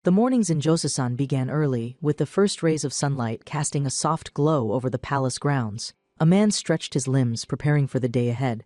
The mornings in Josesan began early, with the first rays of sunlight casting a soft glow over the palace grounds. A man stretched his limbs, preparing for the day ahead.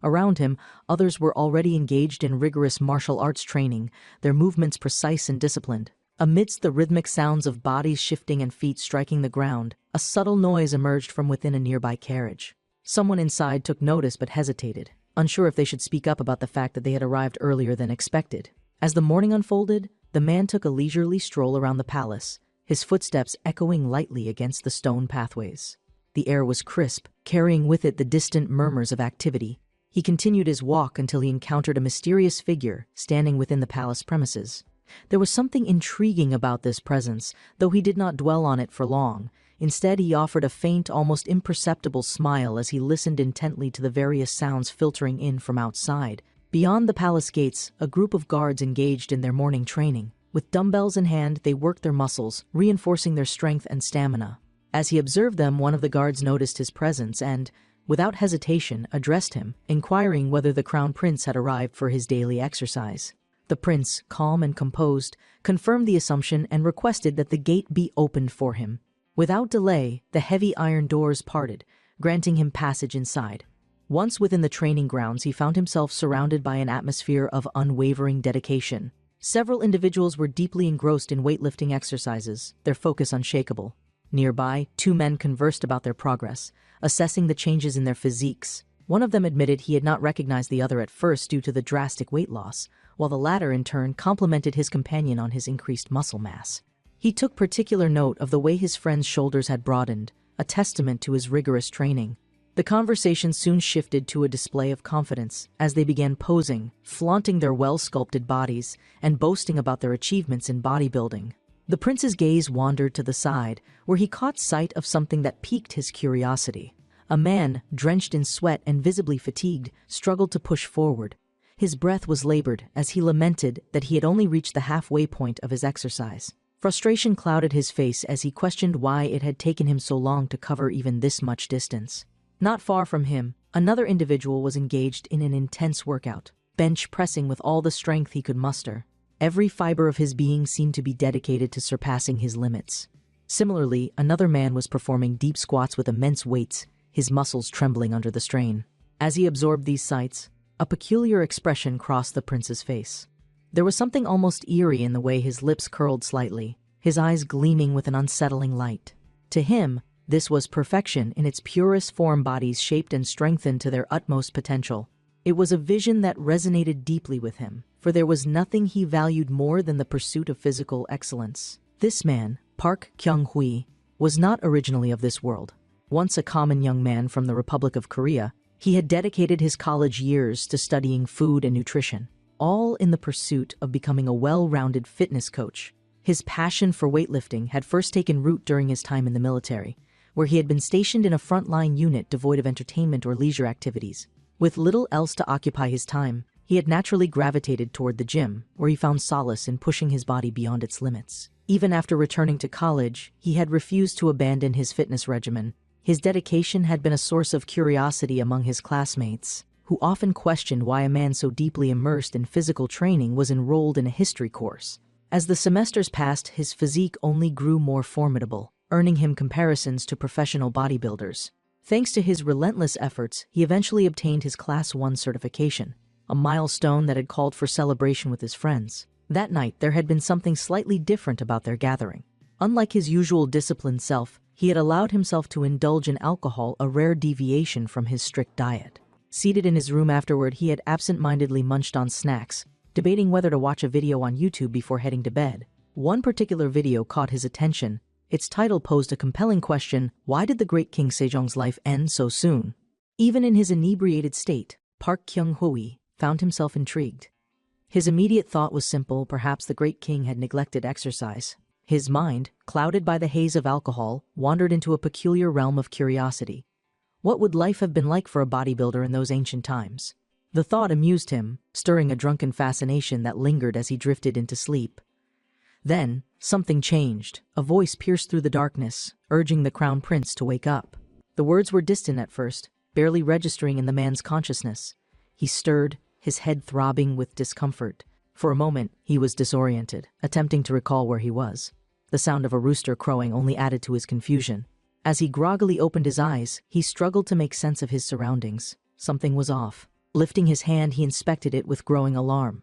Around him, others were already engaged in rigorous martial arts training, their movements precise and disciplined. Amidst the rhythmic sounds of bodies shifting and feet striking the ground, a subtle noise emerged from within a nearby carriage. Someone inside took notice but hesitated, unsure if they should speak up about the fact that they had arrived earlier than expected. As the morning unfolded, the man took a leisurely stroll around the palace, his footsteps echoing lightly against the stone pathways. The air was crisp, carrying with it the distant murmurs of activity. He continued his walk until he encountered a mysterious figure standing within the palace premises. There was something intriguing about this presence, though he did not dwell on it for long. Instead, he offered a faint, almost imperceptible smile as he listened intently to the various sounds filtering in from outside. Beyond the palace gates, a group of guards engaged in their morning training. With dumbbells in hand, they worked their muscles, reinforcing their strength and stamina. As he observed them, one of the guards noticed his presence and, without hesitation, addressed him, inquiring whether the crown prince had arrived for his daily exercise. The prince, calm and composed, confirmed the assumption and requested that the gate be opened for him. Without delay, the heavy iron doors parted, granting him passage inside. Once within the training grounds, he found himself surrounded by an atmosphere of unwavering dedication. Several individuals were deeply engrossed in weightlifting exercises, their focus unshakable. Nearby, two men conversed about their progress, assessing the changes in their physiques. One of them admitted he had not recognized the other at first due to the drastic weight loss, while the latter in turn complimented his companion on his increased muscle mass. He took particular note of the way his friend's shoulders had broadened, a testament to his rigorous training. The conversation soon shifted to a display of confidence as they began posing, flaunting their well-sculpted bodies, and boasting about their achievements in bodybuilding. The prince's gaze wandered to the side, where he caught sight of something that piqued his curiosity. A man, drenched in sweat and visibly fatigued, struggled to push forward. His breath was labored as he lamented that he had only reached the halfway point of his exercise. Frustration clouded his face as he questioned why it had taken him so long to cover even this much distance. Not far from him, another individual was engaged in an intense workout, bench pressing with all the strength he could muster. Every fiber of his being seemed to be dedicated to surpassing his limits. Similarly, another man was performing deep squats with immense weights, his muscles trembling under the strain. As he absorbed these sights, a peculiar expression crossed the prince's face. There was something almost eerie in the way his lips curled slightly, his eyes gleaming with an unsettling light. To him, this was perfection in its purest form, bodies shaped and strengthened to their utmost potential. It was a vision that resonated deeply with him, for there was nothing he valued more than the pursuit of physical excellence. This man, Park Kyung-hui, was not originally of this world. Once a common young man from the Republic of Korea, he had dedicated his college years to studying food and nutrition, all in the pursuit of becoming a well-rounded fitness coach. His passion for weightlifting had first taken root during his time in the military, where he had been stationed in a frontline unit devoid of entertainment or leisure activities. With little else to occupy his time, he had naturally gravitated toward the gym, where he found solace in pushing his body beyond its limits. Even after returning to college, he had refused to abandon his fitness regimen. His dedication had been a source of curiosity among his classmates, who often questioned why a man so deeply immersed in physical training was enrolled in a history course. As the semesters passed, his physique only grew more formidable, earning him comparisons to professional bodybuilders. Thanks to his relentless efforts, he eventually obtained his Class 1 certification, a milestone that had called for celebration with his friends. That night, there had been something slightly different about their gathering. Unlike his usual disciplined self, he had allowed himself to indulge in alcohol, a rare deviation from his strict diet. Seated in his room afterward, he had absent-mindedly munched on snacks, debating whether to watch a video on YouTube before heading to bed. One particular video caught his attention. Its title posed a compelling question: why did the great King Sejong's life end so soon? Even in his inebriated state, Park Kyung-hui found himself intrigued. His immediate thought was simple: perhaps the great king had neglected exercise. His mind, clouded by the haze of alcohol, wandered into a peculiar realm of curiosity. What would life have been like for a bodybuilder in those ancient times? The thought amused him, stirring a drunken fascination that lingered as he drifted into sleep. Then, something changed. A voice pierced through the darkness, urging the crown prince to wake up. The words were distant at first, barely registering in the man's consciousness. He stirred, his head throbbing with discomfort. For a moment, he was disoriented, attempting to recall where he was. The sound of a rooster crowing only added to his confusion. As he groggily opened his eyes, he struggled to make sense of his surroundings. Something was off. Lifting his hand, he inspected it with growing alarm.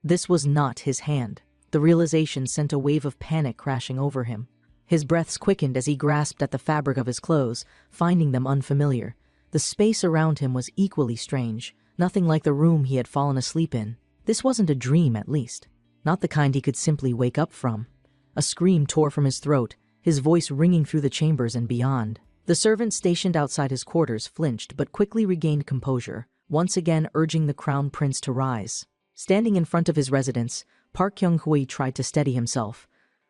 This was not his hand. The realization sent a wave of panic crashing over him. His breaths quickened as he grasped at the fabric of his clothes, finding them unfamiliar. The space around him was equally strange, nothing like the room he had fallen asleep in. This wasn't a dream, at least. Not the kind he could simply wake up from. A scream tore from his throat, his voice ringing through the chambers and beyond. The servant stationed outside his quarters flinched but quickly regained composure, once again urging the crown prince to rise. Standing in front of his residence, Park Kyung-hui tried to steady himself,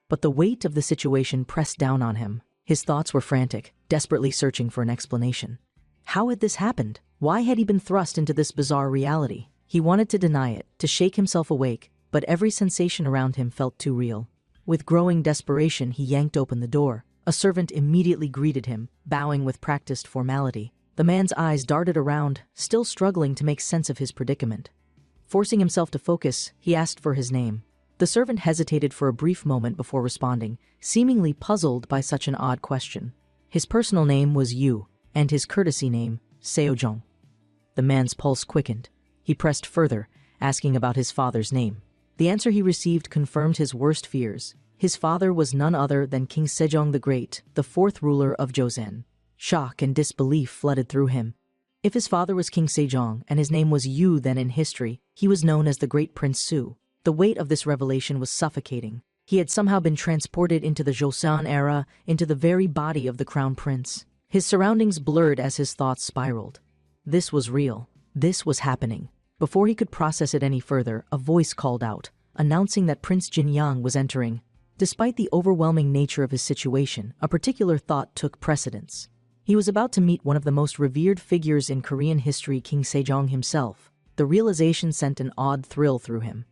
but the weight of the situation pressed down on him. His thoughts were frantic, desperately searching for an explanation. How had this happened? Why had he been thrust into this bizarre reality? He wanted to deny it, to shake himself awake, but every sensation around him felt too real. With growing desperation, he yanked open the door. A servant immediately greeted him, bowing with practiced formality. The man's eyes darted around, still struggling to make sense of his predicament. Forcing himself to focus, he asked for his name. The servant hesitated for a brief moment before responding, seemingly puzzled by such an odd question. His personal name was Yu, and his courtesy name, Seojong. The man's pulse quickened. He pressed further, asking about his father's name. The answer he received confirmed his worst fears. His father was none other than King Sejong the Great, the fourth ruler of Joseon. Shock and disbelief flooded through him. If his father was King Sejong and his name was Yu, then in history, he was known as the Great Prince Su. The weight of this revelation was suffocating. He had somehow been transported into the Joseon era, into the very body of the crown prince. His surroundings blurred as his thoughts spiraled. This was real. This was happening. Before he could process it any further, a voice called out, announcing that Prince Jinyang was entering. Despite the overwhelming nature of his situation, a particular thought took precedence. He was about to meet one of the most revered figures in Korean history, King Sejong himself. The realization sent an odd thrill through him.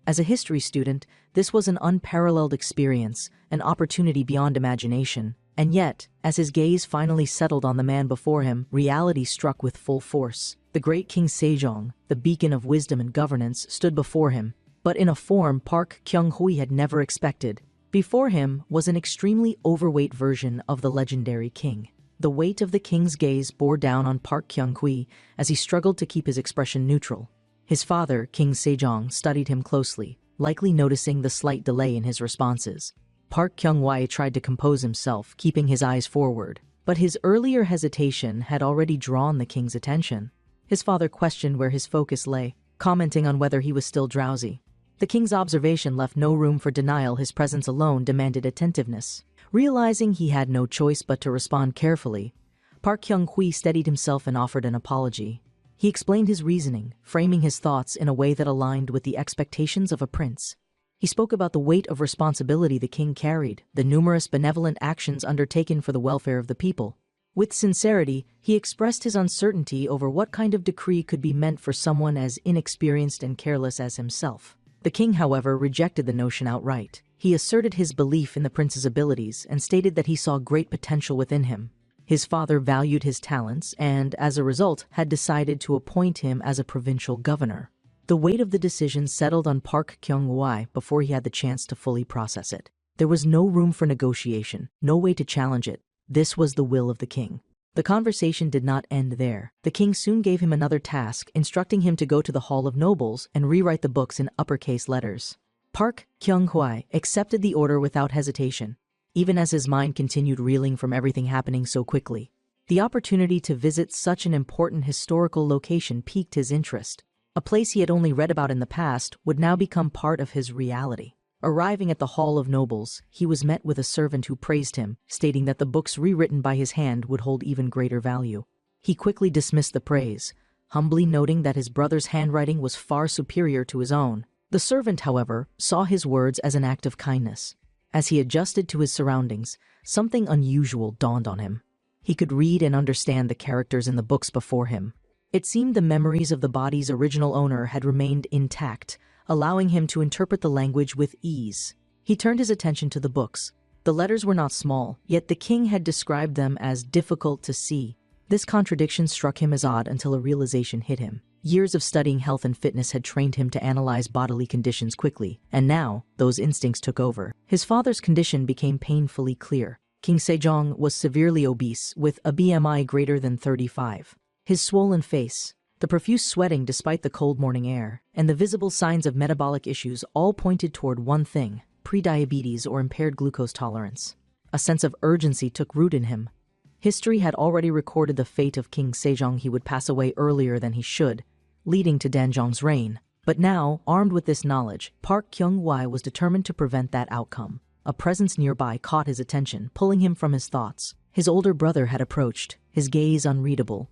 As a history student, this was an unparalleled experience, an opportunity beyond imagination. And yet, as his gaze finally settled on the man before him, reality struck with full force. The great King Sejong, the beacon of wisdom and governance, stood before him, but in a form Park Kyung-hui had never expected. Before him was an extremely overweight version of the legendary king. The weight of the king's gaze bore down on Park Kyung-hui as he struggled to keep his expression neutral. His father, King Sejong, studied him closely, likely noticing the slight delay in his responses. Park Kyung-hui tried to compose himself, keeping his eyes forward, but his earlier hesitation had already drawn the king's attention. His father questioned where his focus lay, commenting on whether he was still drowsy. The king's observation left no room for denial. His presence alone demanded attentiveness. Realizing he had no choice but to respond carefully, Park Kyung-hui steadied himself and offered an apology. He explained his reasoning, framing his thoughts in a way that aligned with the expectations of a prince. He spoke about the weight of responsibility the king carried, the numerous benevolent actions undertaken for the welfare of the people. With sincerity, he expressed his uncertainty over what kind of decree could be meant for someone as inexperienced and careless as himself. The king, however, rejected the notion outright. He asserted his belief in the prince's abilities and stated that he saw great potential within him. His father valued his talents and, as a result, had decided to appoint him as a provincial governor. The weight of the decision settled on Park Kyung-hui before he had the chance to fully process it. There was no room for negotiation, no way to challenge it. This was the will of the king. The conversation did not end there. The king soon gave him another task, instructing him to go to the Hall of Nobles and rewrite the books in uppercase letters. Park Kyung-hui accepted the order without hesitation, even as his mind continued reeling from everything happening so quickly. The opportunity to visit such an important historical location piqued his interest. A place he had only read about in the past would now become part of his reality. Arriving at the Hall of Nobles, he was met with a servant who praised him, stating that the books rewritten by his hand would hold even greater value. He quickly dismissed the praise, humbly noting that his brother's handwriting was far superior to his own. The servant, however, saw his words as an act of kindness. As he adjusted to his surroundings, something unusual dawned on him. He could read and understand the characters in the books before him. It seemed the memories of the body's original owner had remained intact, allowing him to interpret the language with ease. He turned his attention to the books. The letters were not small, yet the king had described them as difficult to see. This contradiction struck him as odd until a realization hit him. Years of studying health and fitness had trained him to analyze bodily conditions quickly, and now those instincts took over. His father's condition became painfully clear. King Sejong was severely obese, with a BMI greater than 35. His swollen face, the profuse sweating despite the cold morning air, and the visible signs of metabolic issues all pointed toward one thing: prediabetes or impaired glucose tolerance. A sense of urgency took root in him. History had already recorded the fate of King Sejong. He would pass away earlier than he should, leading to Danjong's reign. But now, armed with this knowledge, Park Kyung-hwa was determined to prevent that outcome. A presence nearby caught his attention, pulling him from his thoughts. His older brother had approached, his gaze unreadable.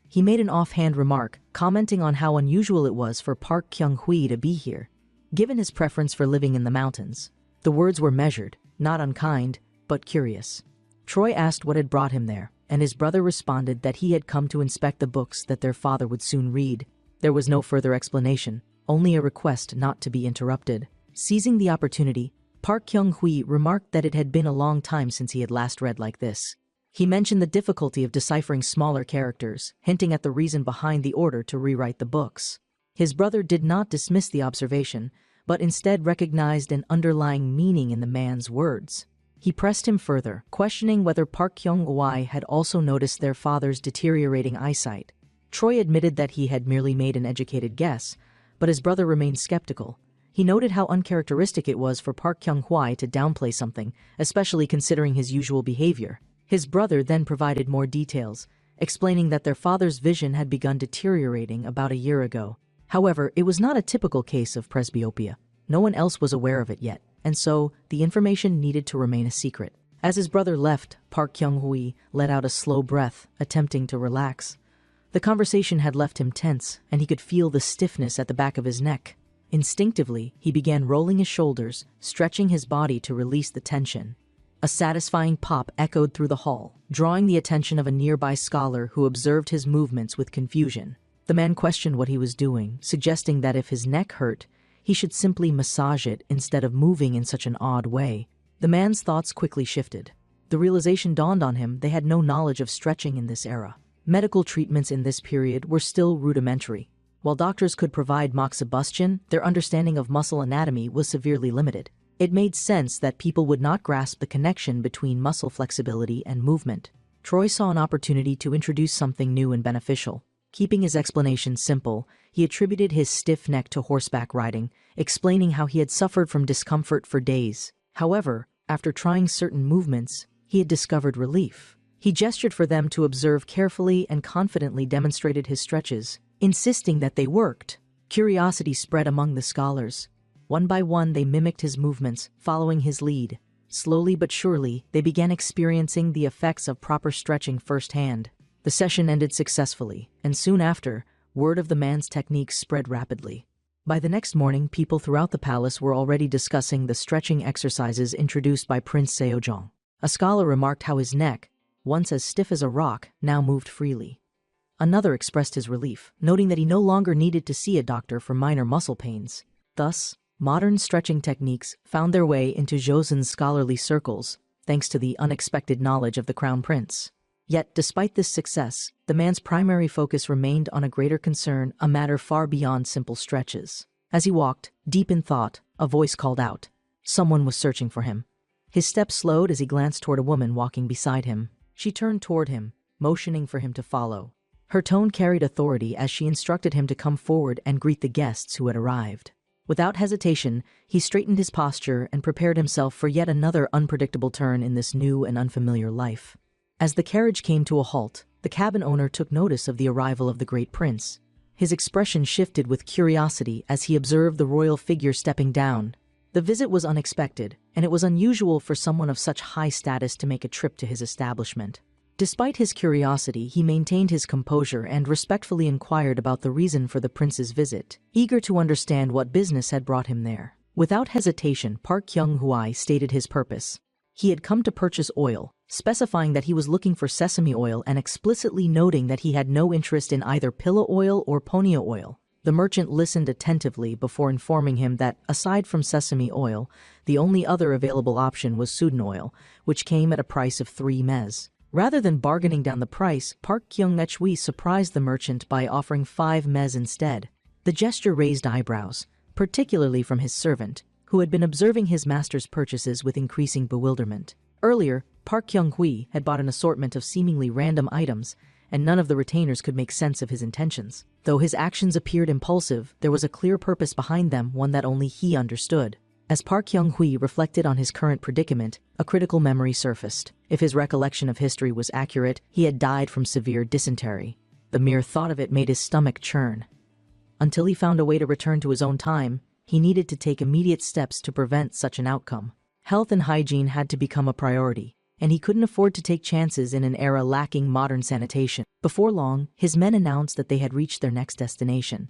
He made an offhand remark, commenting on how unusual it was for Park Kyung-hwa to be here, given his preference for living in the mountains. The words were measured, not unkind, but curious. Troy asked what had brought him there, and his brother responded that he had come to inspect the books that their father would soon read. There was no further explanation, only a request not to be interrupted. Seizing the opportunity, Park Kyung-hwa remarked that it had been a long time since he had last read like this. He mentioned the difficulty of deciphering smaller characters, hinting at the reason behind the order to rewrite the books. His brother did not dismiss the observation, but instead recognized an underlying meaning in the man's words. He pressed him further, questioning whether Park Kyung-hwa had also noticed their father's deteriorating eyesight. Troy admitted that he had merely made an educated guess, but his brother remained skeptical. He noted how uncharacteristic it was for Park Kyung-hwa to downplay something, especially considering his usual behavior. His brother then provided more details, explaining that their father's vision had begun deteriorating about a year ago. However, it was not a typical case of presbyopia. No one else was aware of it yet, and so the information needed to remain a secret. As his brother left, Park Kyung-hwa let out a slow breath, attempting to relax. The conversation had left him tense, and he could feel the stiffness at the back of his neck. Instinctively, he began rolling his shoulders, stretching his body to release the tension. A satisfying pop echoed through the hall, drawing the attention of a nearby scholar who observed his movements with confusion. The man questioned what he was doing, suggesting that if his neck hurt, he should simply massage it instead of moving in such an odd way. The man's thoughts quickly shifted. The realization dawned on him they had no knowledge of stretching in this era. Medical treatments in this period were still rudimentary. While doctors could provide moxibustion, their understanding of muscle anatomy was severely limited. It made sense that people would not grasp the connection between muscle flexibility and movement. Troy saw an opportunity to introduce something new and beneficial. Keeping his explanation simple, he attributed his stiff neck to horseback riding, explaining how he had suffered from discomfort for days. However, after trying certain movements, he had discovered relief. He gestured for them to observe carefully and confidently demonstrated his stretches, insisting that they worked. Curiosity spread among the scholars. One by one, they mimicked his movements, following his lead. Slowly but surely, they began experiencing the effects of proper stretching firsthand. The session ended successfully, and soon after, word of the man's techniques spread rapidly. By the next morning, people throughout the palace were already discussing the stretching exercises introduced by Prince Sejong. A scholar remarked how his neck, once as stiff as a rock, now moved freely. Another expressed his relief, noting that he no longer needed to see a doctor for minor muscle pains. Thus, modern stretching techniques found their way into Joseon's scholarly circles, thanks to the unexpected knowledge of the crown prince. Yet, despite this success, the man's primary focus remained on a greater concern, a matter far beyond simple stretches. As he walked, deep in thought, a voice called out. Someone was searching for him. His steps slowed as he glanced toward a woman walking beside him. She turned toward him, motioning for him to follow. Her tone carried authority as she instructed him to come forward and greet the guests who had arrived. Without hesitation, he straightened his posture and prepared himself for yet another unpredictable turn in this new and unfamiliar life. As the carriage came to a halt, the cabin owner took notice of the arrival of the great prince. His expression shifted with curiosity as he observed the royal figure stepping down. The visit was unexpected, and it was unusual for someone of such high status to make a trip to his establishment. Despite his curiosity, he maintained his composure and respectfully inquired about the reason for the prince's visit, eager to understand what business had brought him there. Without hesitation, Park Kyung-hwa stated his purpose. He had come to purchase oil, specifying that he was looking for sesame oil and explicitly noting that he had no interest in either pillow oil or ponyo oil. The merchant listened attentively before informing him that, aside from sesame oil, the only other available option was Sudan oil, which came at a price of 3 mez. Rather than bargaining down the price, Park Kyung-hui surprised the merchant by offering 5 mez instead. The gesture raised eyebrows, particularly from his servant, who had been observing his master's purchases with increasing bewilderment. Earlier, Park Kyung-hui had bought an assortment of seemingly random items, and none of the retainers could make sense of his intentions. Though his actions appeared impulsive, there was a clear purpose behind them, one that only he understood. As Park Kyung-hui reflected on his current predicament, a critical memory surfaced. If his recollection of history was accurate, he had died from severe dysentery. The mere thought of it made his stomach churn. Until he found a way to return to his own time, he needed to take immediate steps to prevent such an outcome. Health and hygiene had to become a priority, and he couldn't afford to take chances in an era lacking modern sanitation. Before long, his men announced that they had reached their next destination.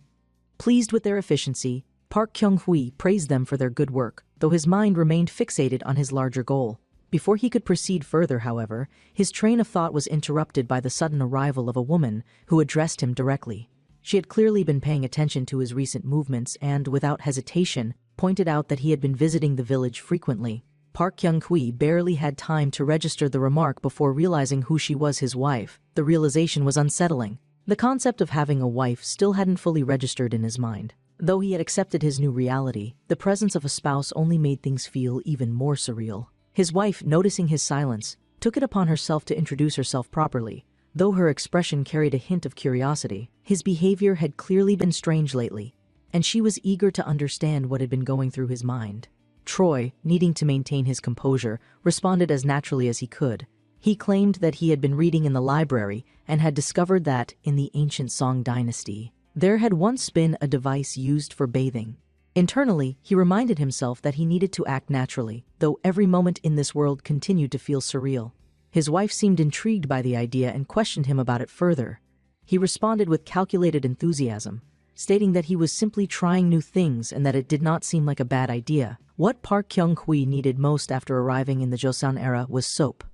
Pleased with their efficiency, Park Kyung-hui praised them for their good work, though his mind remained fixated on his larger goal. Before he could proceed further, however, his train of thought was interrupted by the sudden arrival of a woman who addressed him directly. She had clearly been paying attention to his recent movements and, without hesitation, pointed out that he had been visiting the village frequently. Park Kyung-hui barely had time to register the remark before realizing who she was, his wife. The realization was unsettling. The concept of having a wife still hadn't fully registered in his mind. Though he had accepted his new reality, the presence of a spouse only made things feel even more surreal. His wife, noticing his silence, took it upon herself to introduce herself properly. Though her expression carried a hint of curiosity, his behavior had clearly been strange lately, and she was eager to understand what had been going through his mind. Troy, needing to maintain his composure, responded as naturally as he could. He claimed that he had been reading in the library and had discovered that, in the ancient Song dynasty, there had once been a device used for bathing. Internally, he reminded himself that he needed to act naturally, though every moment in this world continued to feel surreal. His wife seemed intrigued by the idea and questioned him about it further. He responded with calculated enthusiasm, stating that he was simply trying new things and that it did not seem like a bad idea. What Park Kyung-hui needed most after arriving in the Joseon era was soap.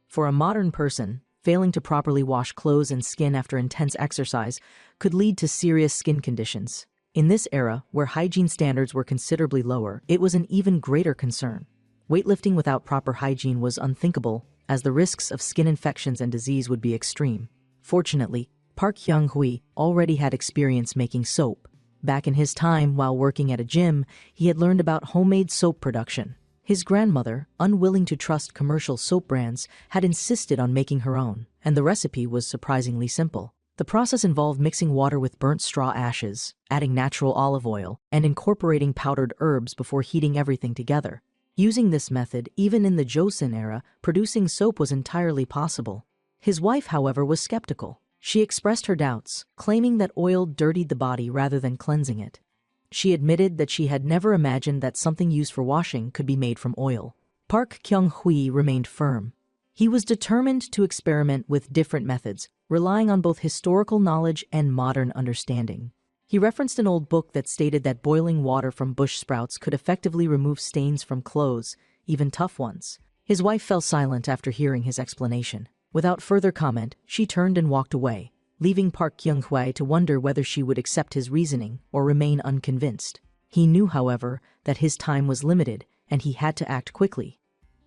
For a modern person, failing to properly wash clothes and skin after intense exercise could lead to serious skin conditions. In this era, where hygiene standards were considerably lower, it was an even greater concern. Weightlifting without proper hygiene was unthinkable, as the risks of skin infections and disease would be extreme. Fortunately, Park Kyung-hui already had experience making soap. Back in his time, while working at a gym, he had learned about homemade soap production. His grandmother, unwilling to trust commercial soap brands, had insisted on making her own, and the recipe was surprisingly simple. The process involved mixing water with burnt straw ashes, adding natural olive oil, and incorporating powdered herbs before heating everything together. Using this method, even in the Joseon era, producing soap was entirely possible. His wife, however, was skeptical. She expressed her doubts, claiming that oil dirtied the body rather than cleansing it. She admitted that she had never imagined that something used for washing could be made from oil. Park Kyung-hui remained firm. He was determined to experiment with different methods, relying on both historical knowledge and modern understanding. He referenced an old book that stated that boiling water from bush sprouts could effectively remove stains from clothes, even tough ones. His wife fell silent after hearing his explanation. Without further comment, she turned and walked away, leaving Park Kyung-hui to wonder whether she would accept his reasoning or remain unconvinced. He knew, however, that his time was limited and he had to act quickly.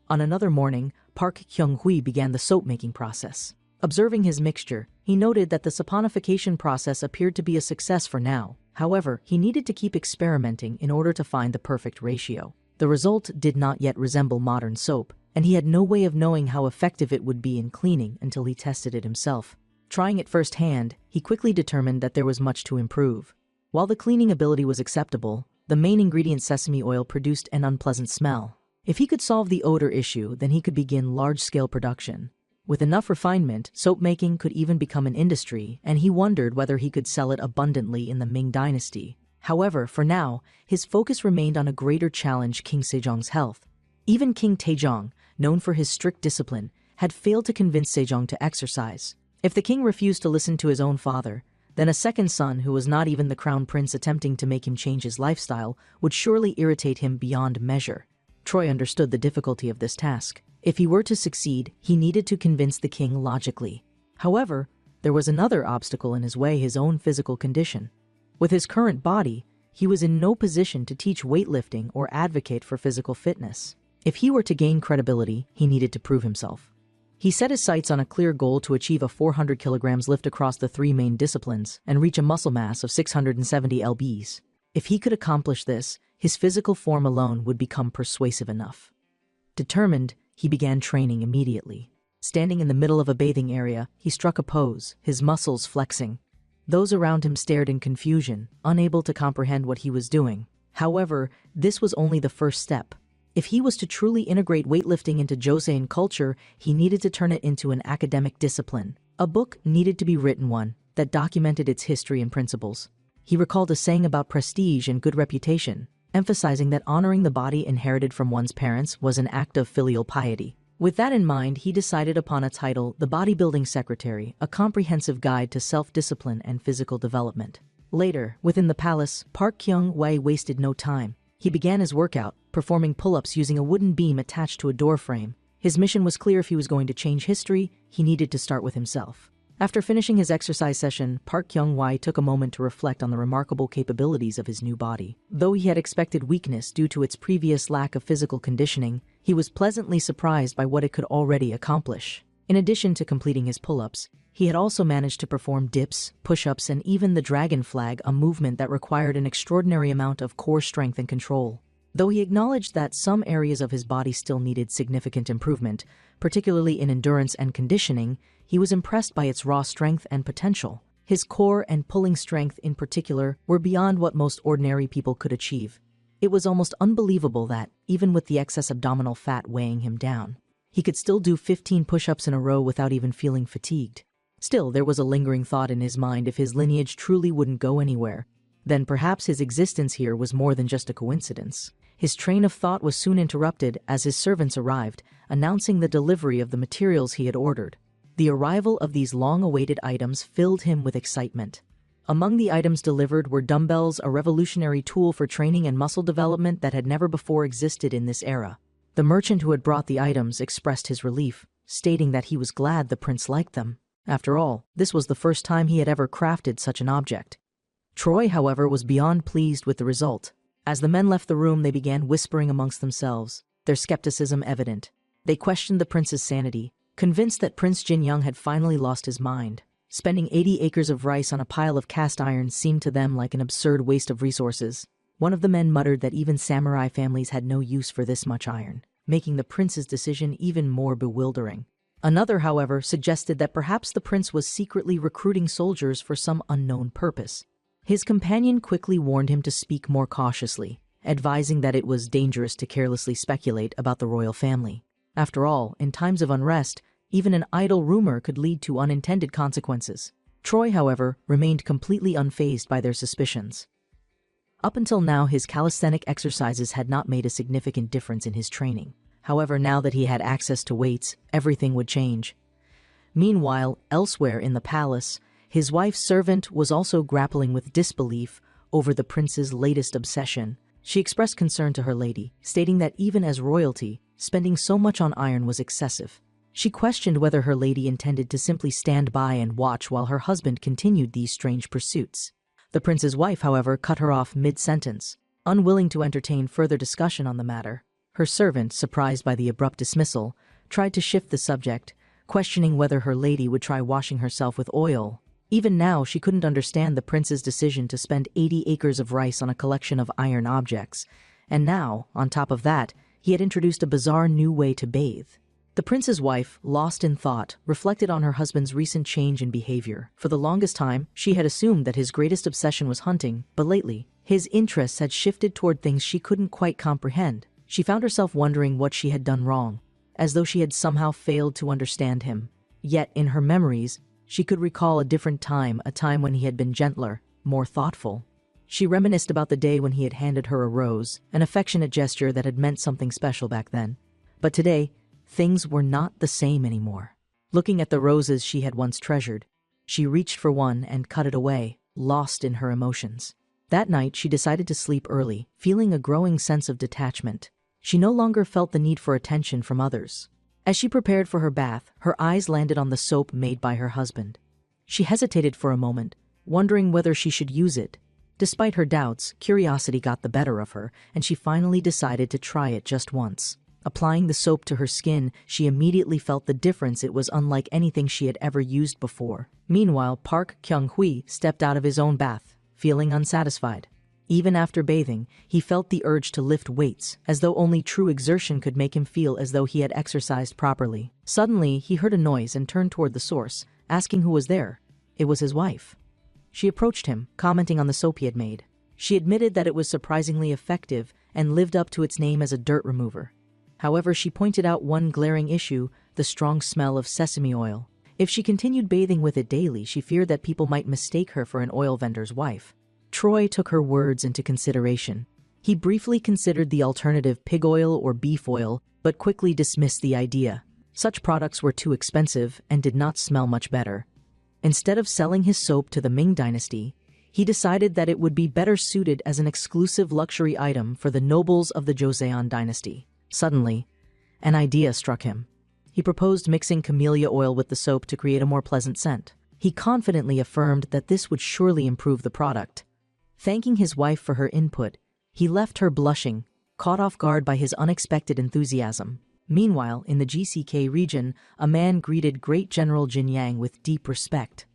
On another morning, Park Kyung-hui began the soap-making process. Observing his mixture, he noted that the saponification process appeared to be a success for now. However, he needed to keep experimenting in order to find the perfect ratio. The result did not yet resemble modern soap, and he had no way of knowing how effective it would be in cleaning until he tested it himself. Trying it firsthand, he quickly determined that there was much to improve. While the cleaning ability was acceptable, the main ingredient sesame oil produced an unpleasant smell. If he could solve the odor issue, then he could begin large-scale production. With enough refinement, soap making could even become an industry, and he wondered whether he could sell it abundantly in the Ming dynasty. However, for now, his focus remained on a greater challenge: King Sejong's health. Even King Taejong, known for his strict discipline, had failed to convince Sejong to exercise. If the king refused to listen to his own father, then a second son, who was not even the crown prince, attempting to make him change his lifestyle would surely irritate him beyond measure. Troy understood the difficulty of this task. If he were to succeed, he needed to convince the king logically. However, there was another obstacle in his way: his own physical condition. With his current body, he was in no position to teach weightlifting or advocate for physical fitness. If he were to gain credibility, he needed to prove himself. He set his sights on a clear goal to achieve a 400 kilograms lift across the three main disciplines and reach a muscle mass of 670 lbs. If he could accomplish this, his physical form alone would become persuasive enough. Determined, he began training immediately. Standing in the middle of a bathing area, he struck a pose, his muscles flexing. Those around him stared in confusion, unable to comprehend what he was doing. However, this was only the first step. If he was to truly integrate weightlifting into Joseon culture, he needed to turn it into an academic discipline. A book needed to be written, one that documented its history and principles. He recalled a saying about prestige and good reputation, emphasizing that honoring the body inherited from one's parents was an act of filial piety. With that in mind, he decided upon a title, The Bodybuilding Secretary, a comprehensive guide to self-discipline and physical development. Later, within the palace, Park Kyung-whae wasted no time. He began his workout, performing pull-ups using a wooden beam attached to a door frame. His mission was clear: if he was going to change history, he needed to start with himself. After finishing his exercise session, Park Kyung-whae took a moment to reflect on the remarkable capabilities of his new body. Though he had expected weakness due to its previous lack of physical conditioning, he was pleasantly surprised by what it could already accomplish. In addition to completing his pull-ups, he had also managed to perform dips, push-ups, and even the dragon flag, a movement that required an extraordinary amount of core strength and control. Though he acknowledged that some areas of his body still needed significant improvement, particularly in endurance and conditioning, he was impressed by its raw strength and potential. His core and pulling strength in particular were beyond what most ordinary people could achieve. It was almost unbelievable that, even with the excess abdominal fat weighing him down, he could still do 15 push-ups in a row without even feeling fatigued. Still, there was a lingering thought in his mind: if his lineage truly wouldn't go anywhere, then perhaps his existence here was more than just a coincidence. His train of thought was soon interrupted as his servants arrived, announcing the delivery of the materials he had ordered. The arrival of these long-awaited items filled him with excitement. Among the items delivered were dumbbells, a revolutionary tool for training and muscle development that had never before existed in this era. The merchant who had brought the items expressed his relief, stating that he was glad the prince liked them. After all, this was the first time he had ever crafted such an object. Troy, however, was beyond pleased with the result. As the men left the room, they began whispering amongst themselves, their skepticism evident. They questioned the prince's sanity, convinced that Prince Jin-young had finally lost his mind. Spending 80 acres of rice on a pile of cast iron seemed to them like an absurd waste of resources. One of the men muttered that even samurai families had no use for this much iron, making the prince's decision even more bewildering. Another, however, suggested that perhaps the prince was secretly recruiting soldiers for some unknown purpose. His companion quickly warned him to speak more cautiously, advising that it was dangerous to carelessly speculate about the royal family. After all, in times of unrest, even an idle rumor could lead to unintended consequences. Troy, however, remained completely unfazed by their suspicions. Up until now, his calisthenic exercises had not made a significant difference in his training. However, now that he had access to weights, everything would change. Meanwhile, elsewhere in the palace, his wife's servant was also grappling with disbelief over the prince's latest obsession. She expressed concern to her lady, stating that even as royalty, spending so much on iron was excessive. She questioned whether her lady intended to simply stand by and watch while her husband continued these strange pursuits. The prince's wife, however, cut her off mid-sentence, unwilling to entertain further discussion on the matter. Her servant, surprised by the abrupt dismissal, tried to shift the subject, questioning whether her lady would try washing herself with oil. Even now, she couldn't understand the prince's decision to spend 80 acres of rice on a collection of iron objects. And now, on top of that, he had introduced a bizarre new way to bathe. The prince's wife, lost in thought, reflected on her husband's recent change in behavior. For the longest time, she had assumed that his greatest obsession was hunting, but lately, his interests had shifted toward things she couldn't quite comprehend. She found herself wondering what she had done wrong, as though she had somehow failed to understand him. Yet, in her memories, she could recall a different time, a time when he had been gentler, more thoughtful. She reminisced about the day when he had handed her a rose, an affectionate gesture that had meant something special back then. But today, things were not the same anymore. Looking at the roses she had once treasured, she reached for one and cut it away, lost in her emotions. That night, she decided to sleep early, feeling a growing sense of detachment. She no longer felt the need for attention from others. As she prepared for her bath, her eyes landed on the soap made by her husband. She hesitated for a moment, wondering whether she should use it. Despite her doubts, curiosity got the better of her, and she finally decided to try it just once. Applying the soap to her skin, she immediately felt the difference. It was unlike anything she had ever used before. Meanwhile, Park Kyung-hui stepped out of his own bath, feeling unsatisfied. Even after bathing, he felt the urge to lift weights, as though only true exertion could make him feel as though he had exercised properly. Suddenly, he heard a noise and turned toward the source, asking who was there. It was his wife. She approached him, commenting on the soap he had made. She admitted that it was surprisingly effective and lived up to its name as a dirt remover. However, she pointed out one glaring issue: the strong smell of sesame oil. If she continued bathing with it daily, she feared that people might mistake her for an oil vendor's wife. Troy took her words into consideration. He briefly considered the alternative, pig oil or beef oil, but quickly dismissed the idea. Such products were too expensive and did not smell much better. Instead of selling his soap to the Ming dynasty, he decided that it would be better suited as an exclusive luxury item for the nobles of the Joseon dynasty. Suddenly, an idea struck him. He proposed mixing camellia oil with the soap to create a more pleasant scent. He confidently affirmed that this would surely improve the product. Thanking his wife for her input, he left her blushing, caught off guard by his unexpected enthusiasm. Meanwhile, in the GCK region, a man greeted Great General Jin Yang with deep respect.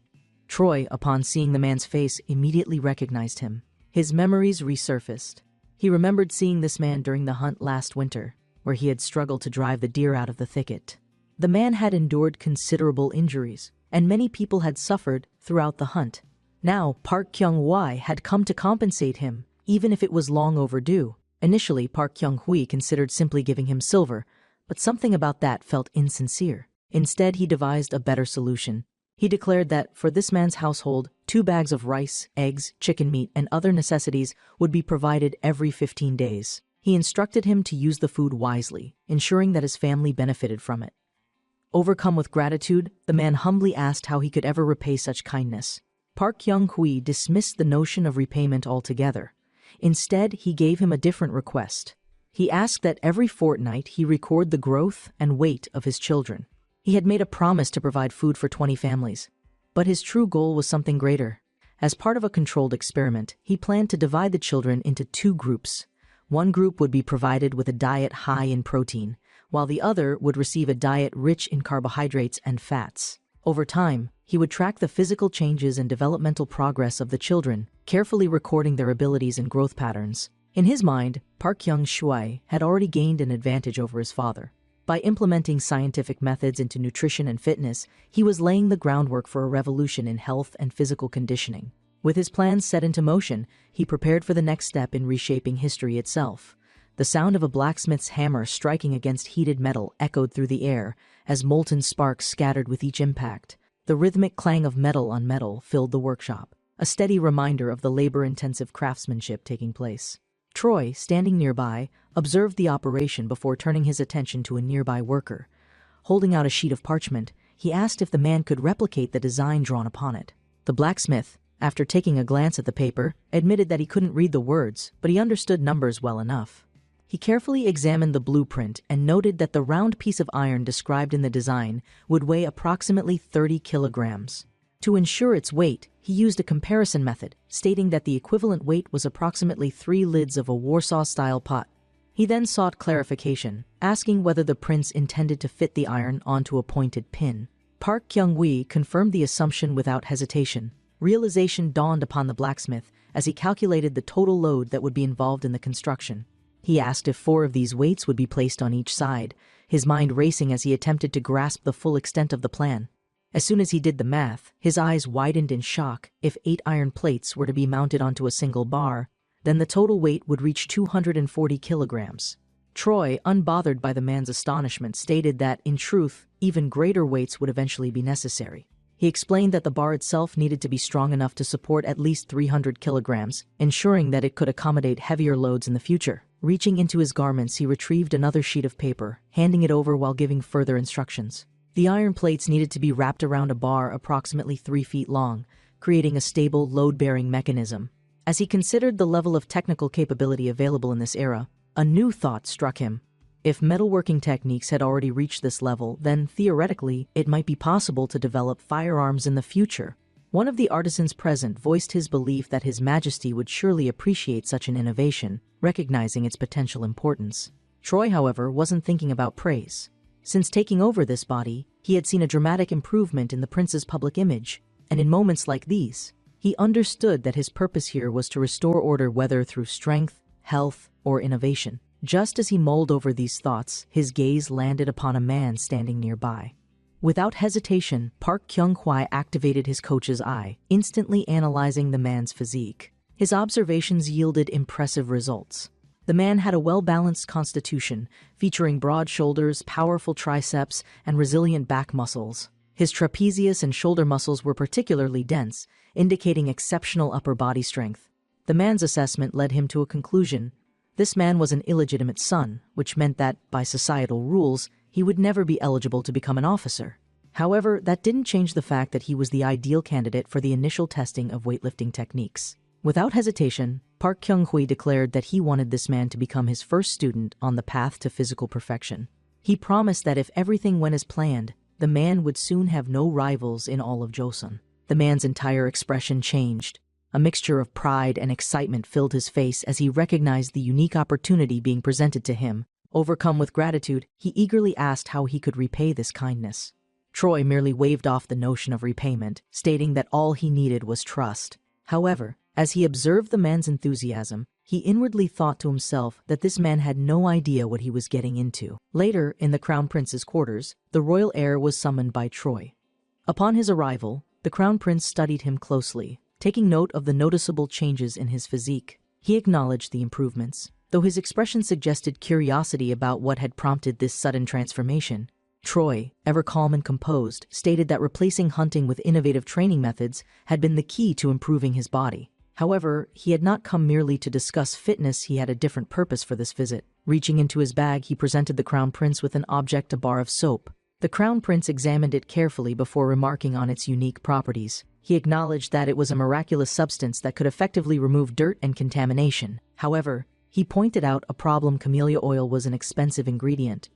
Troy, upon seeing the man's face, immediately recognized him. His memories resurfaced. He remembered seeing this man during the hunt last winter, where he had struggled to drive the deer out of the thicket. The man had endured considerable injuries, and many people had suffered throughout the hunt. Now, Park Kyung-hui had come to compensate him, even if it was long overdue. Initially, Park Kyung-hui considered simply giving him silver, but something about that felt insincere. Instead, he devised a better solution. He declared that, for this man's household, 2 bags of rice, eggs, chicken meat, and other necessities would be provided every 15 days. He instructed him to use the food wisely, ensuring that his family benefited from it. Overcome with gratitude, the man humbly asked how he could ever repay such kindness. Park Kyung-hui dismissed the notion of repayment altogether. Instead, he gave him a different request. He asked that every fortnight he record the growth and weight of his children. He had made a promise to provide food for 20 families, but his true goal was something greater. As part of a controlled experiment, he planned to divide the children into 2 groups. One group would be provided with a diet high in protein, while the other would receive a diet rich in carbohydrates and fats. Over time, he would track the physical changes and developmental progress of the children, carefully recording their abilities and growth patterns. In his mind, Park Kyung-hui had already gained an advantage over his father. By implementing scientific methods into nutrition and fitness, he was laying the groundwork for a revolution in health and physical conditioning. With his plans set into motion, he prepared for the next step in reshaping history itself. The sound of a blacksmith's hammer striking against heated metal echoed through the air as molten sparks scattered with each impact. The rhythmic clang of metal on metal filled the workshop, a steady reminder of the labor-intensive craftsmanship taking place. Troy, standing nearby, observed the operation before turning his attention to a nearby worker. Holding out a sheet of parchment, he asked if the man could replicate the design drawn upon it. The blacksmith, after taking a glance at the paper, admitted that he couldn't read the words, but he understood numbers well enough. He carefully examined the blueprint and noted that the round piece of iron described in the design would weigh approximately 30 kilograms. To ensure its weight, he used a comparison method, stating that the equivalent weight was approximately 3 lids of a Warsaw-style pot. He then sought clarification, asking whether the prince intended to fit the iron onto a pointed pin. Park Kyung-hui confirmed the assumption without hesitation. Realization dawned upon the blacksmith as he calculated the total load that would be involved in the construction. He asked if 4 of these weights would be placed on each side, his mind racing as he attempted to grasp the full extent of the plan. As soon as he did the math, his eyes widened in shock. If 8 iron plates were to be mounted onto a single bar, then the total weight would reach 240 kilograms. Troy, unbothered by the man's astonishment, stated that, in truth, even greater weights would eventually be necessary. He explained that the bar itself needed to be strong enough to support at least 300 kilograms, ensuring that it could accommodate heavier loads in the future. Reaching into his garments, he retrieved another sheet of paper, handing it over while giving further instructions. The iron plates needed to be wrapped around a bar approximately 3 feet long, creating a stable, load-bearing mechanism. As he considered the level of technical capability available in this era, a new thought struck him. If metalworking techniques had already reached this level, then theoretically, it might be possible to develop firearms in the future. One of the artisans present voiced his belief that His Majesty would surely appreciate such an innovation, recognizing its potential importance. Troy, however, wasn't thinking about praise. Since taking over this body, he had seen a dramatic improvement in the prince's public image, and in moments like these, he understood that his purpose here was to restore order, whether through strength, health, or innovation. Just as he mulled over these thoughts, his gaze landed upon a man standing nearby. Without hesitation, Park Kyung-hwa activated his coach's eye, instantly analyzing the man's physique. His observations yielded impressive results. The man had a well-balanced constitution, featuring broad shoulders, powerful triceps, and resilient back muscles. His trapezius and shoulder muscles were particularly dense, indicating exceptional upper body strength. The man's assessment led him to a conclusion. This man was an illegitimate son, which meant that, by societal rules, he would never be eligible to become an officer. However, that didn't change the fact that he was the ideal candidate for the initial testing of weightlifting techniques. Without hesitation, Park Kyung-hwa declared that he wanted this man to become his first student on the path to physical perfection. He promised that if everything went as planned, the man would soon have no rivals in all of Joseon. The man's entire expression changed. A mixture of pride and excitement filled his face as he recognized the unique opportunity being presented to him. Overcome with gratitude, he eagerly asked how he could repay this kindness. Troy merely waved off the notion of repayment, stating that all he needed was trust. However, as he observed the man's enthusiasm, he inwardly thought to himself that this man had no idea what he was getting into. Later, in the Crown Prince's quarters, the royal heir was summoned by Troy. Upon his arrival, the Crown Prince studied him closely, taking note of the noticeable changes in his physique. He acknowledged the improvements, though his expression suggested curiosity about what had prompted this sudden transformation. Troy, ever calm and composed, stated that replacing hunting with innovative training methods had been the key to improving his body. However, he had not come merely to discuss fitness. He had a different purpose for this visit. Reaching into his bag, he presented the Crown Prince with an object, a bar of soap. The Crown Prince examined it carefully before remarking on its unique properties. He acknowledged that it was a miraculous substance that could effectively remove dirt and contamination. However, he pointed out a problem: camellia oil was an expensive ingredient.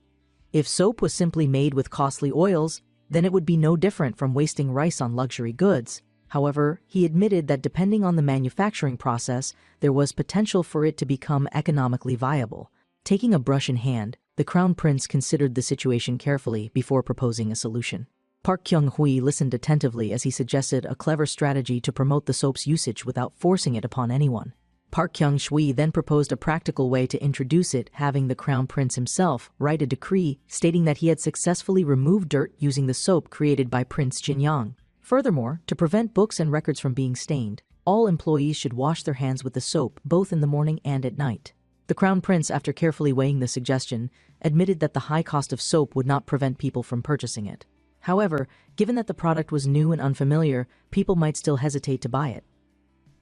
If soap was simply made with costly oils, then it would be no different from wasting rice on luxury goods. However, he admitted that depending on the manufacturing process, there was potential for it to become economically viable. Taking a brush in hand, the Crown Prince considered the situation carefully before proposing a solution. Park Kyung-hwa listened attentively as he suggested a clever strategy to promote the soap's usage without forcing it upon anyone. Park Kyung-hwa then proposed a practical way to introduce it, having the Crown Prince himself write a decree stating that he had successfully removed dirt using the soap created by Prince Jinyang. Furthermore, to prevent books and records from being stained, all employees should wash their hands with the soap both in the morning and at night. The Crown Prince, after carefully weighing the suggestion, admitted that the high cost of soap would not prevent people from purchasing it. However, given that the product was new and unfamiliar, people might still hesitate to buy it.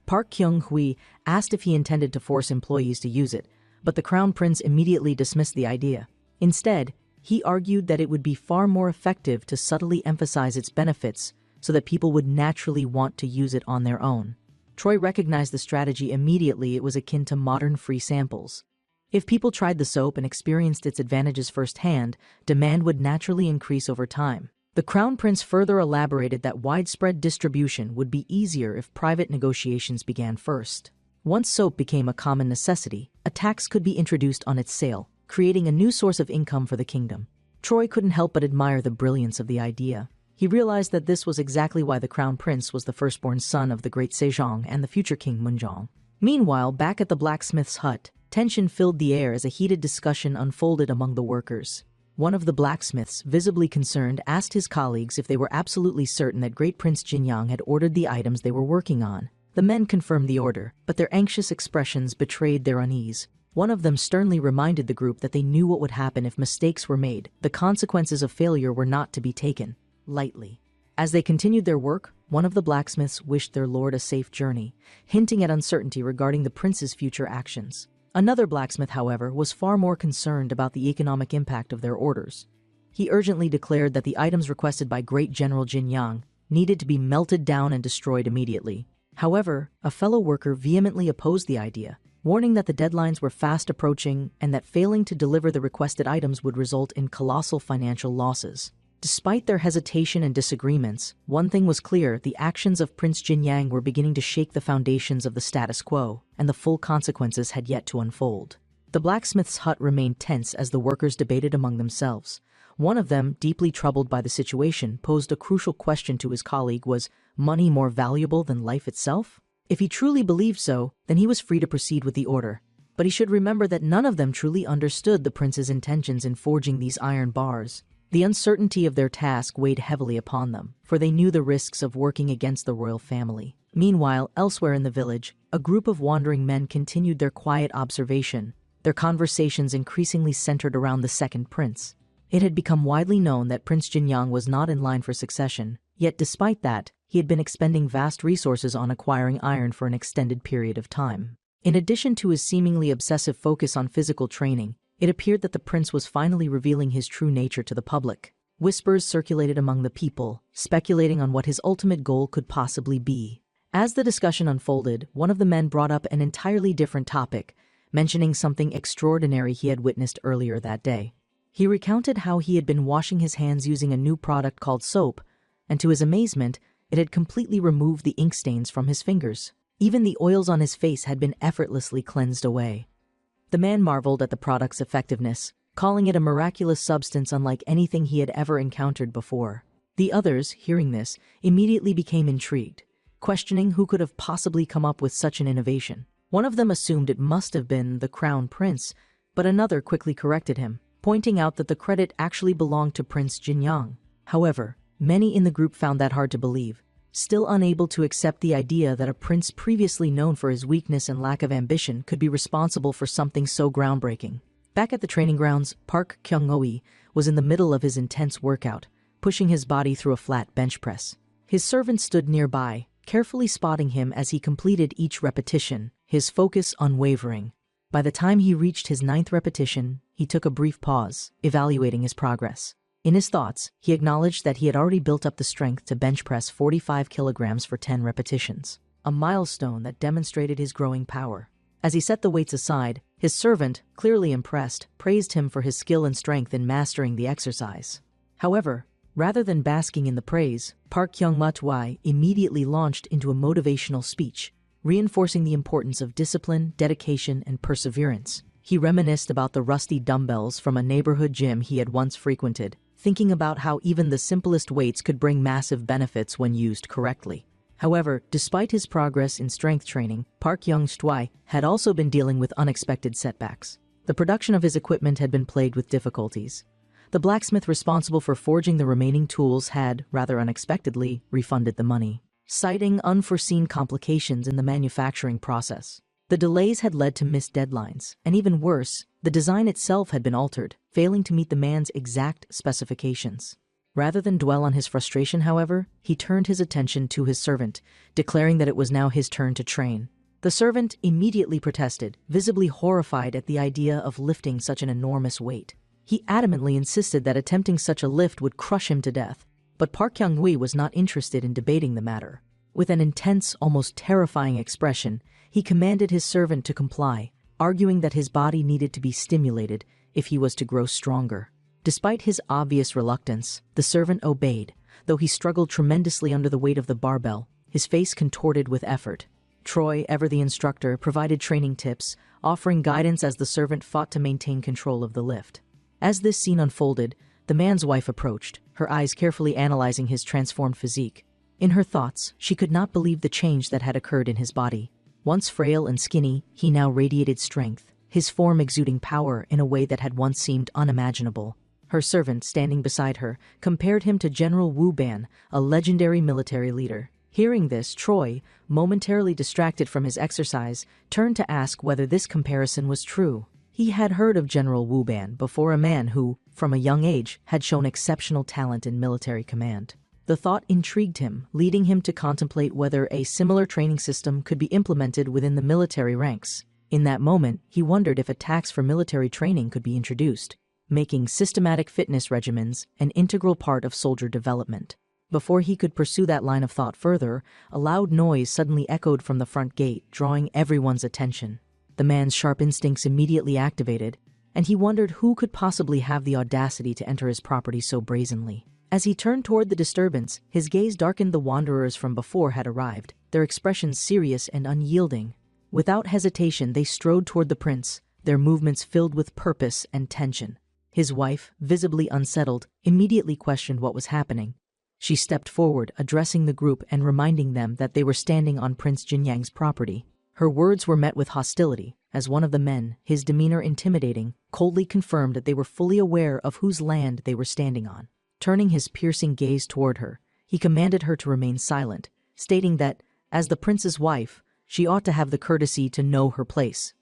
Park Kyung-hwa asked if he intended to force employees to use it, but the Crown Prince immediately dismissed the idea. Instead, he argued that it would be far more effective to subtly emphasize its benefits so that people would naturally want to use it on their own. Troy recognized the strategy immediately. It was akin to modern free samples. If people tried the soap and experienced its advantages firsthand, demand would naturally increase over time. The Crown Prince further elaborated that widespread distribution would be easier if private negotiations began first. Once soap became a common necessity, a tax could be introduced on its sale, creating a new source of income for the kingdom. Troy couldn't help but admire the brilliance of the idea. He realized that this was exactly why the Crown Prince was the firstborn son of the great Sejong and the future King Munjong. Meanwhile, back at the blacksmith's hut, tension filled the air as a heated discussion unfolded among the workers. One of the blacksmiths, visibly concerned, asked his colleagues if they were absolutely certain that Great Prince Jinyang had ordered the items they were working on. The men confirmed the order, but their anxious expressions betrayed their unease. One of them sternly reminded the group that they knew what would happen if mistakes were made. The consequences of failure were not to be taken lightly. As they continued their work, one of the blacksmiths wished their lord a safe journey, hinting at uncertainty regarding the prince's future actions. Another blacksmith, however, was far more concerned about the economic impact of their orders. He urgently declared that the items requested by Great General Jinyang needed to be melted down and destroyed immediately. However, a fellow worker vehemently opposed the idea, warning that the deadlines were fast approaching and that failing to deliver the requested items would result in colossal financial losses. Despite their hesitation and disagreements, one thing was clear: the actions of Prince Jinyang were beginning to shake the foundations of the status quo, and the full consequences had yet to unfold. The blacksmith's hut remained tense as the workers debated among themselves. One of them, deeply troubled by the situation, posed a crucial question to his colleague: was money more valuable than life itself? If he truly believed so, then he was free to proceed with the order. But he should remember that none of them truly understood the prince's intentions in forging these iron bars. The uncertainty of their task weighed heavily upon them, for they knew the risks of working against the royal family. Meanwhile, elsewhere in the village, a group of wandering men continued their quiet observation, their conversations increasingly centered around the second prince. It had become widely known that Prince Jinyang was not in line for succession, yet despite that, he had been expending vast resources on acquiring iron for an extended period of time. In addition to his seemingly obsessive focus on physical training, it appeared that the prince was finally revealing his true nature to the public. Whispers circulated among the people, speculating on what his ultimate goal could possibly be. As the discussion unfolded, one of the men brought up an entirely different topic, mentioning something extraordinary he had witnessed earlier that day. He recounted how he had been washing his hands using a new product called soap, and to his amazement, it had completely removed the ink stains from his fingers. Even the oils on his face had been effortlessly cleansed away. The man marveled at the product's effectiveness, calling it a miraculous substance unlike anything he had ever encountered before. The others, hearing this, immediately became intrigued, questioning who could have possibly come up with such an innovation. One of them assumed it must have been the crown prince, but another quickly corrected him, pointing out that the credit actually belonged to Prince Jinyang. However, many in the group found that hard to believe, still unable to accept the idea that a prince previously known for his weakness and lack of ambition could be responsible for something so groundbreaking. Back at the training grounds, Park Kyung-oi was in the middle of his intense workout, pushing his body through a flat bench press. His servant stood nearby, carefully spotting him as he completed each repetition, his focus unwavering. By the time he reached his 9th repetition, he took a brief pause, evaluating his progress. In his thoughts, he acknowledged that he had already built up the strength to bench press 45 kilograms for 10 repetitions, a milestone that demonstrated his growing power. As he set the weights aside, his servant, clearly impressed, praised him for his skill and strength in mastering the exercise. However, rather than basking in the praise, Park Kyung-matwai immediately launched into a motivational speech, reinforcing the importance of discipline, dedication, and perseverance. He reminisced about the rusty dumbbells from a neighborhood gym he had once frequented, thinking about how even the simplest weights could bring massive benefits when used correctly. However, despite his progress in strength training, Park Young-stwai had also been dealing with unexpected setbacks. The production of his equipment had been plagued with difficulties. The blacksmith responsible for forging the remaining tools had, rather unexpectedly, refunded the money, citing unforeseen complications in the manufacturing process. The delays had led to missed deadlines, and even worse, the design itself had been altered, failing to meet the man's exact specifications. Rather than dwell on his frustration, however, he turned his attention to his servant, declaring that it was now his turn to train. The servant immediately protested, visibly horrified at the idea of lifting such an enormous weight. He adamantly insisted that attempting such a lift would crush him to death, but Park Kyung-hui was not interested in debating the matter. With an intense, almost terrifying expression, he commanded his servant to comply, arguing that his body needed to be stimulated if he was to grow stronger. Despite his obvious reluctance, the servant obeyed, though he struggled tremendously under the weight of the barbell, his face contorted with effort. Troy, ever the instructor, provided training tips, offering guidance as the servant fought to maintain control of the lift. As this scene unfolded, the man's wife approached, her eyes carefully analyzing his transformed physique. In her thoughts, she could not believe the change that had occurred in his body. Once frail and skinny, he now radiated strength, his form exuding power in a way that had once seemed unimaginable. Her servant, standing beside her, compared him to General Wu Ban, a legendary military leader. Hearing this, Troy, momentarily distracted from his exercise, turned to ask whether this comparison was true. He had heard of General Wu Ban before, a man who, from a young age, had shown exceptional talent in military command. The thought intrigued him, leading him to contemplate whether a similar training system could be implemented within the military ranks. In that moment, he wondered if a tax for military training could be introduced, making systematic fitness regimens an integral part of soldier development. Before he could pursue that line of thought further, a loud noise suddenly echoed from the front gate, drawing everyone's attention. The man's sharp instincts immediately activated, and he wondered who could possibly have the audacity to enter his property so brazenly. As he turned toward the disturbance, his gaze darkened. The wanderers from before had arrived, their expressions serious and unyielding. Without hesitation, they strode toward the prince, their movements filled with purpose and tension. His wife, visibly unsettled, immediately questioned what was happening. She stepped forward, addressing the group and reminding them that they were standing on Prince Jinyang's property. Her words were met with hostility, as one of the men, his demeanor intimidating, coldly confirmed that they were fully aware of whose land they were standing on. Turning his piercing gaze toward her, he commanded her to remain silent, stating that, as the prince's wife, she ought to have the courtesy to know her place.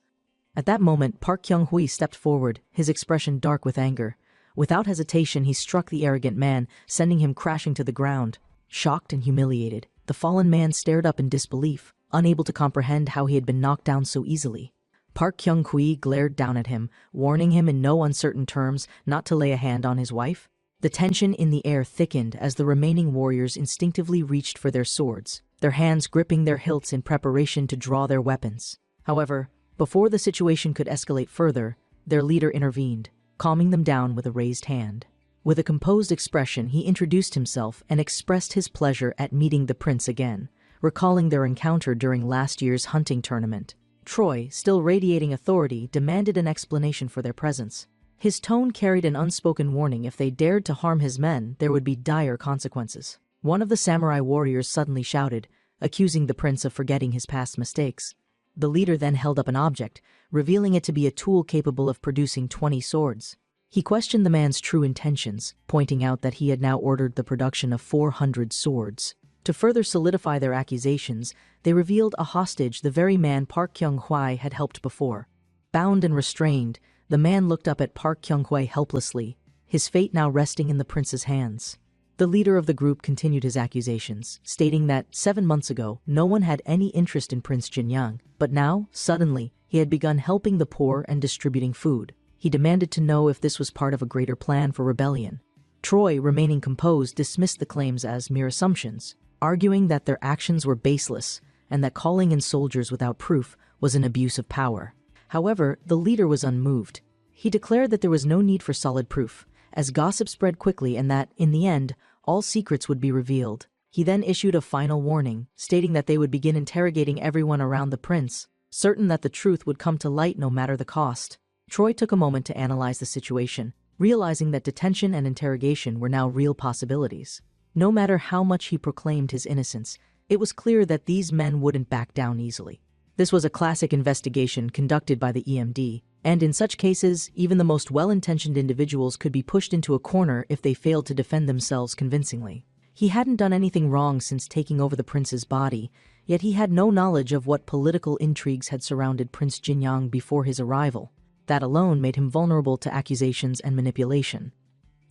At that moment, Park Kyung-hui stepped forward, his expression dark with anger. Without hesitation, he struck the arrogant man, sending him crashing to the ground. Shocked and humiliated, the fallen man stared up in disbelief, unable to comprehend how he had been knocked down so easily. Park Kyung-hui glared down at him, warning him in no uncertain terms not to lay a hand on his wife. The tension in the air thickened as the remaining warriors instinctively reached for their swords, their hands gripping their hilts in preparation to draw their weapons. However, before the situation could escalate further, their leader intervened, calming them down with a raised hand. With a composed expression, he introduced himself and expressed his pleasure at meeting the prince again, recalling their encounter during last year's hunting tournament. Troy, still radiating authority, demanded an explanation for their presence. His tone carried an unspoken warning: if they dared to harm his men, there would be dire consequences. One of the samurai warriors suddenly shouted, accusing the prince of forgetting his past mistakes. The leader then held up an object, revealing it to be a tool capable of producing 20 swords. He questioned the man's true intentions, pointing out that he had now ordered the production of 400 swords. To further solidify their accusations, they revealed a hostage, the very man Park Kyung-hui had helped before. Bound and restrained, the man looked up at Park Kyung-hui helplessly, his fate now resting in the prince's hands. The leader of the group continued his accusations, stating that 7 months ago, no one had any interest in Prince Jinyang, but now, suddenly, he had begun helping the poor and distributing food. He demanded to know if this was part of a greater plan for rebellion. Troy, remaining composed, dismissed the claims as mere assumptions, arguing that their actions were baseless and that calling in soldiers without proof was an abuse of power. However, the leader was unmoved. He declared that there was no need for solid proof, as gossip spread quickly and that, in the end, all secrets would be revealed. He then issued a final warning, stating that they would begin interrogating everyone around the prince, certain that the truth would come to light no matter the cost. Troy took a moment to analyze the situation, realizing that detention and interrogation were now real possibilities. No matter how much he proclaimed his innocence, it was clear that these men wouldn't back down easily. This was a classic investigation conducted by the EMD, and in such cases, even the most well-intentioned individuals could be pushed into a corner if they failed to defend themselves convincingly. He hadn't done anything wrong since taking over the prince's body, yet he had no knowledge of what political intrigues had surrounded Prince Jinyang before his arrival. That alone made him vulnerable to accusations and manipulation.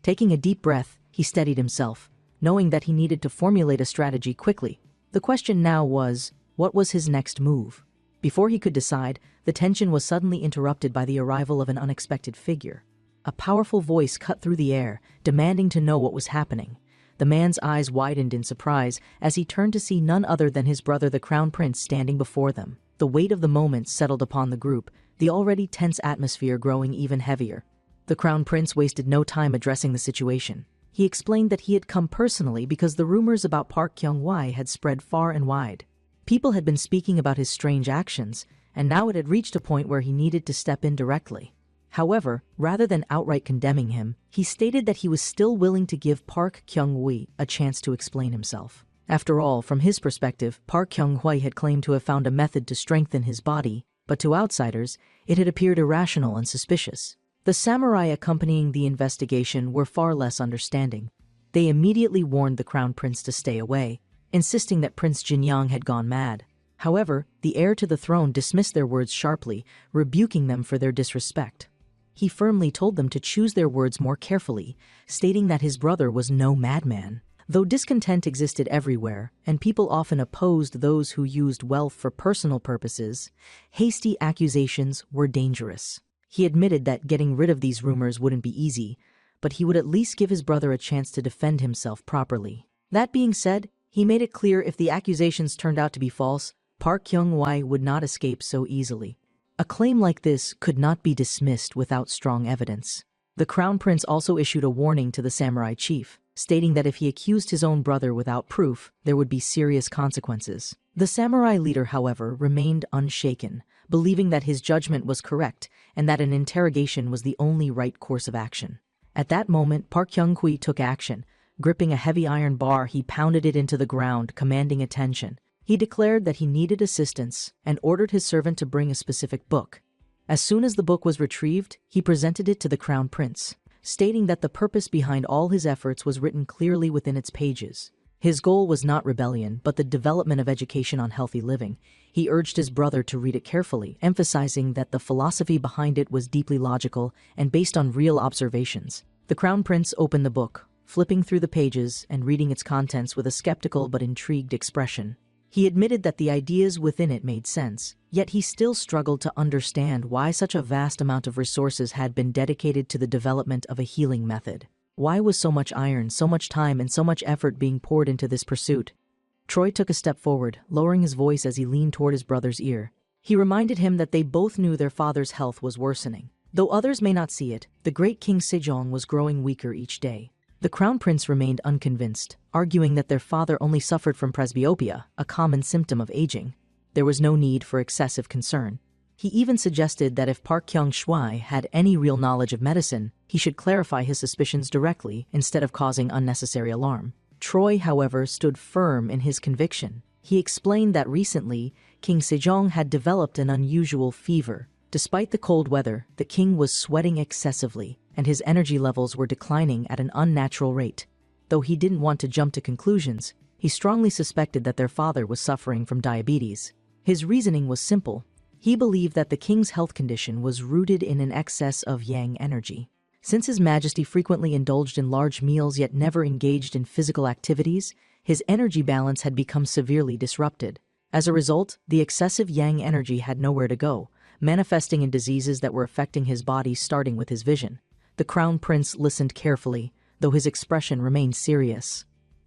Taking a deep breath, he steadied himself, knowing that he needed to formulate a strategy quickly. The question now was, what was his next move? Before he could decide, the tension was suddenly interrupted by the arrival of an unexpected figure. A powerful voice cut through the air, demanding to know what was happening. The man's eyes widened in surprise as he turned to see none other than his brother, the crown prince, standing before them. The weight of the moment settled upon the group, the already tense atmosphere growing even heavier. The crown prince wasted no time addressing the situation. He explained that he had come personally because the rumors about Park Kyung-hui had spread far and wide. People had been speaking about his strange actions, and now it had reached a point where he needed to step in directly. However, rather than outright condemning him, he stated that he was still willing to give Park Kyung-hui a chance to explain himself. After all, from his perspective, Park Kyung-hui had claimed to have found a method to strengthen his body, but to outsiders, it had appeared irrational and suspicious. The samurai accompanying the investigation were far less understanding. They immediately warned the crown prince to stay away, insisting that Prince Jinyang had gone mad. However, the heir to the throne dismissed their words sharply, rebuking them for their disrespect. He firmly told them to choose their words more carefully, stating that his brother was no madman. Though discontent existed everywhere, and people often opposed those who used wealth for personal purposes, hasty accusations were dangerous. He admitted that getting rid of these rumors wouldn't be easy, but he would at least give his brother a chance to defend himself properly. That being said, he made it clear if the accusations turned out to be false, Park Kyung-hui would not escape so easily. A claim like this could not be dismissed without strong evidence. The crown prince also issued a warning to the samurai chief, stating that if he accused his own brother without proof, there would be serious consequences. The samurai leader, however, remained unshaken, believing that his judgment was correct and that an interrogation was the only right course of action. At that moment, Park Kyung-hui took action. Gripping a heavy iron bar, he pounded it into the ground, commanding attention. He declared that he needed assistance and ordered his servant to bring a specific book. As soon as the book was retrieved, he presented it to the crown prince, stating that the purpose behind all his efforts was written clearly within its pages. His goal was not rebellion, but the development of education on healthy living. He urged his brother to read it carefully, emphasizing that the philosophy behind it was deeply logical and based on real observations. The crown prince opened the book, flipping through the pages and reading its contents with a skeptical but intrigued expression. He admitted that the ideas within it made sense, yet he still struggled to understand why such a vast amount of resources had been dedicated to the development of a healing method. Why was so much iron, so much time, and so much effort being poured into this pursuit? Troy took a step forward, lowering his voice as he leaned toward his brother's ear. He reminded him that they both knew their father's health was worsening. Though others may not see it, the great King Sejong was growing weaker each day. The crown prince remained unconvinced, arguing that their father only suffered from presbyopia, a common symptom of aging. There was no need for excessive concern. He even suggested that if Park Kyung-shui had any real knowledge of medicine, he should clarify his suspicions directly instead of causing unnecessary alarm. Troy, however, stood firm in his conviction. He explained that recently, King Sejong had developed an unusual fever. Despite the cold weather, the king was sweating excessively, and his energy levels were declining at an unnatural rate. Though he didn't want to jump to conclusions, he strongly suspected that their father was suffering from diabetes. His reasoning was simple. He believed that the king's health condition was rooted in an excess of yang energy. Since His Majesty frequently indulged in large meals yet never engaged in physical activities, his energy balance had become severely disrupted. As a result, the excessive yang energy had nowhere to go, manifesting in diseases that were affecting his body, starting with his vision. The crown prince listened carefully, though his expression remained serious.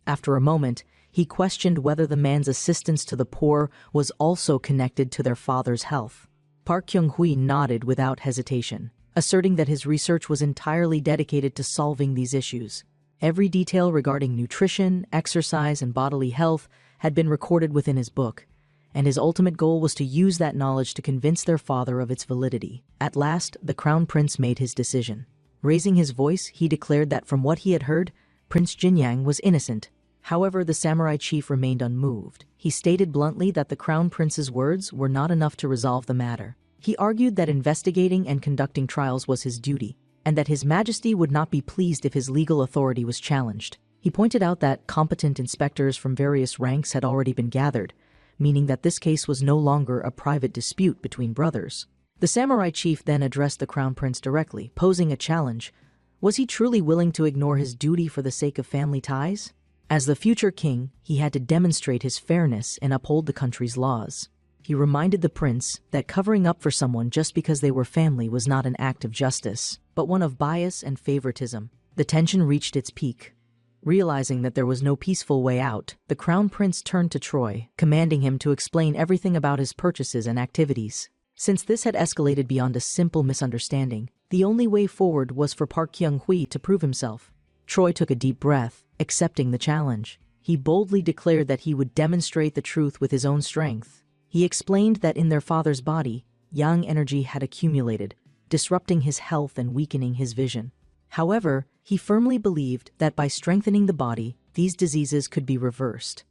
After a moment, he questioned whether the man's assistance to the poor was also connected to their father's health. Park Kyung-hui nodded without hesitation, asserting that his research was entirely dedicated to solving these issues. Every detail regarding nutrition, exercise, and bodily health had been recorded within his book, and his ultimate goal was to use that knowledge to convince their father of its validity. At last, the crown prince made his decision. Raising his voice, he declared that from what he had heard, Prince Jinyang was innocent. However, the samurai chief remained unmoved. He stated bluntly that the crown prince's words were not enough to resolve the matter. He argued that investigating and conducting trials was his duty, and that His Majesty would not be pleased if his legal authority was challenged. He pointed out that competent inspectors from various ranks had already been gathered, meaning that this case was no longer a private dispute between brothers. The samurai chief then addressed the crown prince directly, posing a challenge. Was he truly willing to ignore his duty for the sake of family ties? As the future king, he had to demonstrate his fairness and uphold the country's laws. He reminded the prince that covering up for someone just because they were family was not an act of justice, but one of bias and favoritism. The tension reached its peak. Realizing that there was no peaceful way out, the crown prince turned to Troy, commanding him to explain everything about his purchases and activities. Since this had escalated beyond a simple misunderstanding, the only way forward was for Park Kyung-hui to prove himself. Troy took a deep breath, accepting the challenge. He boldly declared that he would demonstrate the truth with his own strength. He explained that in their father's body, yang energy had accumulated, disrupting his health and weakening his vision. However, he firmly believed that by strengthening the body, these diseases could be reversed.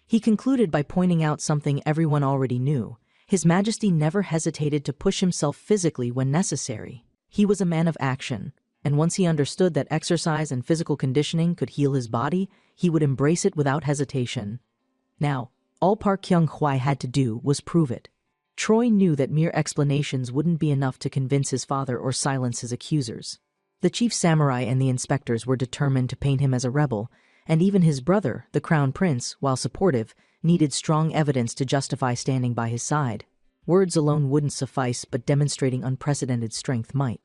He concluded by pointing out something everyone already knew. His Majesty never hesitated to push himself physically when necessary. He was a man of action, and once he understood that exercise and physical conditioning could heal his body, he would embrace it without hesitation. Now, all Park Kyung-hui had to do was prove it. Troy knew that mere explanations wouldn't be enough to convince his father or silence his accusers. The chief samurai and the inspectors were determined to paint him as a rebel, and even his brother, the crown prince, while supportive, needed strong evidence to justify standing by his side. Words alone wouldn't suffice, but demonstrating unprecedented strength might.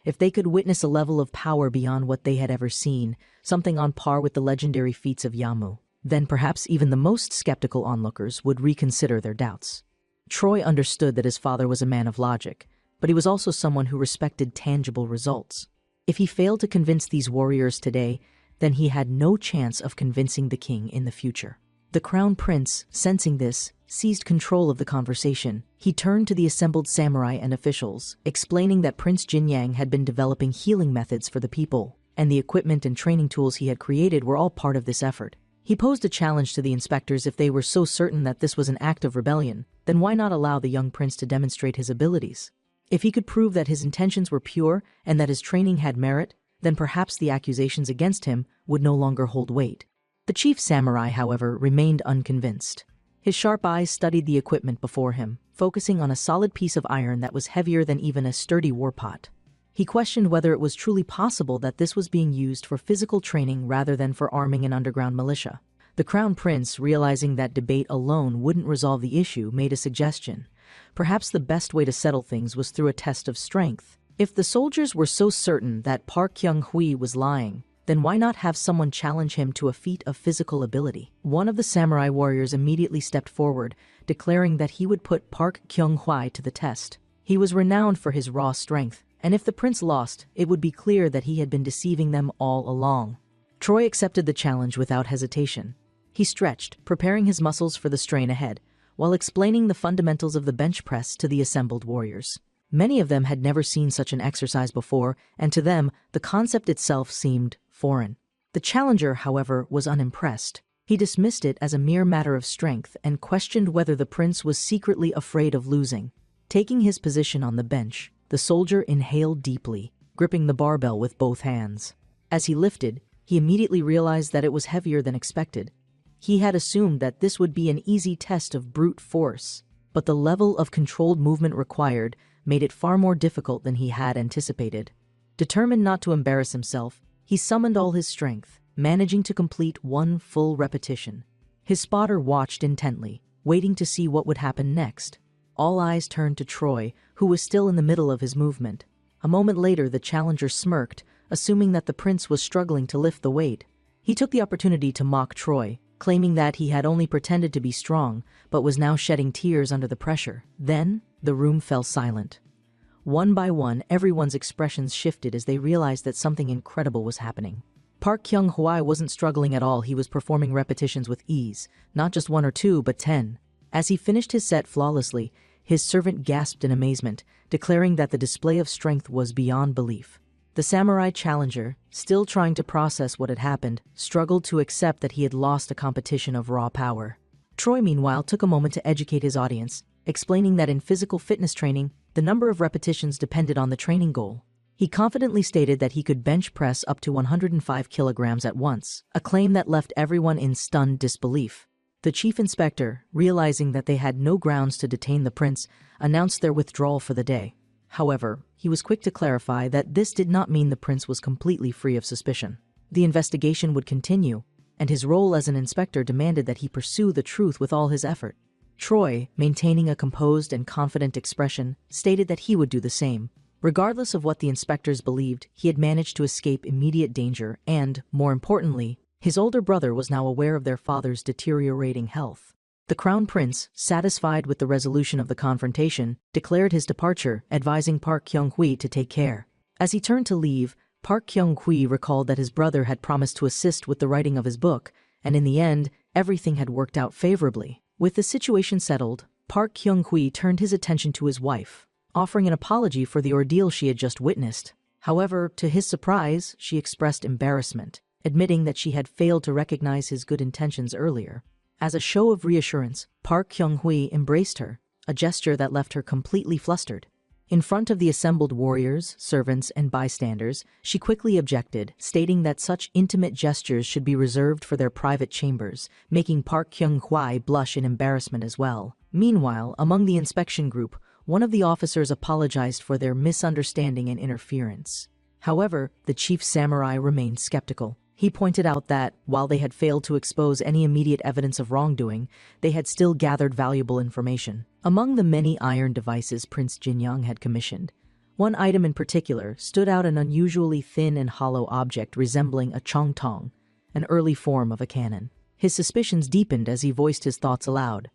If they could witness a level of power beyond what they had ever seen, something on par with the legendary feats of Yamu, then perhaps even the most skeptical onlookers would reconsider their doubts. Troy understood that his father was a man of logic, but he was also someone who respected tangible results. If he failed to convince these warriors today, then he had no chance of convincing the king in the future. The crown prince, sensing this, seized control of the conversation. He turned to the assembled samurai and officials, explaining that Prince Jinyang had been developing healing methods for the people, and the equipment and training tools he had created were all part of this effort. He posed a challenge to the inspectors. If they were so certain that this was an act of rebellion, then why not allow the young prince to demonstrate his abilities? If he could prove that his intentions were pure and that his training had merit, then perhaps the accusations against him would no longer hold weight. The chief samurai, however, remained unconvinced. His sharp eyes studied the equipment before him, focusing on a solid piece of iron that was heavier than even a sturdy war pot. He questioned whether it was truly possible that this was being used for physical training rather than for arming an underground militia. The crown prince, realizing that debate alone wouldn't resolve the issue, made a suggestion. Perhaps the best way to settle things was through a test of strength. If the soldiers were so certain that Park Kyung-hui was lying, then why not have someone challenge him to a feat of physical ability? One of the samurai warriors immediately stepped forward, declaring that he would put Park Kyung-hui to the test. He was renowned for his raw strength, and if the prince lost, it would be clear that he had been deceiving them all along. Troy accepted the challenge without hesitation. He stretched, preparing his muscles for the strain ahead, while explaining the fundamentals of the bench press to the assembled warriors. Many of them had never seen such an exercise before, and to them, the concept itself seemed foreign. The challenger, however, was unimpressed. He dismissed it as a mere matter of strength and questioned whether the prince was secretly afraid of losing. Taking his position on the bench, the soldier inhaled deeply, gripping the barbell with both hands. As he lifted, he immediately realized that it was heavier than expected. He had assumed that this would be an easy test of brute force, but the level of controlled movement required made it far more difficult than he had anticipated. Determined not to embarrass himself, he summoned all his strength, managing to complete one full repetition. His spotter watched intently, waiting to see what would happen next. All eyes turned to Troy, who was still in the middle of his movement. A moment later, the challenger smirked, assuming that the prince was struggling to lift the weight. He took the opportunity to mock Troy, claiming that he had only pretended to be strong, but was now shedding tears under the pressure. Then, the room fell silent. One by one, everyone's expressions shifted as they realized that something incredible was happening. Park Kyung-hui wasn't struggling at all. He was performing repetitions with ease, not just 1 or 2, but 10. As he finished his set flawlessly, his servant gasped in amazement, declaring that the display of strength was beyond belief. The samurai challenger, still trying to process what had happened, struggled to accept that he had lost a competition of raw power. Troy, meanwhile, took a moment to educate his audience, explaining that in physical fitness training, the number of repetitions depended on the training goal. He confidently stated that he could bench press up to 105 kilograms at once, a claim that left everyone in stunned disbelief. The chief inspector, realizing that they had no grounds to detain the prince, announced their withdrawal for the day. However, he was quick to clarify that this did not mean the prince was completely free of suspicion. The investigation would continue, and his role as an inspector demanded that he pursue the truth with all his effort. Troy, maintaining a composed and confident expression, stated that he would do the same. Regardless of what the inspectors believed, he had managed to escape immediate danger and, more importantly, his older brother was now aware of their father's deteriorating health. The crown prince, satisfied with the resolution of the confrontation, declared his departure, advising Park Kyung-hui to take care. As he turned to leave, Park Kyung-hui recalled that his brother had promised to assist with the writing of his book, and in the end, everything had worked out favorably. With the situation settled, Park Kyung-hui turned his attention to his wife, offering an apology for the ordeal she had just witnessed. However, to his surprise, she expressed embarrassment, admitting that she had failed to recognize his good intentions earlier. As a show of reassurance, Park Kyung-hui embraced her, a gesture that left her completely flustered. In front of the assembled warriors, servants, and bystanders, she quickly objected, stating that such intimate gestures should be reserved for their private chambers, making Park Kyung-hui blush in embarrassment as well. Meanwhile, among the inspection group, one of the officers apologized for their misunderstanding and interference. However, the chief samurai remained skeptical. He pointed out that, while they had failed to expose any immediate evidence of wrongdoing, they had still gathered valuable information. Among the many iron devices Prince Jinyang had commissioned, one item in particular stood out: an unusually thin and hollow object resembling a chongtong, an early form of a cannon. His suspicions deepened as he voiced his thoughts aloud.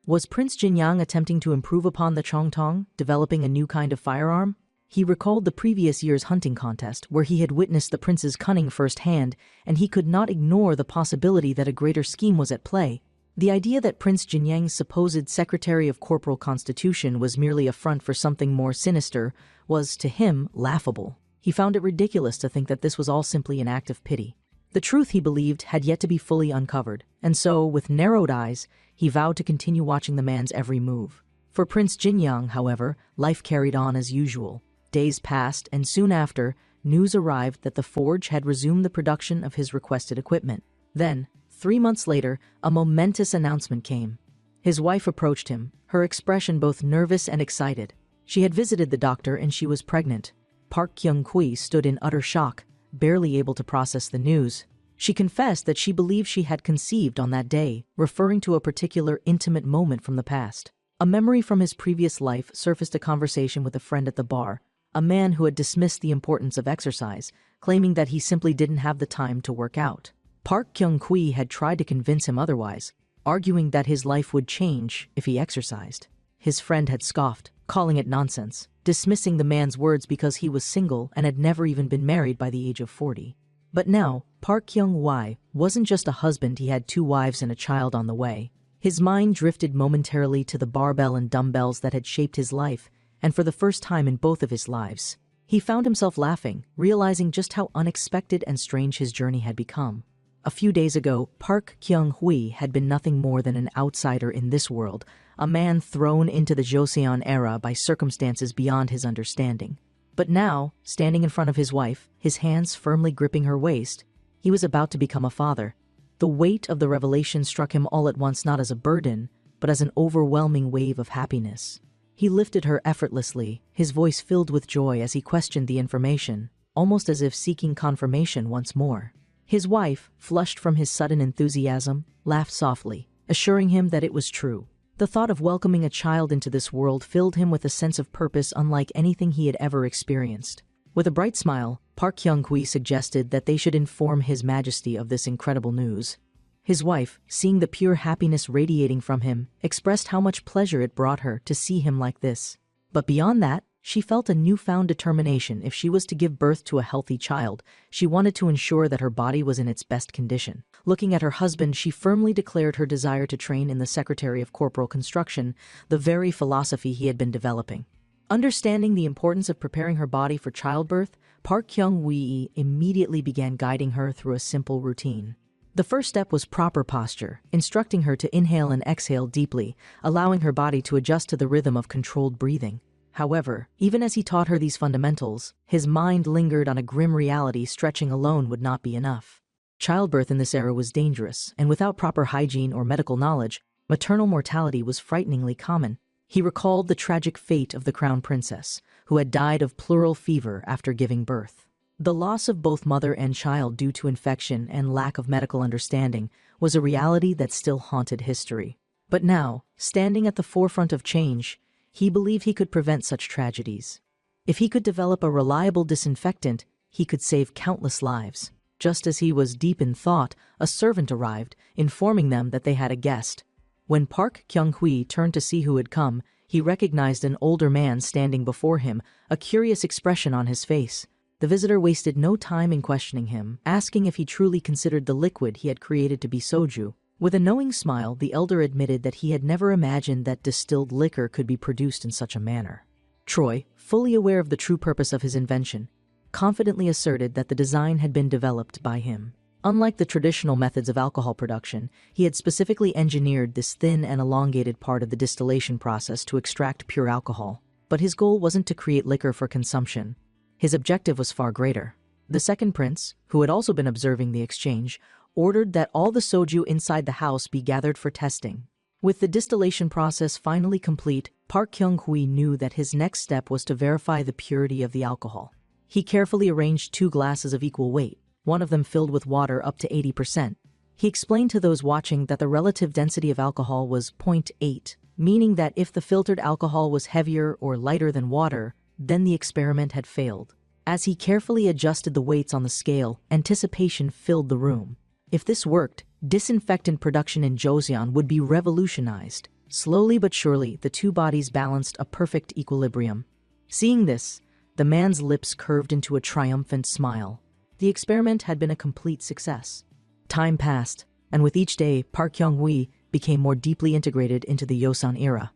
Was Prince Jinyang attempting to improve upon the chongtong, developing a new kind of firearm? He recalled the previous year's hunting contest, where he had witnessed the prince's cunning firsthand, and he could not ignore the possibility that a greater scheme was at play. The idea that Prince Jinyang's supposed Secretary of Corporal Constitution was merely a front for something more sinister was, to him, laughable. He found it ridiculous to think that this was all simply an act of pity. The truth, he believed, had yet to be fully uncovered, and so, with narrowed eyes, he vowed to continue watching the man's every move. For Prince Jinyang, however, life carried on as usual. Days passed, and soon after, news arrived that the forge had resumed the production of his requested equipment. Then, 3 months later, a momentous announcement came. His wife approached him, her expression both nervous and excited. She had visited the doctor and she was pregnant. Park Kyung-hui stood in utter shock, barely able to process the news. She confessed that she believed she had conceived on that day, referring to a particular intimate moment from the past. A memory from his previous life surfaced a conversation with a friend at the bar, a man who had dismissed the importance of exercise, claiming that he simply didn't have the time to work out. Park Kyung-hui had tried to convince him otherwise, arguing that his life would change if he exercised. His friend had scoffed, calling it nonsense, dismissing the man's words because he was single and had never even been married by the age of 40. But now, Park Kyung-hui wasn't just a husband, he had 2 wives and a child on the way. His mind drifted momentarily to the barbell and dumbbells that had shaped his life, and for the first time in both of his lives, he found himself laughing, realizing just how unexpected and strange his journey had become. A few days ago, Park Kyung-hui had been nothing more than an outsider in this world, a man thrown into the Joseon era by circumstances beyond his understanding. But now, standing in front of his wife, his hands firmly gripping her waist, he was about to become a father. The weight of the revelation struck him all at once, not as a burden, but as an overwhelming wave of happiness. He lifted her effortlessly, his voice filled with joy as he questioned the information, almost as if seeking confirmation once more. His wife, flushed from his sudden enthusiasm, laughed softly, assuring him that it was true. The thought of welcoming a child into this world filled him with a sense of purpose unlike anything he had ever experienced. With a bright smile, Park Kyung-hui suggested that they should inform His Majesty of this incredible news. His wife, seeing the pure happiness radiating from him, expressed how much pleasure it brought her to see him like this. But beyond that, she felt a newfound determination. If she was to give birth to a healthy child, she wanted to ensure that her body was in its best condition. Looking at her husband, she firmly declared her desire to train in the Secretary of Corporal Construction, the very philosophy he had been developing. Understanding the importance of preparing her body for childbirth, Park Kyung-hui immediately began guiding her through a simple routine. The first step was proper posture, instructing her to inhale and exhale deeply, allowing her body to adjust to the rhythm of controlled breathing. However, even as he taught her these fundamentals, his mind lingered on a grim reality: stretching alone would not be enough. Childbirth in this era was dangerous, and without proper hygiene or medical knowledge, maternal mortality was frighteningly common. He recalled the tragic fate of the crown princess, who had died of pleural fever after giving birth. The loss of both mother and child due to infection and lack of medical understanding was a reality that still haunted history. But now, standing at the forefront of change, he believed he could prevent such tragedies. If he could develop a reliable disinfectant, he could save countless lives. Just as he was deep in thought, a servant arrived, informing them that they had a guest. When Park Kyung-hui turned to see who had come, he recognized an older man standing before him, a curious expression on his face. The visitor wasted no time in questioning him, asking if he truly considered the liquid he had created to be soju. With a knowing smile, the elder admitted that he had never imagined that distilled liquor could be produced in such a manner. Troy, fully aware of the true purpose of his invention, confidently asserted that the design had been developed by him. Unlike the traditional methods of alcohol production, he had specifically engineered this thin and elongated part of the distillation process to extract pure alcohol. But his goal wasn't to create liquor for consumption. His objective was far greater. The second prince, who had also been observing the exchange, ordered that all the soju inside the house be gathered for testing. With the distillation process finally complete, Park Kyung-hui knew that his next step was to verify the purity of the alcohol. He carefully arranged 2 glasses of equal weight, one of them filled with water up to 80%. He explained to those watching that the relative density of alcohol was 0.8, meaning that if the filtered alcohol was heavier or lighter than water, then the experiment had failed. As he carefully adjusted the weights on the scale, anticipation filled the room. If this worked, disinfectant production in Joseon would be revolutionized. Slowly but surely, the 2 bodies balanced a perfect equilibrium. Seeing this, the man's lips curved into a triumphant smile. The experiment had been a complete success. Time passed, and with each day, Park Kyung-hui became more deeply integrated into the Yosan era.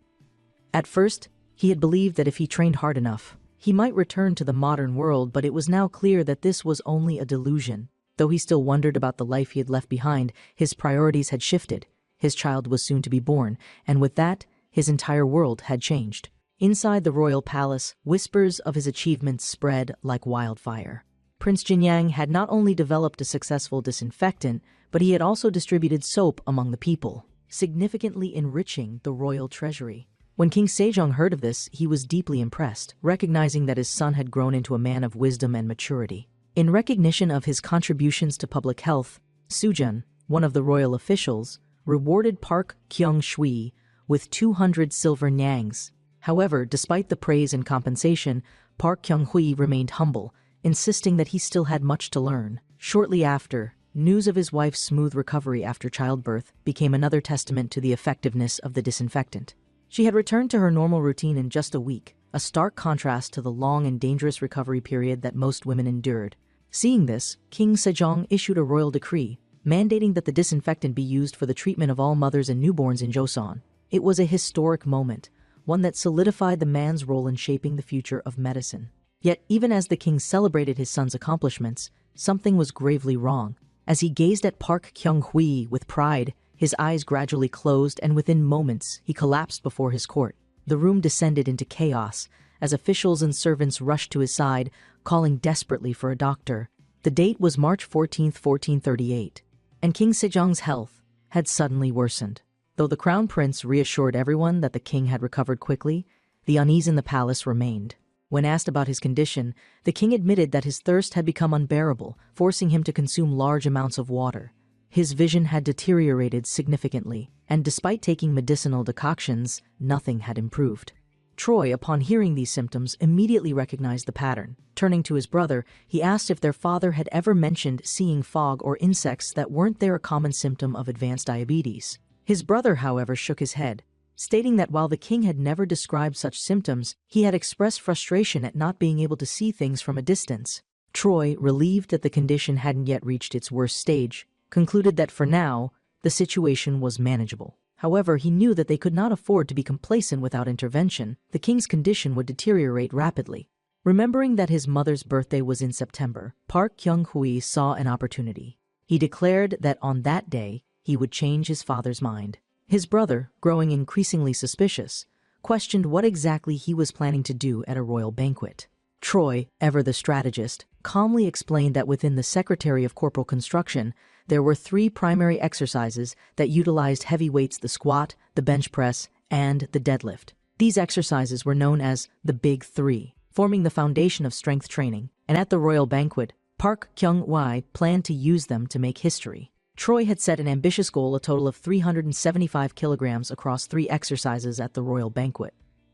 At first, he had believed that if he trained hard enough, he might return to the modern world, but it was now clear that this was only a delusion. Though he still wondered about the life he had left behind, his priorities had shifted. His child was soon to be born, and with that, his entire world had changed. Inside the royal palace, whispers of his achievements spread like wildfire. Prince Jinyang had not only developed a successful disinfectant, but he had also distributed soap among the people, significantly enriching the royal treasury. When King Sejong heard of this, he was deeply impressed, recognizing that his son had grown into a man of wisdom and maturity. In recognition of his contributions to public health, Sujun, one of the royal officials, rewarded Park Kyung-shui with 200 silver nyangs. However, despite the praise and compensation, Park Kyung-hui remained humble, insisting that he still had much to learn. Shortly after, news of his wife's smooth recovery after childbirth became another testament to the effectiveness of the disinfectant. She had returned to her normal routine in just a week, a stark contrast to the long and dangerous recovery period that most women endured. Seeing this, King Sejong issued a royal decree, mandating that the disinfectant be used for the treatment of all mothers and newborns in Joseon. It was a historic moment, one that solidified the man's role in shaping the future of medicine. Yet, even as the king celebrated his son's accomplishments, something was gravely wrong. As he gazed at Park Kyung-hui with pride, his eyes gradually closed, and within moments, he collapsed before his court. The room descended into chaos, as officials and servants rushed to his side, calling desperately for a doctor. The date was March 14, 1438, and King Sejong's health had suddenly worsened. Though the crown prince reassured everyone that the king had recovered quickly, the unease in the palace remained. When asked about his condition, the king admitted that his thirst had become unbearable, forcing him to consume large amounts of water. His vision had deteriorated significantly, and despite taking medicinal decoctions, nothing had improved. Troy, upon hearing these symptoms, immediately recognized the pattern. Turning to his brother, he asked if their father had ever mentioned seeing fog or insects that weren't there a common symptom of advanced diabetes. His brother, however, shook his head, stating that while the king had never described such symptoms, he had expressed frustration at not being able to see things from a distance. Troy, relieved that the condition hadn't yet reached its worst stage, concluded that for now, the situation was manageable. However, he knew that they could not afford to be complacent without intervention. The king's condition would deteriorate rapidly. Remembering that his mother's birthday was in September, Park Kyung-hui saw an opportunity. He declared that on that day, he would change his father's mind. His brother, growing increasingly suspicious, questioned what exactly he was planning to do at a royal banquet. Troy, ever the strategist, calmly explained that within the Secretary of Corporal Construction, there were 3 primary exercises that utilized heavy weights: the squat, the bench press, and the deadlift. These exercises were known as the Big Three, forming the foundation of strength training, and at the royal banquet, Park Kyung-hui planned to use them to make history. Troy had set an ambitious goal, a total of 375 kilograms across 3 exercises at the royal banquet.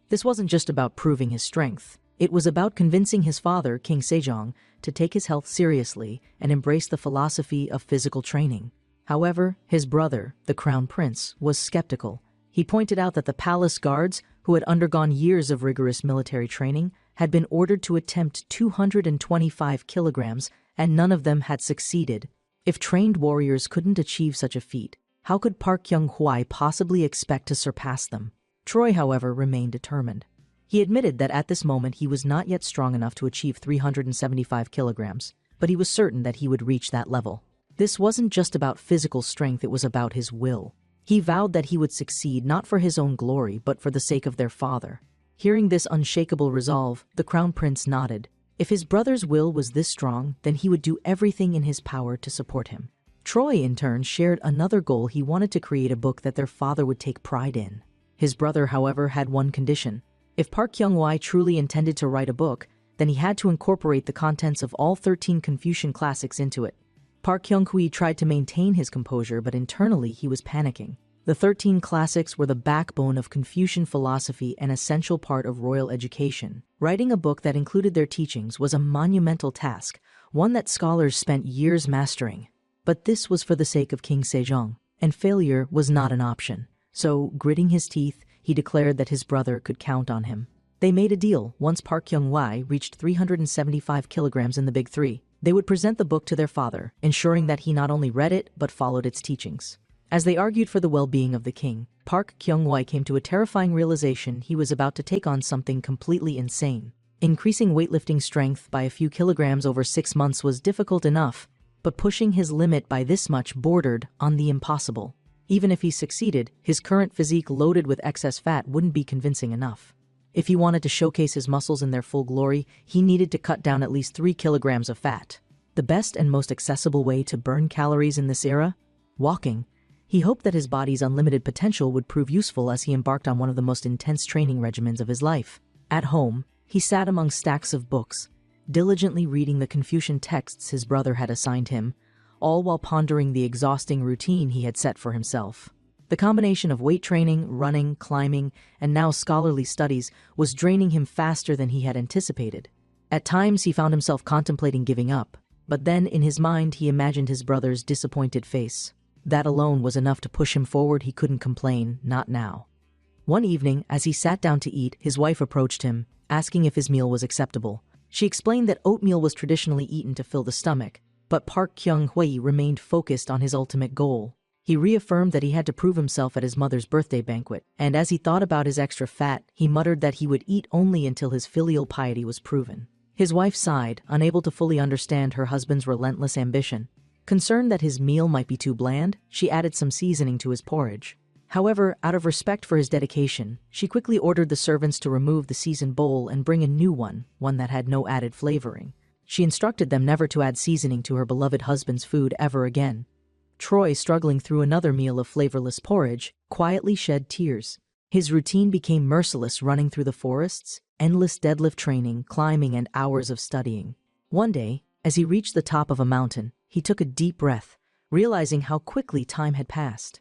This wasn't just about proving his strength. It was about convincing his father, King Sejong, to take his health seriously and embrace the philosophy of physical training. However, his brother, the crown prince, was skeptical. He pointed out that the palace guards, who had undergone years of rigorous military training, had been ordered to attempt 225 kilograms, and none of them had succeeded. If trained warriors couldn't achieve such a feat, how could Park Kyung-hui possibly expect to surpass them? Troy, however, remained determined. He admitted that at this moment he was not yet strong enough to achieve 375 kilograms, but he was certain that he would reach that level. This wasn't just about physical strength, it was about his will. He vowed that he would succeed not for his own glory, but for the sake of their father. Hearing this unshakable resolve, the crown prince nodded. If his brother's will was this strong, then he would do everything in his power to support him. Troy, in turn, shared another goal. He wanted to create a book that their father would take pride in. His brother, however, had one condition. If Park Kyung-hui truly intended to write a book, then he had to incorporate the contents of all 13 Confucian classics into it. Park Kyung-hui tried to maintain his composure, but internally he was panicking. The 13 classics were the backbone of Confucian philosophy, an essential part of royal education. Writing a book that included their teachings was a monumental task, one that scholars spent years mastering. But this was for the sake of King Sejong, and failure was not an option. So, gritting his teeth, he declared that his brother could count on him. They made a deal. Once Park Kyung-hui reached 375 kilograms in the Big Three, they would present the book to their father, ensuring that he not only read it, but followed its teachings. As they argued for the well-being of the king, Park Kyung-hwa came to a terrifying realization: he was about to take on something completely insane. Increasing weightlifting strength by a few kilograms over 6 months was difficult enough, but pushing his limit by this much bordered on the impossible. Even if he succeeded, his current physique loaded with excess fat wouldn't be convincing enough. If he wanted to showcase his muscles in their full glory, he needed to cut down at least 3 kilograms of fat. The best and most accessible way to burn calories in this era? Walking. He hoped that his body's unlimited potential would prove useful as he embarked on one of the most intense training regimens of his life. At home, he sat among stacks of books, diligently reading the Confucian texts his brother had assigned him, all while pondering the exhausting routine he had set for himself. The combination of weight training, running, climbing, and now scholarly studies was draining him faster than he had anticipated. At times he found himself contemplating giving up, but then in his mind he imagined his brother's disappointed face. That alone was enough to push him forward. He couldn't complain, not now. One evening, as he sat down to eat, his wife approached him, asking if his meal was acceptable. She explained that oatmeal was traditionally eaten to fill the stomach, but Park Kyung-hwa remained focused on his ultimate goal. He reaffirmed that he had to prove himself at his mother's birthday banquet, and as he thought about his extra fat, he muttered that he would eat only until his filial piety was proven. His wife sighed, unable to fully understand her husband's relentless ambition. Concerned that his meal might be too bland, she added some seasoning to his porridge. However, out of respect for his dedication, she quickly ordered the servants to remove the seasoned bowl and bring a new one that had no added flavoring. She instructed them never to add seasoning to her beloved husband's food ever again. Troy, struggling through another meal of flavorless porridge, quietly shed tears. His routine became merciless, running through the forests, endless deadlift training, climbing, and hours of studying. One day, as he reached the top of a mountain, he took a deep breath, realizing how quickly time had passed.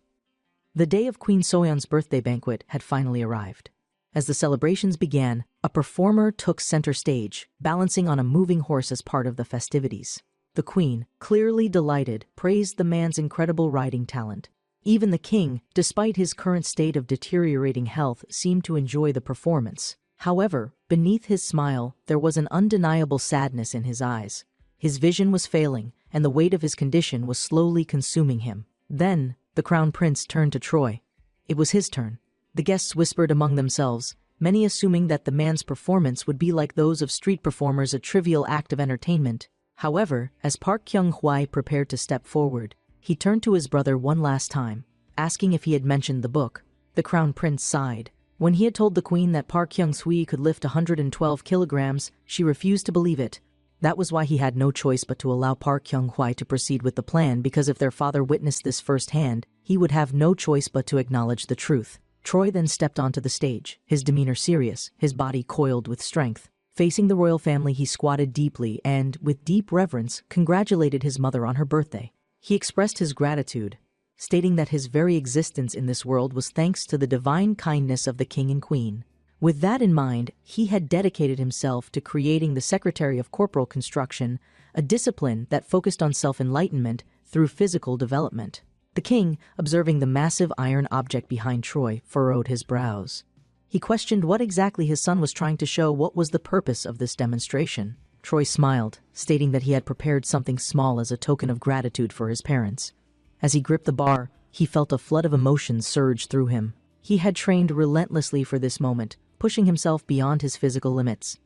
The day of Queen Soyeon's birthday banquet had finally arrived. As the celebrations began, a performer took center stage, balancing on a moving horse as part of the festivities. The queen, clearly delighted, praised the man's incredible riding talent. Even the king, despite his current state of deteriorating health, seemed to enjoy the performance. However, beneath his smile, there was an undeniable sadness in his eyes. His vision was failing, and the weight of his condition was slowly consuming him. Then, the crown prince turned to Troy. It was his turn. The guests whispered among themselves, many assuming that the man's performance would be like those of street performers, a trivial act of entertainment. However, as Park Kyung-hwa prepared to step forward, he turned to his brother one last time, asking if he had mentioned the book. The crown prince sighed. When he had told the queen that Park Kyung-sui could lift 112 kilograms, she refused to believe it. That was why he had no choice but to allow Park Kyung-hwa to proceed with the plan, because if their father witnessed this firsthand, he would have no choice but to acknowledge the truth. Troy then stepped onto the stage, his demeanor serious, his body coiled with strength. Facing the royal family, he squatted deeply and, with deep reverence, congratulated his mother on her birthday. He expressed his gratitude, stating that his very existence in this world was thanks to the divine kindness of the king and queen. With that in mind, he had dedicated himself to creating the Secretary of Corporal Construction, a discipline that focused on self-enlightenment through physical development. The king, observing the massive iron object behind Troy, furrowed his brows. He questioned what exactly his son was trying to show. What was the purpose of this demonstration? Troy smiled, stating that he had prepared something small as a token of gratitude for his parents. As he gripped the bar, he felt a flood of emotions surge through him. He had trained relentlessly for this moment, pushing himself beyond his physical limits.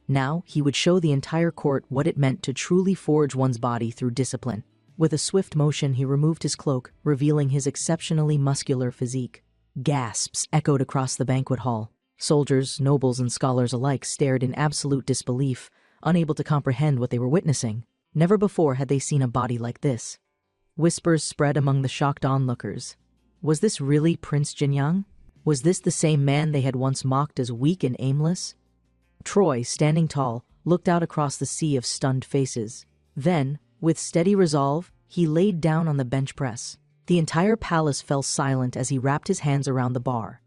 Now he would show the entire court what it meant to truly forge one's body through discipline. With a swift motion, he removed his cloak, revealing his exceptionally muscular physique. Gasps echoed across the banquet hall. Soldiers, nobles, and scholars alike stared in absolute disbelief, unable to comprehend what they were witnessing. Never before had they seen a body like this. Whispers spread among the shocked onlookers. Was this really Prince Jinyang? Was this the same man they had once mocked as weak and aimless? Troy, standing tall, looked out across the sea of stunned faces. Then, with steady resolve, he laid down on the bench press. The entire palace fell silent as he wrapped his hands around the bar.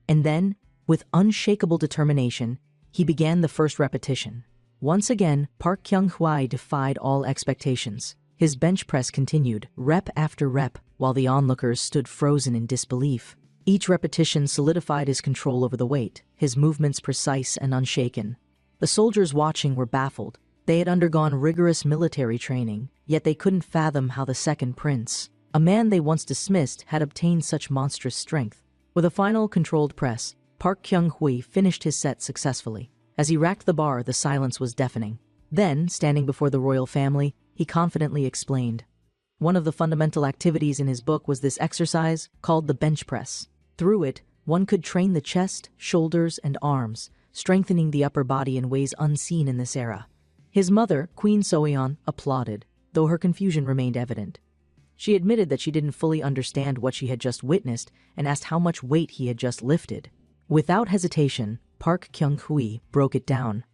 And then, with unshakable determination, he began the first repetition. Once again, Park Kyung-hwa defied all expectations. His bench press continued, rep after rep, while the onlookers stood frozen in disbelief. Each repetition solidified his control over the weight, his movements precise and unshaken. The soldiers watching were baffled. They had undergone rigorous military training, yet they couldn't fathom how the second prince A man they once dismissed had obtained such monstrous strength. With a final controlled press, Park Kyung-hui finished his set successfully. As he racked the bar, the silence was deafening. Then, standing before the royal family, he confidently explained. One of the fundamental activities in his book was this exercise called the bench press. Through it, one could train the chest, shoulders, and arms, strengthening the upper body in ways unseen in this era. His mother, Queen Soyeon, applauded, though her confusion remained evident. She admitted that she didn't fully understand what she had just witnessed and asked how much weight he had just lifted. Without hesitation, Park Kyung-hui broke it down.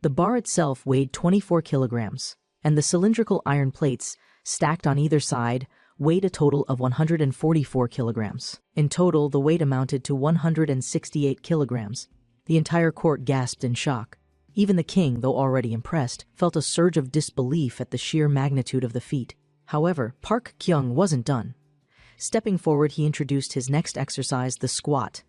The bar itself weighed 24 kilograms, and the cylindrical iron plates, stacked on either side, weighed a total of 144 kilograms. In total, the weight amounted to 168 kilograms. The entire court gasped in shock. Even the king, though already impressed, felt a surge of disbelief at the sheer magnitude of the feat. However, Park Kyung wasn't done. Stepping forward, he introduced his next exercise, the squat.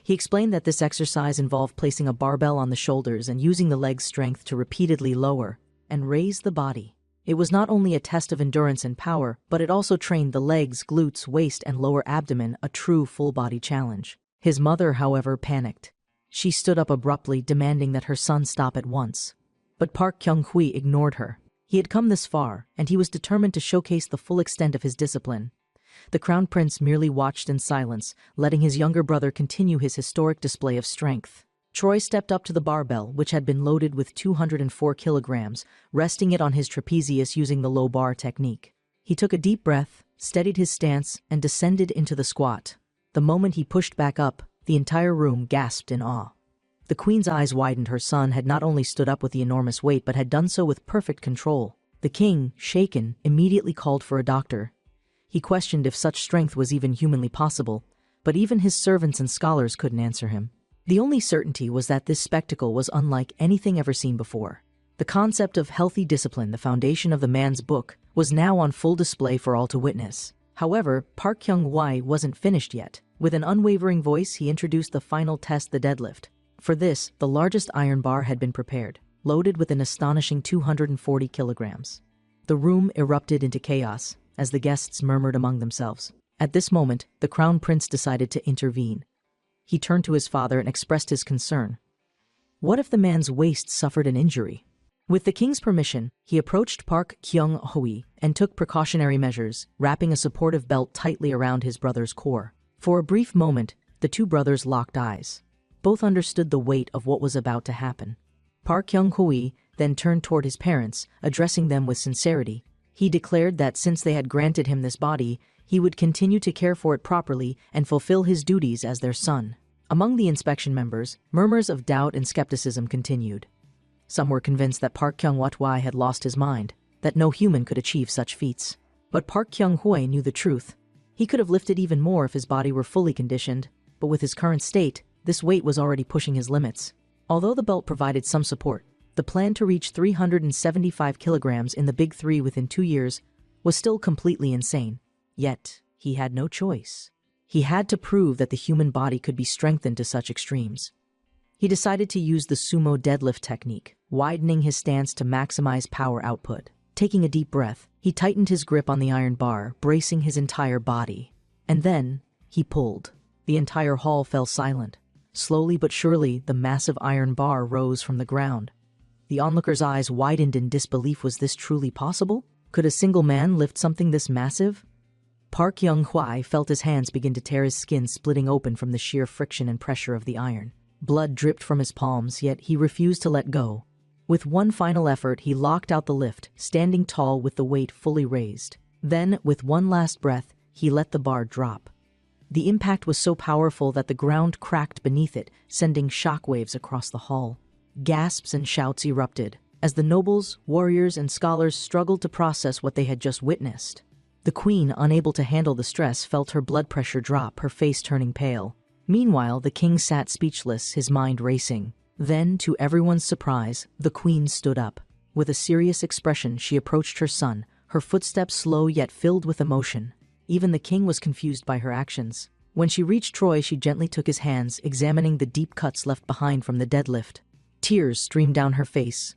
He explained that this exercise involved placing a barbell on the shoulders and using the leg's strength to repeatedly lower and raise the body. It was not only a test of endurance and power, but it also trained the legs, glutes, waist, and lower abdomen, a true full-body challenge. His mother, however, panicked. She stood up abruptly, demanding that her son stop at once. But Park Kyung-hui ignored her. He had come this far, and he was determined to showcase the full extent of his discipline. The crown prince merely watched in silence, letting his younger brother continue his historic display of strength. Troy stepped up to the barbell, which had been loaded with 204 kilograms, resting it on his trapezius using the low bar technique. He took a deep breath, steadied his stance, and descended into the squat. The moment he pushed back up, the entire room gasped in awe. The queen's eyes widened. Her son had not only stood up with the enormous weight, but had done so with perfect control. The king, shaken, immediately called for a doctor. He questioned if such strength was even humanly possible, but even his servants and scholars couldn't answer him. The only certainty was that this spectacle was unlike anything ever seen before. The concept of healthy discipline, the foundation of the man's book, was now on full display for all to witness. However, Park Kyung-hui wasn't finished yet. With an unwavering voice, he introduced the final test, the deadlift. For this, the largest iron bar had been prepared, loaded with an astonishing 240 kilograms. The room erupted into chaos as the guests murmured among themselves. At this moment, the crown prince decided to intervene. He turned to his father and expressed his concern. What if the man's waist suffered an injury? With the king's permission, he approached Park Kyung-hui and took precautionary measures, wrapping a supportive belt tightly around his brother's core. For a brief moment, the two brothers locked eyes. Both understood the weight of what was about to happen. Park Kyung-hui then turned toward his parents, addressing them with sincerity. He declared that since they had granted him this body, he would continue to care for it properly and fulfill his duties as their son. Among the inspection members, murmurs of doubt and skepticism continued. Some were convinced that Park Kyung-hui had lost his mind, that no human could achieve such feats. But Park Kyung-hui knew the truth. He could have lifted even more if his body were fully conditioned, but with his current state, this weight was already pushing his limits. Although the belt provided some support, the plan to reach 375 kilograms in the Big Three within 2 years was still completely insane. Yet, he had no choice. He had to prove that the human body could be strengthened to such extremes. He decided to use the sumo deadlift technique, widening his stance to maximize power output. Taking a deep breath, he tightened his grip on the iron bar, bracing his entire body. And then, he pulled. The entire hall fell silent. Slowly but surely, the massive iron bar rose from the ground. The onlookers' eyes widened in disbelief. Was this truly possible? Could a single man lift something this massive? Park Kyung-hui felt his hands begin to tear, his skin splitting open from the sheer friction and pressure of the iron. Blood dripped from his palms, yet he refused to let go. With one final effort, he locked out the lift, standing tall with the weight fully raised. Then, with one last breath, he let the bar drop. The impact was so powerful that the ground cracked beneath it, sending shockwaves across the hall. Gasps and shouts erupted, as the nobles, warriors, and scholars struggled to process what they had just witnessed. The queen, unable to handle the stress, felt her blood pressure drop, her face turning pale. Meanwhile, the king sat speechless, his mind racing. Then, to everyone's surprise, the queen stood up. With a serious expression, she approached her son, her footsteps slow yet filled with emotion. Even the king was confused by her actions. When she reached Troy, she gently took his hands, examining the deep cuts left behind from the deadlift. Tears streamed down her face.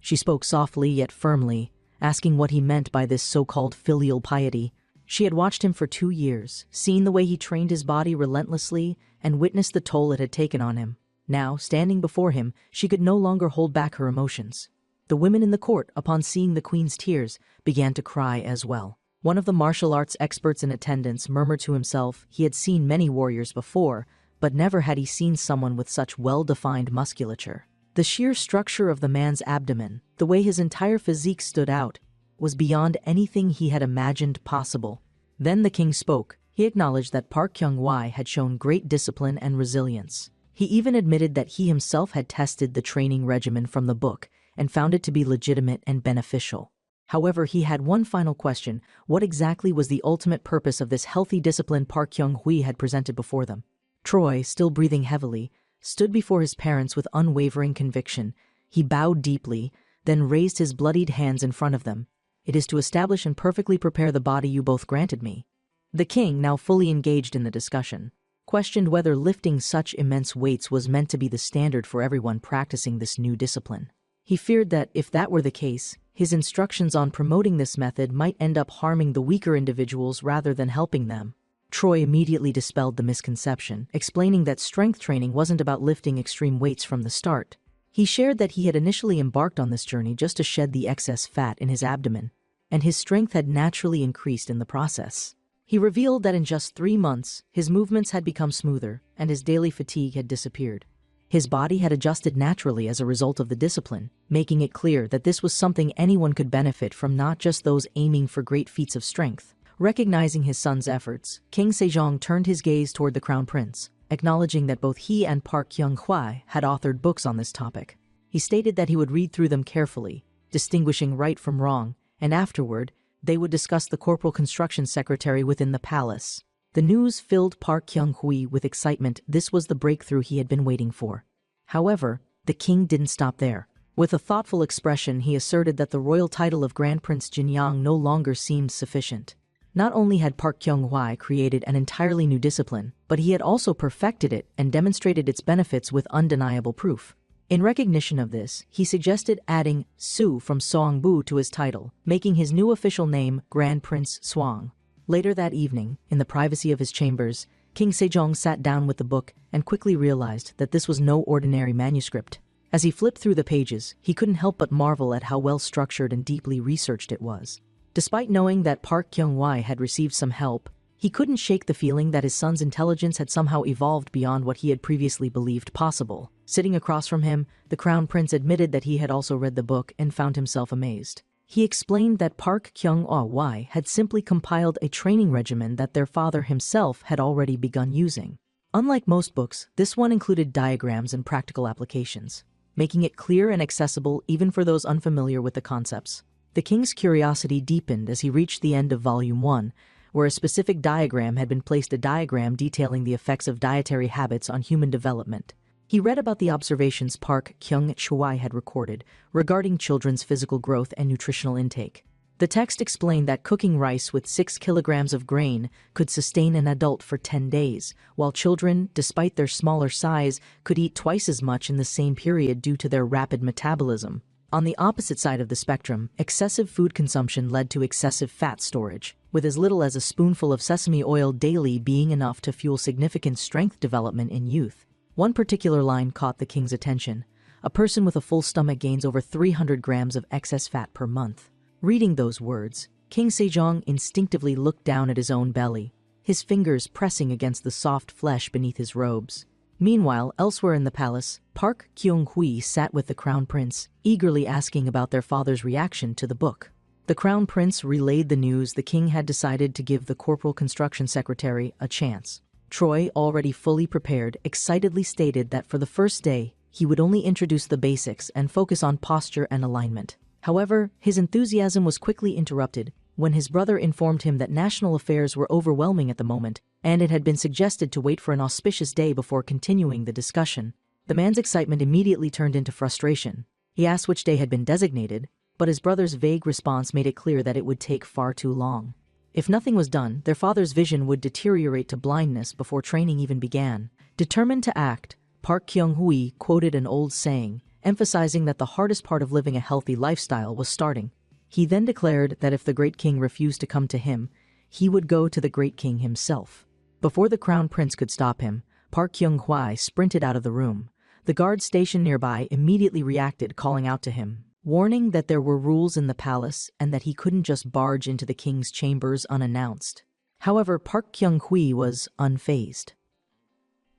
She spoke softly yet firmly, asking what he meant by this so-called filial piety. She had watched him for 2 years, seen the way he trained his body relentlessly, and witnessed the toll it had taken on him. Now, standing before him, she could no longer hold back her emotions. The women in the court, upon seeing the queen's tears, began to cry as well. One of the martial arts experts in attendance murmured to himself he had seen many warriors before, but never had he seen someone with such well-defined musculature. The sheer structure of the man's abdomen, the way his entire physique stood out, was beyond anything he had imagined possible. Then the king spoke. He acknowledged that Park Kyung-hwa had shown great discipline and resilience. He even admitted that he himself had tested the training regimen from the book and found it to be legitimate and beneficial. However, he had one final question. What exactly was the ultimate purpose of this healthy discipline Park Kyung-hwa had presented before them? Troy, still breathing heavily, stood before his parents with unwavering conviction. He bowed deeply, then raised his bloodied hands in front of them. "It is to establish and perfectly prepare the body you both granted me." The king, now fully engaged in the discussion, questioned whether lifting such immense weights was meant to be the standard for everyone practicing this new discipline. He feared that, if that were the case, his instructions on promoting this method might end up harming the weaker individuals rather than helping them. Troy immediately dispelled the misconception, explaining that strength training wasn't about lifting extreme weights from the start. He shared that he had initially embarked on this journey just to shed the excess fat in his abdomen, and his strength had naturally increased in the process. He revealed that in just 3 months, his movements had become smoother and his daily fatigue had disappeared. His body had adjusted naturally as a result of the discipline, making it clear that this was something anyone could benefit from, not just those aiming for great feats of strength. Recognizing his son's efforts, King Sejong turned his gaze toward the crown prince, acknowledging that both he and Park Kyung-hwa had authored books on this topic. He stated that he would read through them carefully, distinguishing right from wrong, and afterward, they would discuss the corporal construction secretary within the palace. The news filled Park Kyung-hwa with excitement. This was the breakthrough he had been waiting for. However, the king didn't stop there. With a thoughtful expression, he asserted that the royal title of Grand Prince Jinyang no longer seemed sufficient. Not only had Park Kyung-hwa created an entirely new discipline, but he had also perfected it and demonstrated its benefits with undeniable proof. In recognition of this, he suggested adding Su from Seongbu to his title, making his new official name Grand Prince Swang. Later that evening, in the privacy of his chambers, King Sejong sat down with the book and quickly realized that this was no ordinary manuscript. As he flipped through the pages, he couldn't help but marvel at how well structured and deeply researched it was. Despite knowing that Park Kyung-hwa had received some help, he couldn't shake the feeling that his son's intelligence had somehow evolved beyond what he had previously believed possible. Sitting across from him, the crown prince admitted that he had also read the book and found himself amazed. He explained that Park Kyung-hwa had simply compiled a training regimen that their father himself had already begun using. Unlike most books, this one included diagrams and practical applications, making it clear and accessible even for those unfamiliar with the concepts. The king's curiosity deepened as he reached the end of Volume 1, where a specific diagram had been placed, a diagram detailing the effects of dietary habits on human development. He read about the observations Park Kyung-hwa had recorded regarding children's physical growth and nutritional intake. The text explained that cooking rice with 6 kilograms of grain could sustain an adult for 10 days, while children, despite their smaller size, could eat twice as much in the same period due to their rapid metabolism. On the opposite side of the spectrum, excessive food consumption led to excessive fat storage, with as little as a spoonful of sesame oil daily being enough to fuel significant strength development in youth. One particular line caught the king's attention. A person with a full stomach gains over 300 grams of excess fat per month. Reading those words, King Sejong instinctively looked down at his own belly, his fingers pressing against the soft flesh beneath his robes. Meanwhile, elsewhere in the palace, Park Kyung-hwa sat with the crown prince, eagerly asking about their father's reaction to the book. The crown prince relayed the news the king had decided to give the corporal construction secretary a chance. Troy, already fully prepared, excitedly stated that for the first day, he would only introduce the basics and focus on posture and alignment. However, his enthusiasm was quickly interrupted when his brother informed him that national affairs were overwhelming at the moment, and it had been suggested to wait for an auspicious day before continuing the discussion. The man's excitement immediately turned into frustration. He asked which day had been designated, but his brother's vague response made it clear that it would take far too long. If nothing was done, their father's vision would deteriorate to blindness before training even began. Determined to act, Park Kyung-hwa quoted an old saying, emphasizing that the hardest part of living a healthy lifestyle was starting. He then declared that if the great king refused to come to him, he would go to the great king himself. Before the crown prince could stop him, Park Kyung-hwa sprinted out of the room. The guards stationed nearby immediately reacted, calling out to him, warning that there were rules in the palace and that he couldn't just barge into the king's chambers unannounced. However, Park Kyung-hwa was unfazed.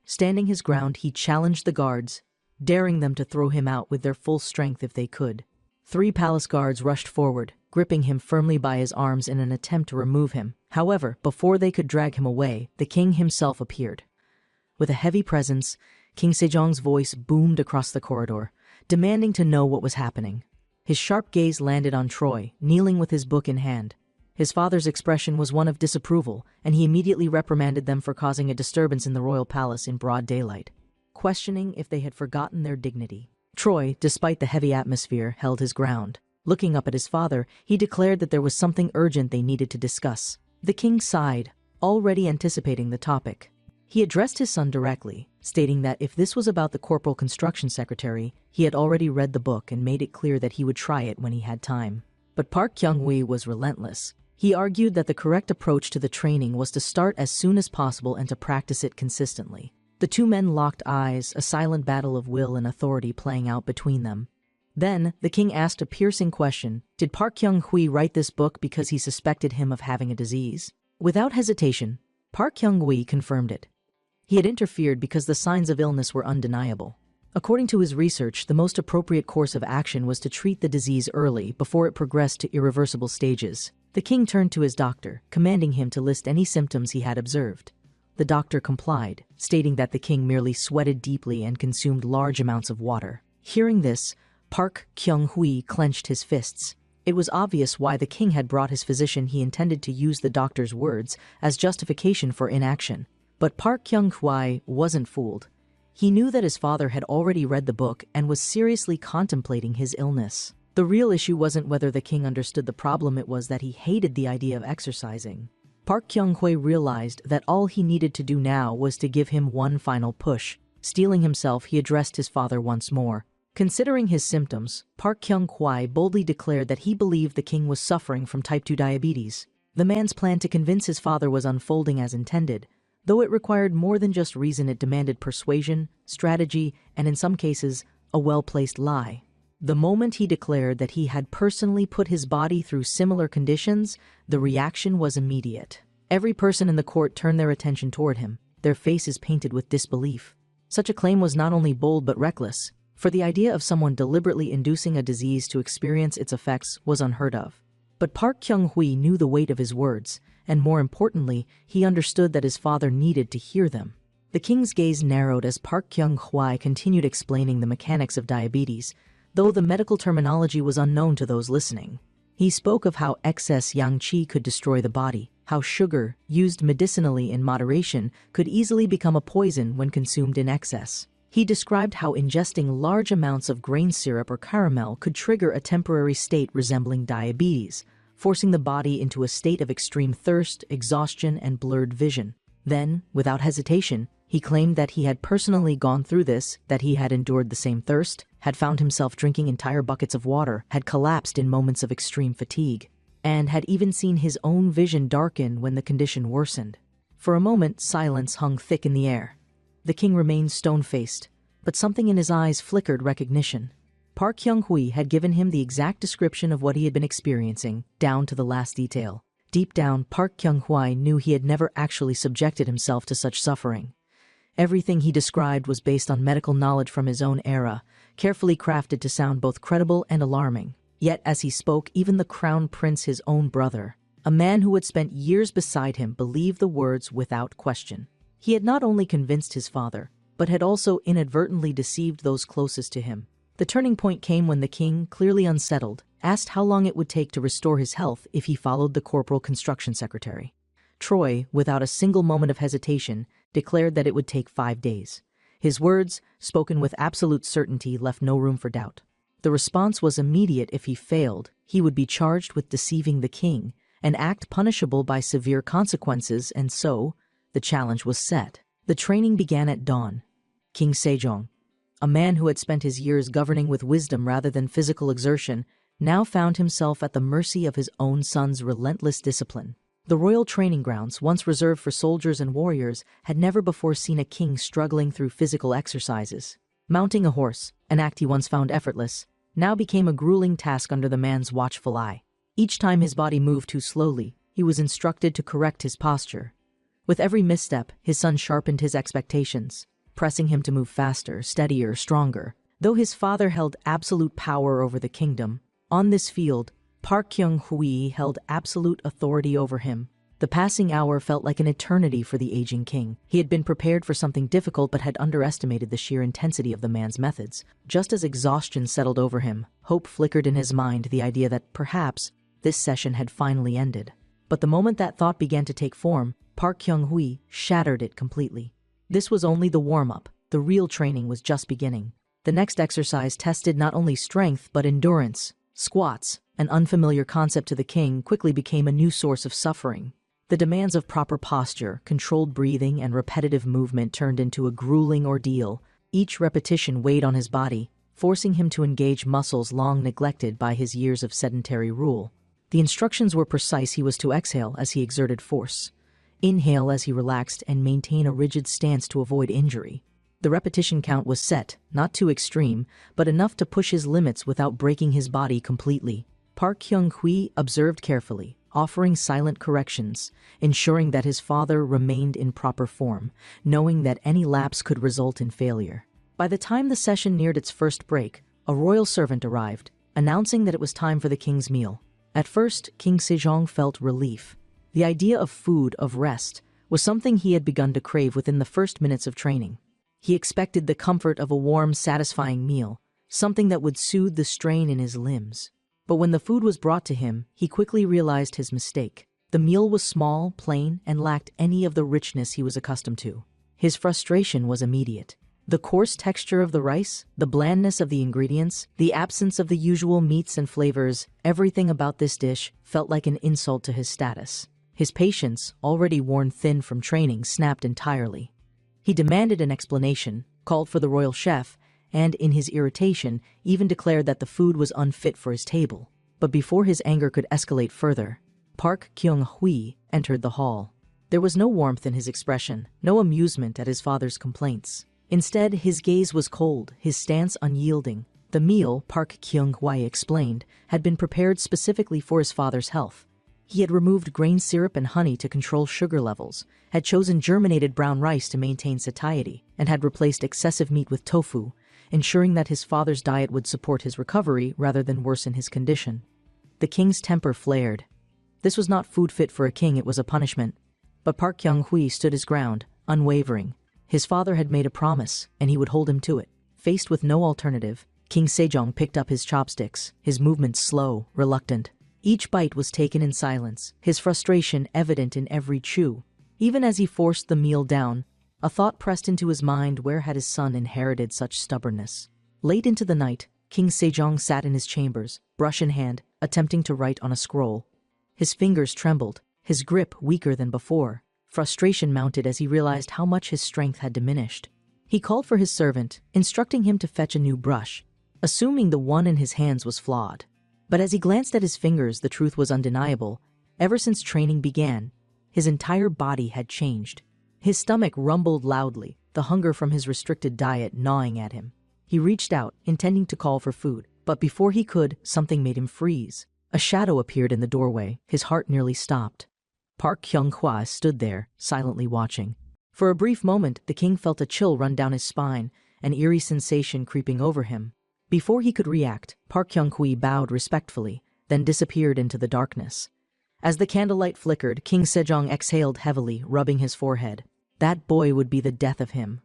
Standing his ground, he challenged the guards, daring them to throw him out with their full strength if they could. 3 palace guards rushed forward, gripping him firmly by his arms in an attempt to remove him. However, before they could drag him away, the king himself appeared. With a heavy presence, King Sejong's voice boomed across the corridor, demanding to know what was happening. His sharp gaze landed on Troy, kneeling with his book in hand. His father's expression was one of disapproval, and he immediately reprimanded them for causing a disturbance in the royal palace in broad daylight, questioning if they had forgotten their dignity. Troy, despite the heavy atmosphere, held his ground. Looking up at his father, he declared that there was something urgent they needed to discuss. The king sighed, already anticipating the topic. He addressed his son directly, stating that if this was about the corporal construction secretary, he had already read the book and made it clear that he would try it when he had time. But Park Kyung-hwa was relentless. He argued that the correct approach to the training was to start as soon as possible and to practice it consistently. The 2 men locked eyes, a silent battle of will and authority playing out between them. Then, the king asked a piercing question: did Park Kyung-hwa write this book because he suspected him of having a disease? Without hesitation, Park Kyung-hwa confirmed it. He had interfered because the signs of illness were undeniable. According to his research, the most appropriate course of action was to treat the disease early before it progressed to irreversible stages. The king turned to his doctor, commanding him to list any symptoms he had observed. The doctor complied, stating that the king merely sweated deeply and consumed large amounts of water. Hearing this, Park Kyung-hwa clenched his fists. It was obvious why the king had brought his physician. He intended to use the doctor's words as justification for inaction. But Park Kyung-hwa wasn't fooled. He knew that his father had already read the book and was seriously contemplating his illness. The real issue wasn't whether the king understood the problem, it was that he hated the idea of exercising. Park Kyung-hwa realized that all he needed to do now was to give him one final push. Steeling himself, he addressed his father once more. Considering his symptoms, Park Kyung-hwa boldly declared that he believed the king was suffering from type 2 diabetes. The man's plan to convince his father was unfolding as intended. Though it required more than just reason, it demanded persuasion, strategy, and in some cases, a well-placed lie. The moment he declared that he had personally put his body through similar conditions, the reaction was immediate. Every person in the court turned their attention toward him, their faces painted with disbelief. Such a claim was not only bold but reckless, for the idea of someone deliberately inducing a disease to experience its effects was unheard of. But Park Kyung-hwa knew the weight of his words, and more importantly, he understood that his father needed to hear them. The king's gaze narrowed as Park Kyung-hwa continued explaining the mechanics of diabetes, though the medical terminology was unknown to those listening. He spoke of how excess yang qi could destroy the body, how sugar, used medicinally in moderation, could easily become a poison when consumed in excess. He described how ingesting large amounts of grain syrup or caramel could trigger a temporary state resembling diabetes, forcing the body into a state of extreme thirst, exhaustion, and blurred vision. Then, without hesitation, he claimed that he had personally gone through this, that he had endured the same thirst, had found himself drinking entire buckets of water, had collapsed in moments of extreme fatigue, and had even seen his own vision darken when the condition worsened. For a moment, silence hung thick in the air. The king remained stone-faced, but something in his eyes flickered recognition. Park Kyung-hwa had given him the exact description of what he had been experiencing, down to the last detail. Deep down, Park Kyung-hwa knew he had never actually subjected himself to such suffering. Everything he described was based on medical knowledge from his own era, carefully crafted to sound both credible and alarming. Yet as he spoke, even the crown prince, his own brother, a man who had spent years beside him, believed the words without question. He had not only convinced his father, but had also inadvertently deceived those closest to him. The turning point came when the king, clearly unsettled, asked how long it would take to restore his health if he followed the corporal construction secretary. Troy, without a single moment of hesitation, declared that it would take 5 days. His words, spoken with absolute certainty, left no room for doubt. The response was immediate. If he failed, he would be charged with deceiving the king, an act punishable by severe consequences, and so, the challenge was set. The training began at dawn. King Sejong, a man who had spent his years governing with wisdom rather than physical exertion, now found himself at the mercy of his own son's relentless discipline. The royal training grounds, once reserved for soldiers and warriors, had never before seen a king struggling through physical exercises. Mounting a horse, an act he once found effortless, now became a grueling task under the man's watchful eye. Each time his body moved too slowly, he was instructed to correct his posture. With every misstep, his son sharpened his expectations, pressing him to move faster, steadier, stronger. Though his father held absolute power over the kingdom, on this field, Park Kyung-hui held absolute authority over him. The passing hour felt like an eternity for the aging king. He had been prepared for something difficult but had underestimated the sheer intensity of the man's methods. Just as exhaustion settled over him, hope flickered in his mind, the idea that perhaps this session had finally ended. But the moment that thought began to take form, Park Kyung-hui shattered it completely. This was only the warm-up. The real training was just beginning. The next exercise tested not only strength but endurance. Squats, an unfamiliar concept to the king, quickly became a new source of suffering. The demands of proper posture, controlled breathing, and repetitive movement turned into a grueling ordeal. Each repetition weighed on his body, forcing him to engage muscles long neglected by his years of sedentary rule. The instructions were precise. He was to exhale as he exerted force, inhale as he relaxed, and maintain a rigid stance to avoid injury. The repetition count was set, not too extreme, but enough to push his limits without breaking his body completely. Park Kyung-hui observed carefully, offering silent corrections, ensuring that his father remained in proper form, knowing that any lapse could result in failure. By the time the session neared its first break, a royal servant arrived, announcing that it was time for the king's meal. At first, King Sejong felt relief. The idea of food, of rest, was something he had begun to crave within the first minutes of training. He expected the comfort of a warm, satisfying meal, something that would soothe the strain in his limbs. But when the food was brought to him, he quickly realized his mistake. The meal was small, plain, and lacked any of the richness he was accustomed to. His frustration was immediate. The coarse texture of the rice, the blandness of the ingredients, the absence of the usual meats and flavors, everything about this dish felt like an insult to his status. His patience, already worn thin from training, snapped entirely. He demanded an explanation, called for the royal chef, and in his irritation, even declared that the food was unfit for his table. But before his anger could escalate further, Park Kyung-hui entered the hall. There was no warmth in his expression, no amusement at his father's complaints. Instead, his gaze was cold, his stance unyielding. The meal, Park Kyung-hui explained, had been prepared specifically for his father's health. He had removed grain syrup and honey to control sugar levels, had chosen germinated brown rice to maintain satiety, and had replaced excessive meat with tofu, ensuring that his father's diet would support his recovery rather than worsen his condition. The king's temper flared. This was not food fit for a king, it was a punishment. But Park Kyung-hui stood his ground, unwavering. His father had made a promise, and he would hold him to it. Faced with no alternative, King Sejong picked up his chopsticks, his movements slow, reluctant. Each bite was taken in silence, his frustration evident in every chew. Even as he forced the meal down, a thought pressed into his mind: where had his son inherited such stubbornness? Late into the night, King Sejong sat in his chambers, brush in hand, attempting to write on a scroll. His fingers trembled, his grip weaker than before. Frustration mounted as he realized how much his strength had diminished. He called for his servant, instructing him to fetch a new brush, assuming the one in his hands was flawed. But as he glanced at his fingers, the truth was undeniable. Ever since training began, his entire body had changed. His stomach rumbled loudly, the hunger from his restricted diet gnawing at him. He reached out, intending to call for food, but before he could, something made him freeze. A shadow appeared in the doorway. His heart nearly stopped. Park Kyung-hwa stood there, silently watching. For a brief moment, the king felt a chill run down his spine, an eerie sensation creeping over him. Before he could react, Park Kyung-hui bowed respectfully, then disappeared into the darkness. As the candlelight flickered, King Sejong exhaled heavily, rubbing his forehead. That boy would be the death of him.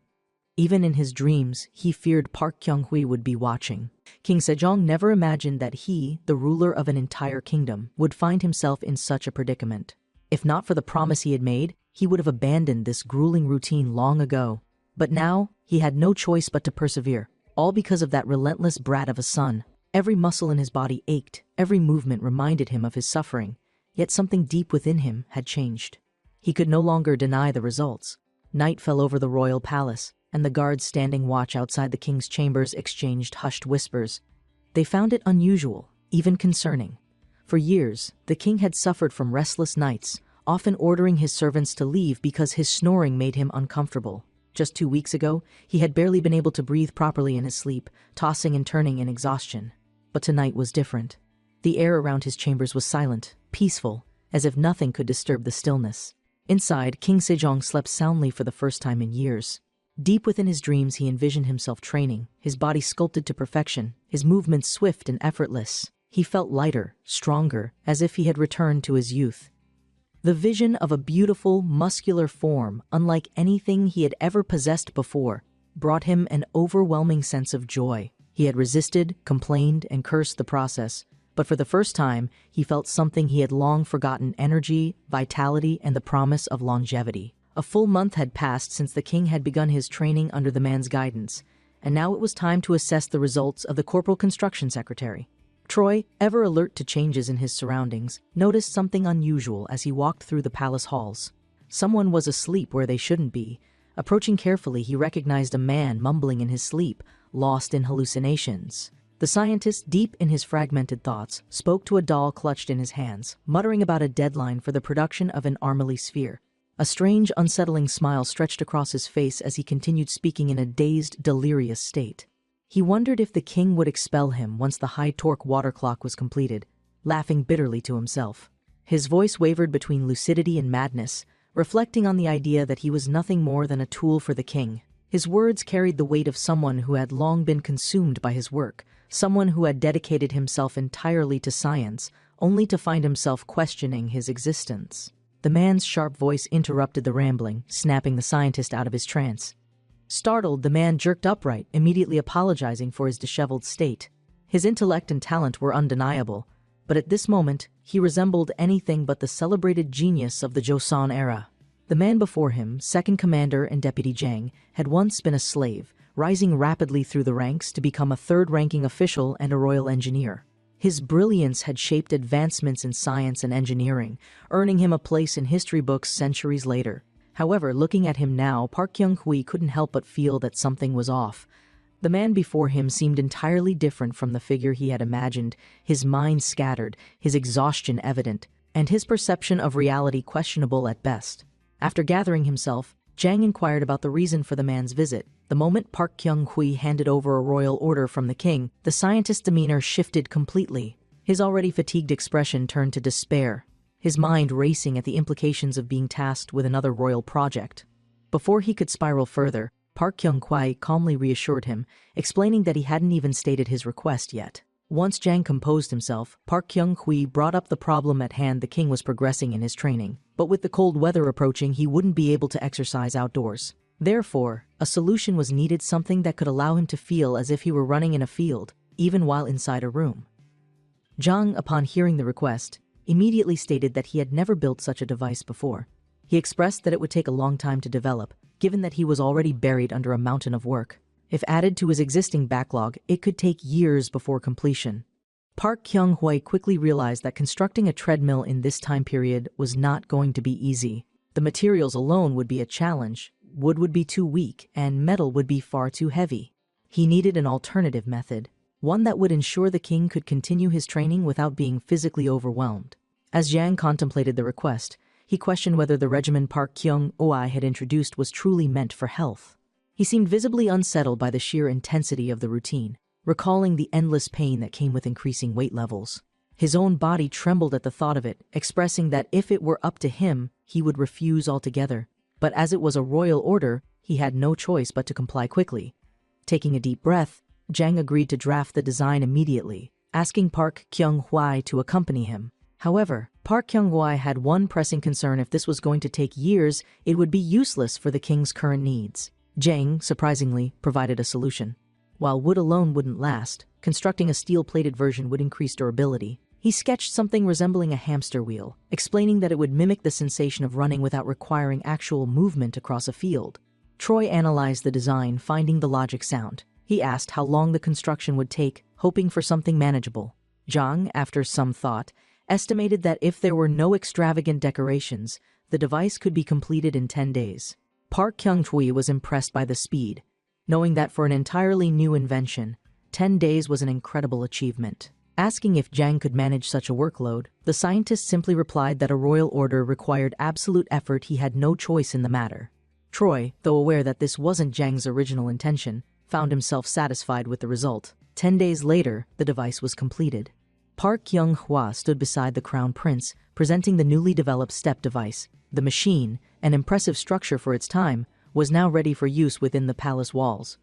Even in his dreams, he feared Park Kyung-hui would be watching. King Sejong never imagined that he, the ruler of an entire kingdom, would find himself in such a predicament. If not for the promise he had made, he would have abandoned this grueling routine long ago. But now, he had no choice but to persevere, all because of that relentless brat of a son. Every muscle in his body ached, every movement reminded him of his suffering, yet something deep within him had changed. He could no longer deny the results. Night fell over the royal palace, and the guards standing watch outside the king's chambers exchanged hushed whispers. They found it unusual, even concerning. For years, the king had suffered from restless nights, often ordering his servants to leave because his snoring made him uncomfortable. Just 2 weeks ago, he had barely been able to breathe properly in his sleep, tossing and turning in exhaustion. But tonight was different. The air around his chambers was silent, peaceful, as if nothing could disturb the stillness. Inside, King Sejong slept soundly for the first time in years. Deep within his dreams, he envisioned himself training, his body sculpted to perfection, his movements swift and effortless. He felt lighter, stronger, as if he had returned to his youth. The vision of a beautiful, muscular form, unlike anything he had ever possessed before, brought him an overwhelming sense of joy. He had resisted, complained, and cursed the process, but for the first time, he felt something he had long forgotten: energy, vitality, and the promise of longevity. A full month had passed since the king had begun his training under the man's guidance, and now it was time to assess the results of the corporal construction secretary. Troy, ever alert to changes in his surroundings, noticed something unusual as he walked through the palace halls. Someone was asleep where they shouldn't be. Approaching carefully, he recognized a man mumbling in his sleep, lost in hallucinations. The scientist, deep in his fragmented thoughts, spoke to a doll clutched in his hands, muttering about a deadline for the production of an Armely sphere. A strange, unsettling smile stretched across his face as he continued speaking in a dazed, delirious state. He wondered if the king would expel him once the high-torque water clock was completed, laughing bitterly to himself. His voice wavered between lucidity and madness, reflecting on the idea that he was nothing more than a tool for the king. His words carried the weight of someone who had long been consumed by his work, someone who had dedicated himself entirely to science, only to find himself questioning his existence. The man's sharp voice interrupted the rambling, snapping the scientist out of his trance. Startled, the man jerked upright, immediately apologizing for his disheveled state. His intellect and talent were undeniable, but at this moment, he resembled anything but the celebrated genius of the Joseon era. The man before him, second commander and deputy Jang, had once been a slave, rising rapidly through the ranks to become a third-ranking official and a royal engineer. His brilliance had shaped advancements in science and engineering, earning him a place in history books centuries later. However, looking at him now, Park Kyung-hui couldn't help but feel that something was off. The man before him seemed entirely different from the figure he had imagined, his mind scattered, his exhaustion evident, and his perception of reality questionable at best. After gathering himself, Jang inquired about the reason for the man's visit. The moment Park Kyung-hui handed over a royal order from the king, the scientist's demeanor shifted completely. His already fatigued expression turned to despair, his mind racing at the implications of being tasked with another royal project. Before he could spiral further, Park Kyung-hui calmly reassured him, explaining that he hadn't even stated his request yet. Once Jang composed himself, Park Kyung-hui brought up the problem at hand. The king was progressing in his training, but with the cold weather approaching, he wouldn't be able to exercise outdoors. Therefore, a solution was needed, something that could allow him to feel as if he were running in a field, even while inside a room. Jang, upon hearing the request, immediately stated that he had never built such a device before. He expressed that it would take a long time to develop, given that he was already buried under a mountain of work. If added to his existing backlog, it could take years before completion. Park Kyung-hui quickly realized that constructing a treadmill in this time period was not going to be easy. The materials alone would be a challenge, wood would be too weak, and metal would be far too heavy. He needed an alternative method, one that would ensure the king could continue his training without being physically overwhelmed. As Jang contemplated the request, he questioned whether the regimen Park Kyung-hui had introduced was truly meant for health. He seemed visibly unsettled by the sheer intensity of the routine, recalling the endless pain that came with increasing weight levels. His own body trembled at the thought of it, expressing that if it were up to him, he would refuse altogether. But as it was a royal order, he had no choice but to comply quickly. Taking a deep breath, Jang agreed to draft the design immediately, asking Park Kyung-hui to accompany him. However, Park Kyung-hui had one pressing concern: if this was going to take years, it would be useless for the king's current needs. Jang, surprisingly, provided a solution. While wood alone wouldn't last, constructing a steel-plated version would increase durability. He sketched something resembling a hamster wheel, explaining that it would mimic the sensation of running without requiring actual movement across a field. Troy analyzed the design, finding the logic sound. He asked how long the construction would take, hoping for something manageable. Jang, after some thought, estimated that if there were no extravagant decorations, the device could be completed in 10 days. Park Kyung-hui was impressed by the speed, knowing that for an entirely new invention, 10 days was an incredible achievement. Asking if Jang could manage such a workload, the scientist simply replied that a royal order required absolute effort. He had no choice in the matter. Troy, though aware that this wasn't Jang's original intention, found himself satisfied with the result. 10 days later, the device was completed. Park Kyung-hwa stood beside the crown prince, presenting the newly developed STEP device. The machine, an impressive structure for its time, was now ready for use within the palace walls.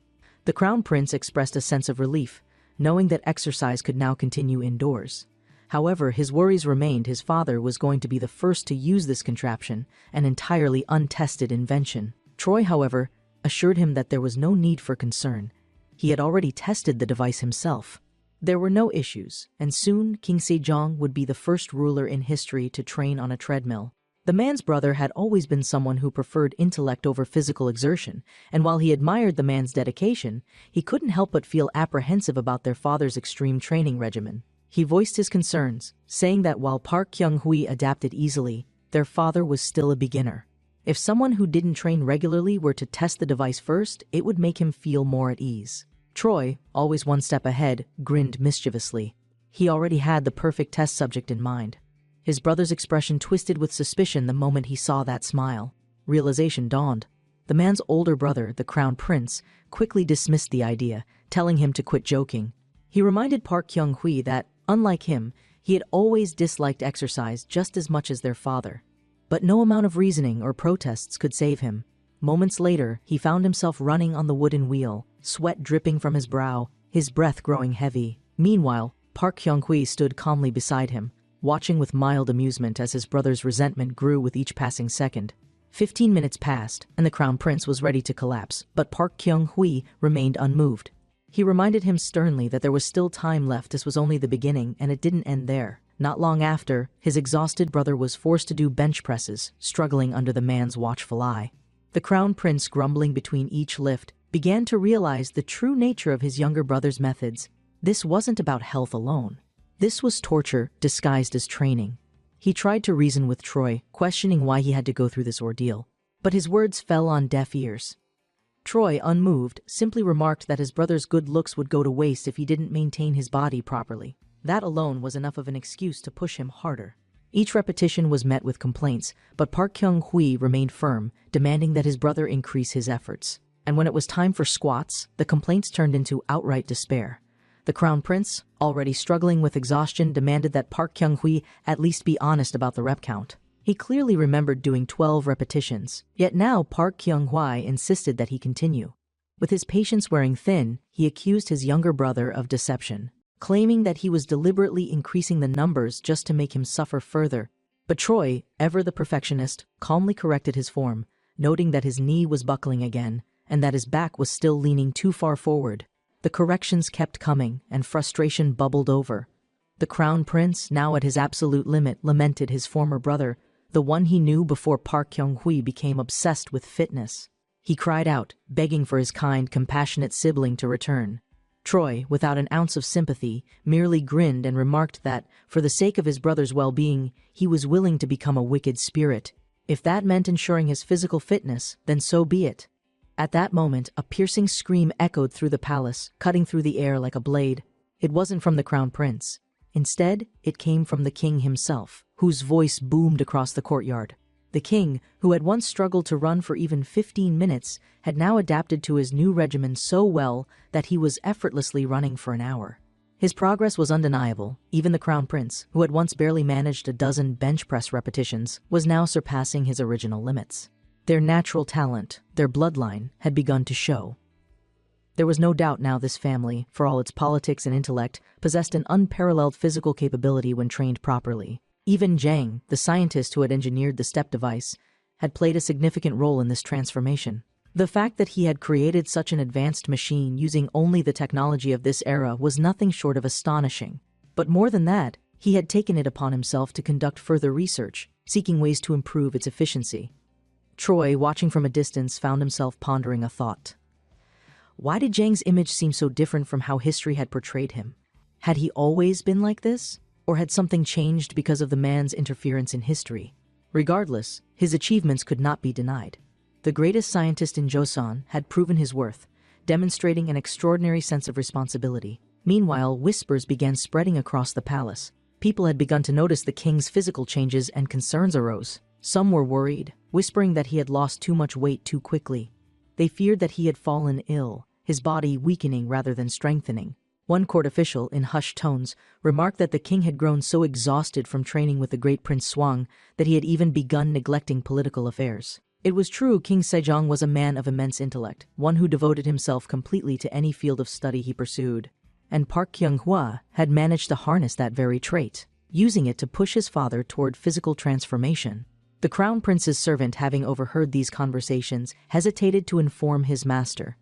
The crown prince expressed a sense of relief, knowing that exercise could now continue indoors. However, his worries remained. His father was going to be the first to use this contraption, an entirely untested invention. Troy, however, assured him that there was no need for concern. He had already tested the device himself. There were no issues, and soon King Sejong would be the first ruler in history to train on a treadmill. The man's brother had always been someone who preferred intellect over physical exertion, and while he admired the man's dedication, he couldn't help but feel apprehensive about their father's extreme training regimen. He voiced his concerns, saying that while Park Kyung-hui adapted easily, their father was still a beginner. If someone who didn't train regularly were to test the device first, it would make him feel more at ease. Troy, always one step ahead, grinned mischievously. He already had the perfect test subject in mind. His brother's expression twisted with suspicion the moment he saw that smile. Realization dawned. The man's older brother, the crown prince, quickly dismissed the idea, telling him to quit joking. He reminded Park Kyung-hui that, unlike him, he had always disliked exercise just as much as their father. But no amount of reasoning or protests could save him. Moments later, he found himself running on the wooden wheel, sweat dripping from his brow, his breath growing heavy. Meanwhile, Park Kyung-hui stood calmly beside him, watching with mild amusement as his brother's resentment grew with each passing second. 15 minutes passed, and the crown prince was ready to collapse, but Park Kyung-hui remained unmoved. He reminded him sternly that there was still time left. This was only the beginning, and it didn't end there. Not long after, his exhausted brother was forced to do bench presses, struggling under the man's watchful eye. The crown prince, grumbling between each lift, began to realize the true nature of his younger brother's methods. This wasn't about health alone. This was torture disguised as training. He tried to reason with Troy, questioning why he had to go through this ordeal. But his words fell on deaf ears. Troy, unmoved, simply remarked that his brother's good looks would go to waste if he didn't maintain his body properly. That alone was enough of an excuse to push him harder. Each repetition was met with complaints, but Park Kyung-hui remained firm, demanding that his brother increase his efforts. And when it was time for squats, the complaints turned into outright despair. The crown prince, already struggling with exhaustion, demanded that Park Kyung-hui at least be honest about the rep count. He clearly remembered doing 12 repetitions, yet now Park Kyung-hwa insisted that he continue. With his patience wearing thin, he accused his younger brother of deception, claiming that he was deliberately increasing the numbers just to make him suffer further. But Troy, ever the perfectionist, calmly corrected his form, noting that his knee was buckling again and that his back was still leaning too far forward. The corrections kept coming, and frustration bubbled over. The crown prince, now at his absolute limit, lamented his former brother, the one he knew before Park Kyung-hui became obsessed with fitness. He cried out, begging for his kind, compassionate sibling to return. Troy, without an ounce of sympathy, merely grinned and remarked that, for the sake of his brother's well-being, he was willing to become a wicked spirit. If that meant ensuring his physical fitness, then so be it. At that moment, a piercing scream echoed through the palace, cutting through the air like a blade. It wasn't from the crown prince. Instead, it came from the king himself, whose voice boomed across the courtyard. The king, who had once struggled to run for even 15 minutes, had now adapted to his new regimen so well that he was effortlessly running for an hour. His progress was undeniable. Even the crown prince, who had once barely managed a dozen bench press repetitions, was now surpassing his original limits. Their natural talent, their bloodline, had begun to show. There was no doubt now this family, for all its politics and intellect, possessed an unparalleled physical capability when trained properly. Even Jang, the scientist who had engineered the STEP device, had played a significant role in this transformation. The fact that he had created such an advanced machine using only the technology of this era was nothing short of astonishing. But more than that, he had taken it upon himself to conduct further research, seeking ways to improve its efficiency. Troy, watching from a distance, found himself pondering a thought. Why did Jang's image seem so different from how history had portrayed him? Had he always been like this? Or had something changed because of the man's interference in history? Regardless, his achievements could not be denied. The greatest scientist in Joseon had proven his worth, demonstrating an extraordinary sense of responsibility. Meanwhile, whispers began spreading across the palace. People had begun to notice the king's physical changes and concerns arose. Some were worried, whispering that he had lost too much weight too quickly. They feared that he had fallen ill, his body weakening rather than strengthening. One court official, in hushed tones, remarked that the king had grown so exhausted from training with the great Prince Swang that he had even begun neglecting political affairs. It was true, King Sejong was a man of immense intellect, one who devoted himself completely to any field of study he pursued. And Park Kyung-hwa had managed to harness that very trait, using it to push his father toward physical transformation. The crown prince's servant, having overheard these conversations, hesitated to inform his master.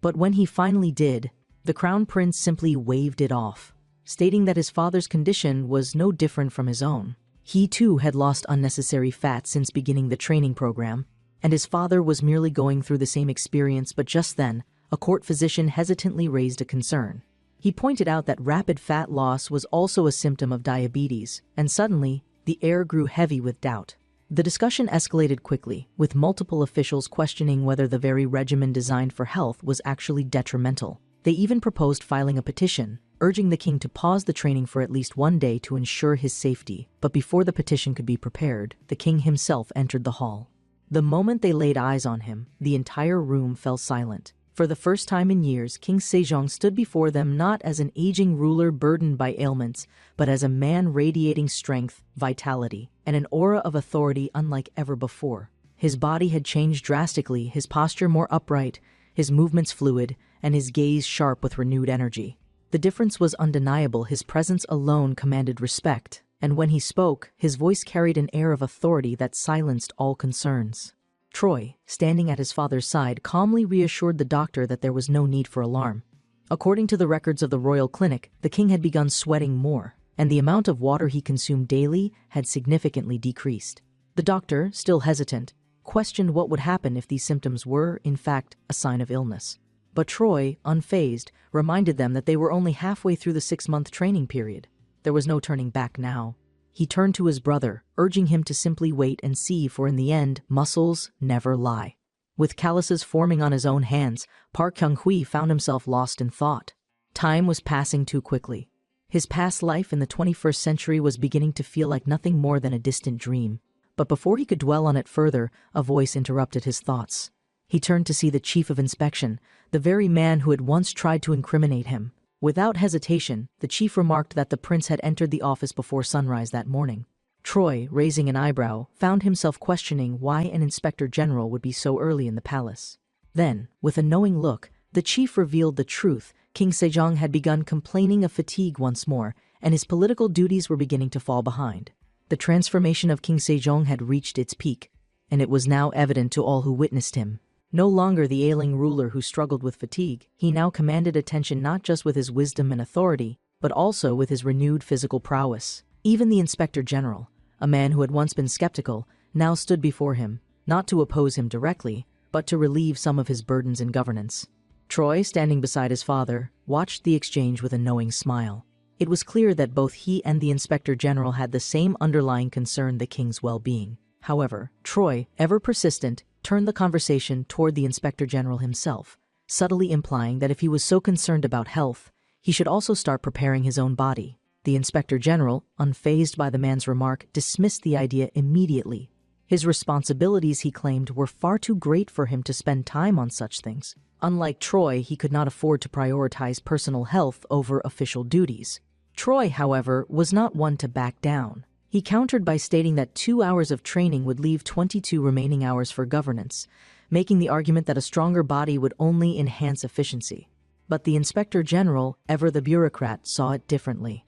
But when he finally did, the crown prince simply waved it off, stating that his father's condition was no different from his own. He too had lost unnecessary fat since beginning the training program, and his father was merely going through the same experience. But just then, a court physician hesitantly raised a concern. He pointed out that rapid fat loss was also a symptom of diabetes, and suddenly, the air grew heavy with doubt. The discussion escalated quickly, with multiple officials questioning whether the very regimen designed for health was actually detrimental. They even proposed filing a petition, urging the king to pause the training for at least one day to ensure his safety. But before the petition could be prepared, the king himself entered the hall. The moment they laid eyes on him, the entire room fell silent. For the first time in years, King Sejong stood before them not as an aging ruler burdened by ailments, but as a man radiating strength, vitality, and an aura of authority unlike ever before. His body had changed drastically, his posture more upright, his movements fluid, and his gaze sharp with renewed energy. The difference was undeniable. His presence alone commanded respect, and when he spoke, his voice carried an air of authority that silenced all concerns. Troy, standing at his father's side, calmly reassured the doctor that there was no need for alarm. According to the records of the royal clinic, the king had begun sweating more, and the amount of water he consumed daily had significantly decreased. The doctor, still hesitant, questioned what would happen if these symptoms were, in fact, a sign of illness. But Troy, unfazed, reminded them that they were only halfway through the 6-month training period. There was no turning back now. He turned to his brother, urging him to simply wait and see, for in the end, muscles never lie. With calluses forming on his own hands, Park Kyung-hui found himself lost in thought. Time was passing too quickly. His past life in the 21st century was beginning to feel like nothing more than a distant dream. But before he could dwell on it further, a voice interrupted his thoughts. He turned to see the chief of inspection, the very man who had once tried to incriminate him. Without hesitation, the chief remarked that the prince had entered the office before sunrise that morning. Troy, raising an eyebrow, found himself questioning why an inspector general would be so early in the palace. Then, with a knowing look, the chief revealed the truth. King Sejong had begun complaining of fatigue once more, and his political duties were beginning to fall behind. The transformation of King Sejong had reached its peak, and it was now evident to all who witnessed him. No longer the ailing ruler who struggled with fatigue, he now commanded attention not just with his wisdom and authority, but also with his renewed physical prowess. Even the inspector general, a man who had once been skeptical, now stood before him, not to oppose him directly, but to relieve some of his burdens in governance. Troy, standing beside his father, watched the exchange with a knowing smile. It was clear that both he and the inspector general had the same underlying concern: the king's well-being. However, Troy, ever persistent, turned the conversation toward the inspector general himself, subtly implying that if he was so concerned about health, he should also start preparing his own body. The inspector general, unfazed by the man's remark, dismissed the idea immediately. His responsibilities, he claimed, were far too great for him to spend time on such things. Unlike Troy, he could not afford to prioritize personal health over official duties. Troy, however, was not one to back down. He countered by stating that 2 hours of training would leave 22 remaining hours for governance, making the argument that a stronger body would only enhance efficiency. But the inspector general, ever the bureaucrat, saw it differently.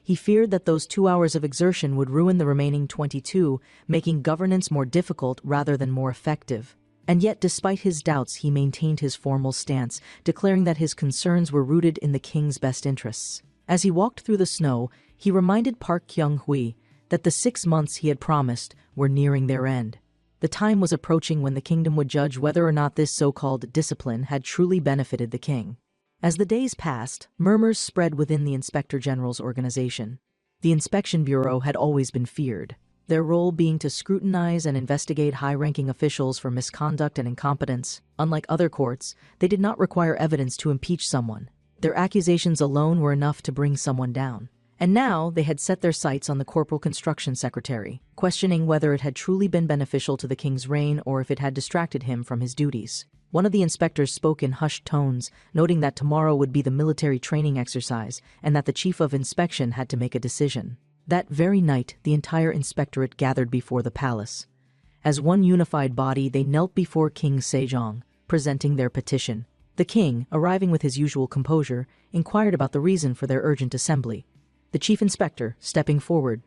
He feared that those 2 hours of exertion would ruin the remaining 22, making governance more difficult rather than more effective. And yet, despite his doubts, he maintained his formal stance, declaring that his concerns were rooted in the king's best interests. As he walked through the snow, he reminded Park Kyung-hui that the 6 months he had promised were nearing their end. The time was approaching when the kingdom would judge whether or not this so-called discipline had truly benefited the king. As the days passed, murmurs spread within the Inspector General's organization. The Inspection Bureau had always been feared, their role being to scrutinize and investigate high-ranking officials for misconduct and incompetence. Unlike other courts, they did not require evidence to impeach someone. Their accusations alone were enough to bring someone down. And now they had set their sights on the corporal construction secretary, questioning whether it had truly been beneficial to the king's reign or if it had distracted him from his duties. One of the inspectors spoke in hushed tones, noting that tomorrow would be the military training exercise and that the chief of inspection had to make a decision. That very night, the entire inspectorate gathered before the palace. As one unified body, they knelt before King Sejong, presenting their petition. The king, arriving with his usual composure, inquired about the reason for their urgent assembly. The chief inspector, stepping forward,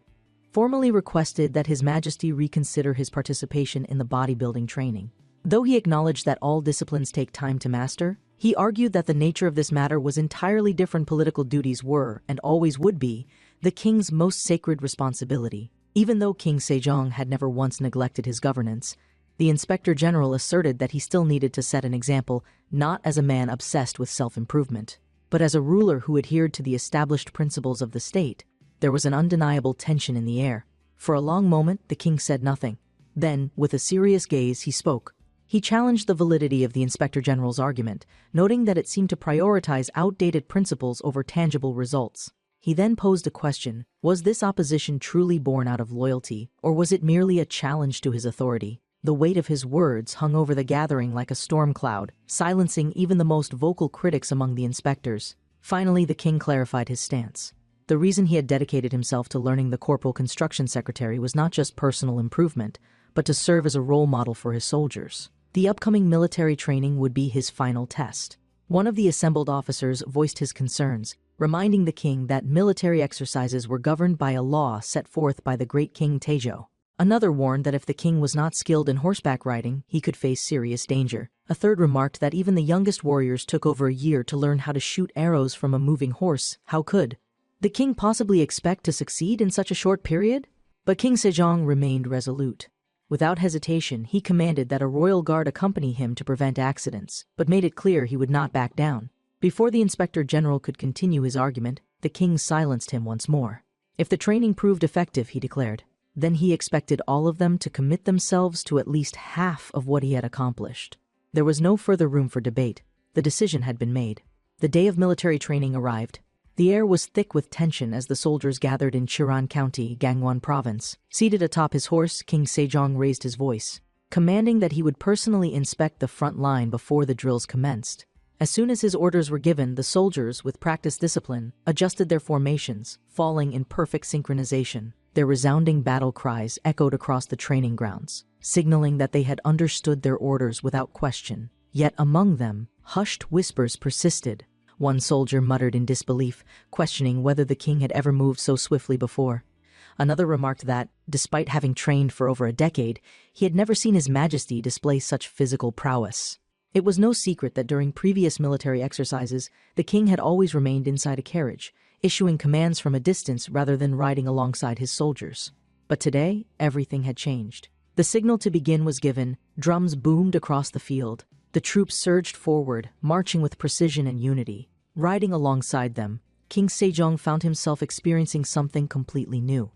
formally requested that His Majesty reconsider his participation in the bodybuilding training. Though he acknowledged that all disciplines take time to master, he argued that the nature of this matter was entirely different. Political duties were, and always would be, the king's most sacred responsibility. Even though King Sejong had never once neglected his governance, the Inspector General asserted that he still needed to set an example, not as a man obsessed with self-improvement, but as a ruler who adhered to the established principles of the state. There was an undeniable tension in the air. For a long moment, the king said nothing. Then, with a serious gaze, he spoke. He challenged the validity of the Inspector General's argument, noting that it seemed to prioritize outdated principles over tangible results. He then posed a question: was this opposition truly born out of loyalty, or was it merely a challenge to his authority? The weight of his words hung over the gathering like a storm cloud, silencing even the most vocal critics among the inspectors. Finally, the king clarified his stance. The reason he had dedicated himself to learning the corporal construction secretary was not just personal improvement, but to serve as a role model for his soldiers. The upcoming military training would be his final test. One of the assembled officers voiced his concerns, reminding the king that military exercises were governed by a law set forth by the great King Taejo. Another warned that if the king was not skilled in horseback riding, he could face serious danger. A third remarked that even the youngest warriors took over a year to learn how to shoot arrows from a moving horse. How could the king possibly expect to succeed in such a short period? But King Sejong remained resolute. Without hesitation, he commanded that a royal guard accompany him to prevent accidents, but made it clear he would not back down. Before the Inspector General could continue his argument, the king silenced him once more. If the training proved effective, he declared, then he expected all of them to commit themselves to at least half of what he had accomplished. There was no further room for debate. The decision had been made. The day of military training arrived. The air was thick with tension as the soldiers gathered in Chiran County, Gangwon Province. Seated atop his horse, King Sejong raised his voice, commanding that he would personally inspect the front line before the drills commenced. As soon as his orders were given, the soldiers, with practiced discipline, adjusted their formations, falling in perfect synchronization. Their resounding battle cries echoed across the training grounds, signaling that they had understood their orders without question. Yet among them, hushed whispers persisted. One soldier muttered in disbelief, questioning whether the king had ever moved so swiftly before. Another remarked that, despite having trained for over a decade, he had never seen His Majesty display such physical prowess. It was no secret that during previous military exercises, the king had always remained inside a carriage, issuing commands from a distance rather than riding alongside his soldiers. But today, everything had changed. The signal to begin was given, drums boomed across the field. The troops surged forward, marching with precision and unity. Riding alongside them, King Sejong found himself experiencing something completely new.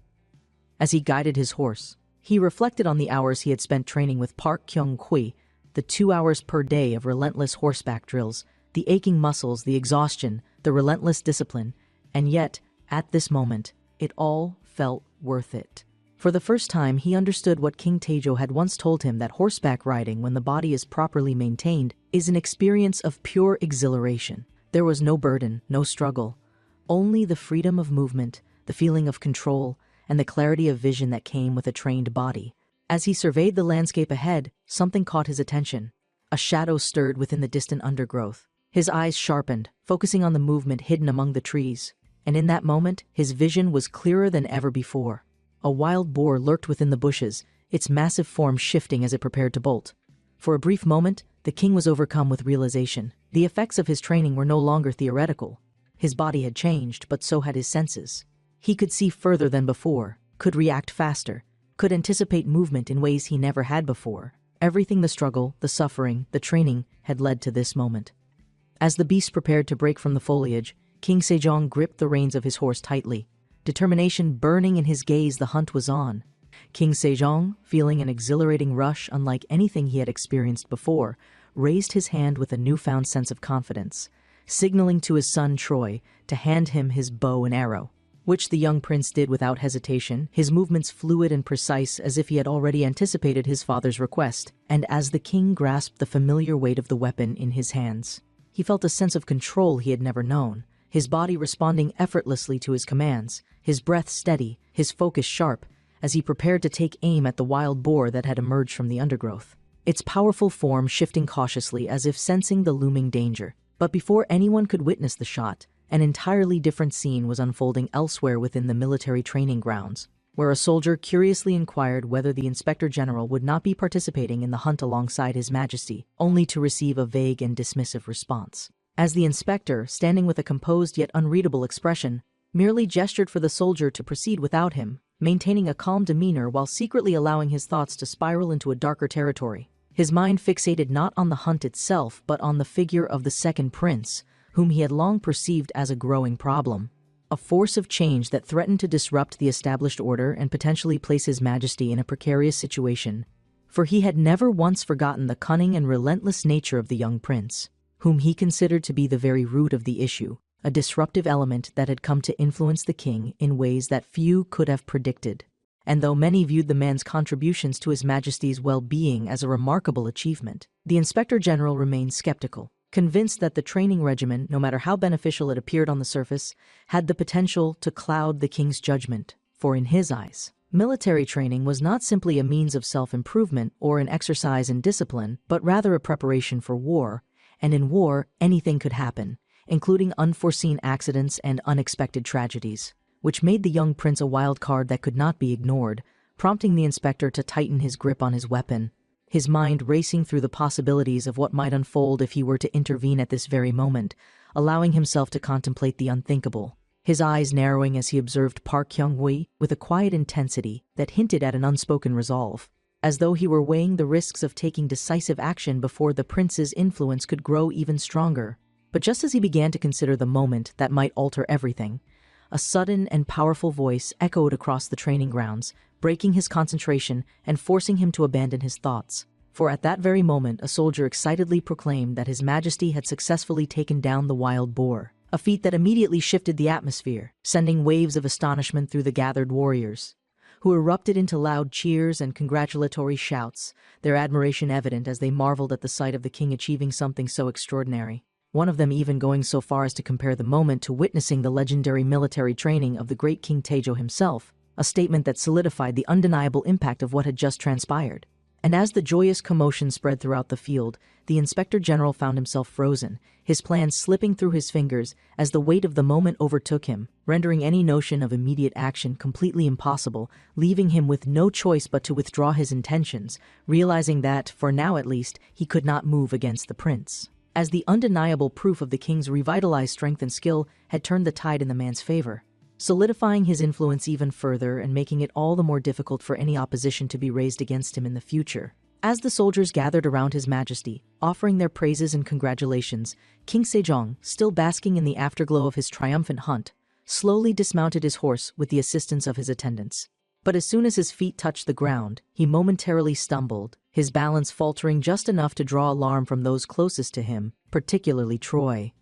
As he guided his horse, he reflected on the hours he had spent training with Park Kyung-kwi, the 2 hours per day of relentless horseback drills, the aching muscles, the exhaustion, the relentless discipline, and yet, at this moment, it all felt worth it. For the first time, he understood what King Taejo had once told him, that horseback riding, when the body is properly maintained, is an experience of pure exhilaration. There was no burden, no struggle, only the freedom of movement, the feeling of control, and the clarity of vision that came with a trained body. As he surveyed the landscape ahead, something caught his attention. A shadow stirred within the distant undergrowth. His eyes sharpened, focusing on the movement hidden among the trees. And in that moment, his vision was clearer than ever before. A wild boar lurked within the bushes, its massive form shifting as it prepared to bolt. For a brief moment, the king was overcome with realization. The effects of his training were no longer theoretical. His body had changed, but so had his senses. He could see further than before, could react faster, could anticipate movement in ways he never had before. Everything, the struggle, the suffering, the training, had led to this moment. As the beast prepared to break from the foliage, King Sejong gripped the reins of his horse tightly. Determination burning in his gaze, the hunt was on. King Sejong, feeling an exhilarating rush unlike anything he had experienced before, raised his hand with a newfound sense of confidence. signaling to his son Troy to hand him his bow and arrow, which the young prince did without hesitation, his movements fluid and precise as if he had already anticipated his father's request. And as the king grasped the familiar weight of the weapon in his hands, he felt a sense of control he had never known, his body responding effortlessly to his commands, his breath steady, his focus sharp, as he prepared to take aim at the wild boar that had emerged from the undergrowth, its powerful form shifting cautiously as if sensing the looming danger. But before anyone could witness the shot, an entirely different scene was unfolding elsewhere within the military training grounds, where a soldier curiously inquired whether the Inspector General would not be participating in the hunt alongside His Majesty, only to receive a vague and dismissive response. As the inspector, standing with a composed yet unreadable expression, merely gestured for the soldier to proceed without him, maintaining a calm demeanor while secretly allowing his thoughts to spiral into a darker territory. His mind fixated not on the hunt itself but on the figure of the second prince, whom he had long perceived as a growing problem, a force of change that threatened to disrupt the established order and potentially place His Majesty in a precarious situation. For he had never once forgotten the cunning and relentless nature of the young prince, whom he considered to be the very root of the issue, a disruptive element that had come to influence the king in ways that few could have predicted. And though many viewed the man's contributions to His Majesty's well-being as a remarkable achievement, the Inspector General remained skeptical, convinced that the training regimen, no matter how beneficial it appeared on the surface, had the potential to cloud the king's judgment. For in his eyes, military training was not simply a means of self-improvement or an exercise in discipline, but rather a preparation for war. And in war, anything could happen, including unforeseen accidents and unexpected tragedies, which made the young prince a wild card that could not be ignored, prompting the inspector to tighten his grip on his weapon, his mind racing through the possibilities of what might unfold if he were to intervene at this very moment, allowing himself to contemplate the unthinkable, his eyes narrowing as he observed Park Kyung-hui with a quiet intensity that hinted at an unspoken resolve, as though he were weighing the risks of taking decisive action before the prince's influence could grow even stronger. But just as he began to consider the moment that might alter everything, a sudden and powerful voice echoed across the training grounds, breaking his concentration and forcing him to abandon his thoughts. For at that very moment, a soldier excitedly proclaimed that His Majesty had successfully taken down the wild boar, a feat that immediately shifted the atmosphere, sending waves of astonishment through the gathered warriors, who erupted into loud cheers and congratulatory shouts, their admiration evident as they marveled at the sight of the king achieving something so extraordinary. One of them even going so far as to compare the moment to witnessing the legendary military training of the great King Taejo himself, a statement that solidified the undeniable impact of what had just transpired. And as the joyous commotion spread throughout the field, the Inspector General found himself frozen, his plans slipping through his fingers as the weight of the moment overtook him, rendering any notion of immediate action completely impossible, leaving him with no choice but to withdraw his intentions, realizing that, for now at least, he could not move against the prince, as the undeniable proof of the king's revitalized strength and skill had turned the tide in the man's favor, solidifying his influence even further and making it all the more difficult for any opposition to be raised against him in the future. As the soldiers gathered around His Majesty, offering their praises and congratulations, King Sejong, still basking in the afterglow of his triumphant hunt, slowly dismounted his horse with the assistance of his attendants. But as soon as his feet touched the ground, he momentarily stumbled, his balance faltering just enough to draw alarm from those closest to him, particularly Troy,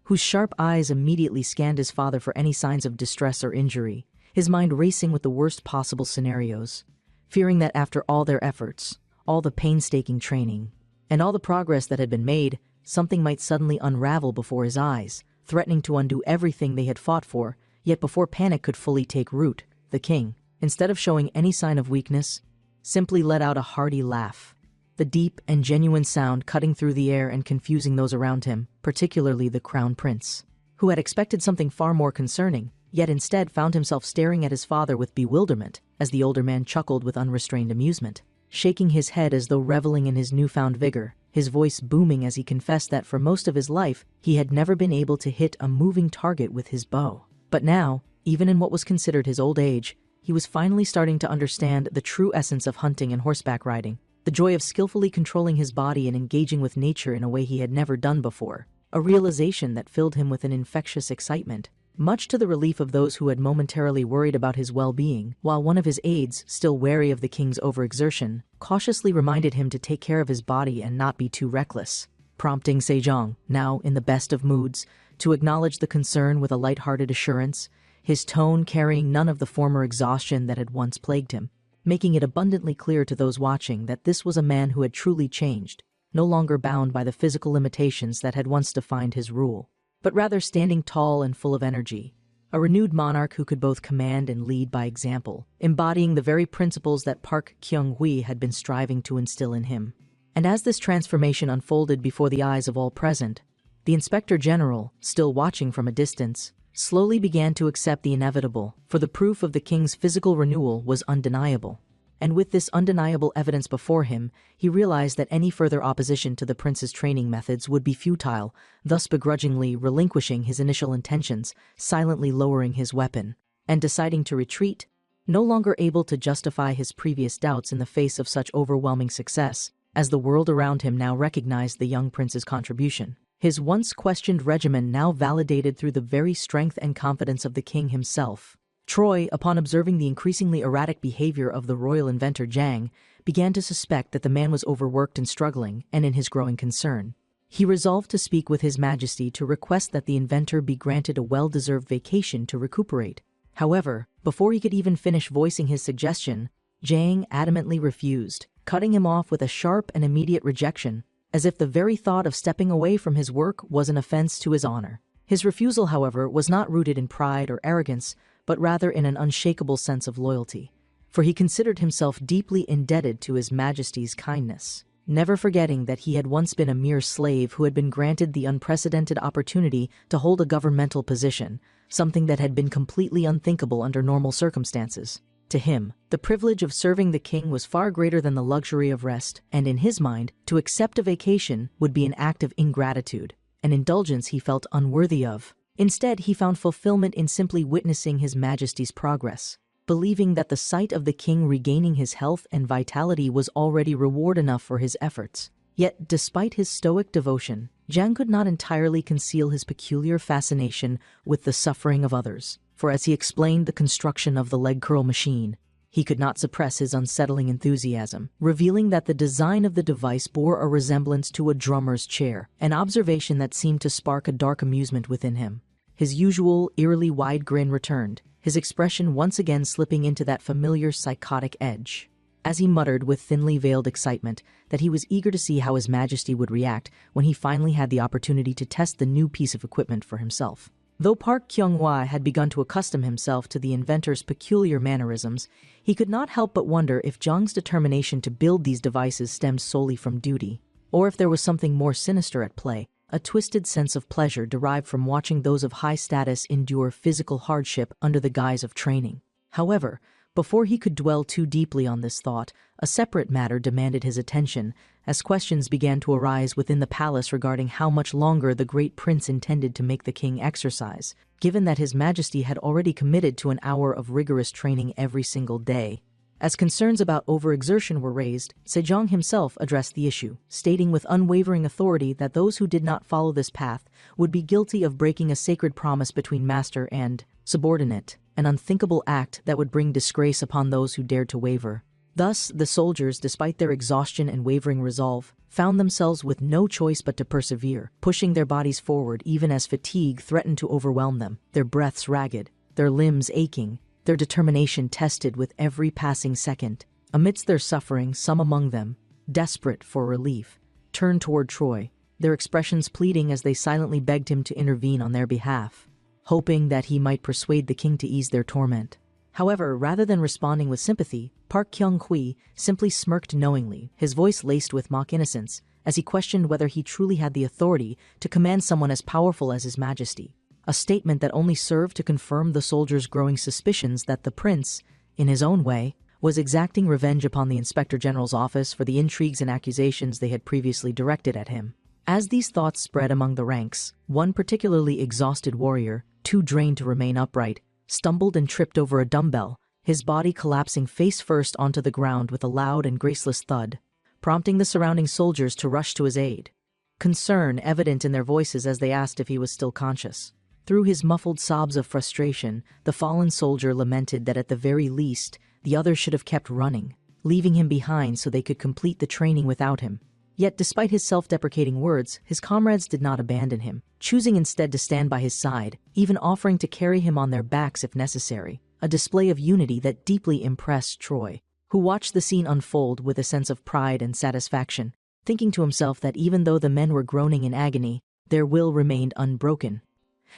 whose sharp eyes immediately scanned his father for any signs of distress or injury, his mind racing with the worst possible scenarios, fearing that after all their efforts, all the painstaking training, and all the progress that had been made, something might suddenly unravel before his eyes, threatening to undo everything they had fought for. Yet before panic could fully take root, the king, instead of showing any sign of weakness, simply let out a hearty laugh, the deep and genuine sound cutting through the air and confusing those around him, particularly the crown prince, who had expected something far more concerning, yet instead found himself staring at his father with bewilderment as the older man chuckled with unrestrained amusement, shaking his head as though reveling in his newfound vigor, his voice booming as he confessed that for most of his life he had never been able to hit a moving target with his bow. But now, even in what was considered his old age, he was finally starting to understand the true essence of hunting and horseback riding, the joy of skillfully controlling his body and engaging with nature in a way he had never done before, a realization that filled him with an infectious excitement, much to the relief of those who had momentarily worried about his well-being, while one of his aides, still wary of the king's overexertion, cautiously reminded him to take care of his body and not be too reckless. prompting Sejong, now in the best of moods, to acknowledge the concern with a light-hearted assurance, his tone carrying none of the former exhaustion that had once plagued him, making it abundantly clear to those watching that this was a man who had truly changed, no longer bound by the physical limitations that had once defined his rule, but rather standing tall and full of energy, a renewed monarch who could both command and lead by example, embodying the very principles that Park Kyung-hui had been striving to instill in him. And as this transformation unfolded before the eyes of all present, the Inspector General, still watching from a distance, slowly began to accept the inevitable, for the proof of the king's physical renewal was undeniable. And with this undeniable evidence before him, he realized that any further opposition to the prince's training methods would be futile, thus begrudgingly relinquishing his initial intentions, silently lowering his weapon, and deciding to retreat, no longer able to justify his previous doubts in the face of such overwhelming success, as the world around him now recognized the young prince's contribution. His once questioned regimen now validated through the very strength and confidence of the king himself. Troy, upon observing the increasingly erratic behavior of the royal inventor Jang, began to suspect that the man was overworked and struggling, and in his growing concern, he resolved to speak with His Majesty to request that the inventor be granted a well-deserved vacation to recuperate. However, before he could even finish voicing his suggestion, Jang adamantly refused, cutting him off with a sharp and immediate rejection, as if the very thought of stepping away from his work was an offense to his honor. His refusal, however, was not rooted in pride or arrogance, but rather in an unshakable sense of loyalty, for he considered himself deeply indebted to His Majesty's kindness, never forgetting that he had once been a mere slave who had been granted the unprecedented opportunity to hold a governmental position, something that had been completely unthinkable under normal circumstances. To him, the privilege of serving the king was far greater than the luxury of rest, and in his mind, to accept a vacation would be an act of ingratitude, an indulgence he felt unworthy of. Instead, he found fulfillment in simply witnessing His Majesty's progress, believing that the sight of the king regaining his health and vitality was already reward enough for his efforts. Yet, despite his stoic devotion, Jang could not entirely conceal his peculiar fascination with the suffering of others. For as he explained the construction of the leg curl machine, he could not suppress his unsettling enthusiasm, revealing that the design of the device bore a resemblance to a drummer's chair, an observation that seemed to spark a dark amusement within him. His usual, eerily wide grin returned, his expression once again slipping into that familiar psychotic edge, as he muttered with thinly veiled excitement that he was eager to see how His Majesty would react when he finally had the opportunity to test the new piece of equipment for himself. Though Park Kyung-hwa had begun to accustom himself to the inventor's peculiar mannerisms, he could not help but wonder if Jang's determination to build these devices stemmed solely from duty, or if there was something more sinister at play, a twisted sense of pleasure derived from watching those of high status endure physical hardship under the guise of training. However, before he could dwell too deeply on this thought, a separate matter demanded his attention, as questions began to arise within the palace regarding how much longer the great prince intended to make the king exercise, given that His Majesty had already committed to an hour of rigorous training every single day. As concerns about overexertion were raised, Sejong himself addressed the issue, stating with unwavering authority that those who did not follow this path would be guilty of breaking a sacred promise between master and subordinate, an unthinkable act that would bring disgrace upon those who dared to waver. Thus, the soldiers, despite their exhaustion and wavering resolve, found themselves with no choice but to persevere, pushing their bodies forward even as fatigue threatened to overwhelm them, their breaths ragged, their limbs aching, their determination tested with every passing second. Amidst their suffering, some among them, desperate for relief, turned toward Troy, their expressions pleading as they silently begged him to intervene on their behalf, hoping that he might persuade the king to ease their torment. However, rather than responding with sympathy, Park Kyung-hui simply smirked knowingly, his voice laced with mock innocence, as he questioned whether he truly had the authority to command someone as powerful as His Majesty, a statement that only served to confirm the soldiers' growing suspicions that the prince, in his own way, was exacting revenge upon the Inspector General's office for the intrigues and accusations they had previously directed at him. As these thoughts spread among the ranks, one particularly exhausted warrior, too drained to remain upright, stumbled and tripped over a dumbbell, his body collapsing face first onto the ground with a loud and graceless thud, prompting the surrounding soldiers to rush to his aid, concern evident in their voices as they asked if he was still conscious. Through his muffled sobs of frustration, the fallen soldier lamented that at the very least, the others should have kept running, leaving him behind so they could complete the training without him. Yet despite his self-deprecating words, his comrades did not abandon him, choosing instead to stand by his side, even offering to carry him on their backs if necessary, a display of unity that deeply impressed Troy, who watched the scene unfold with a sense of pride and satisfaction, thinking to himself that even though the men were groaning in agony, their will remained unbroken.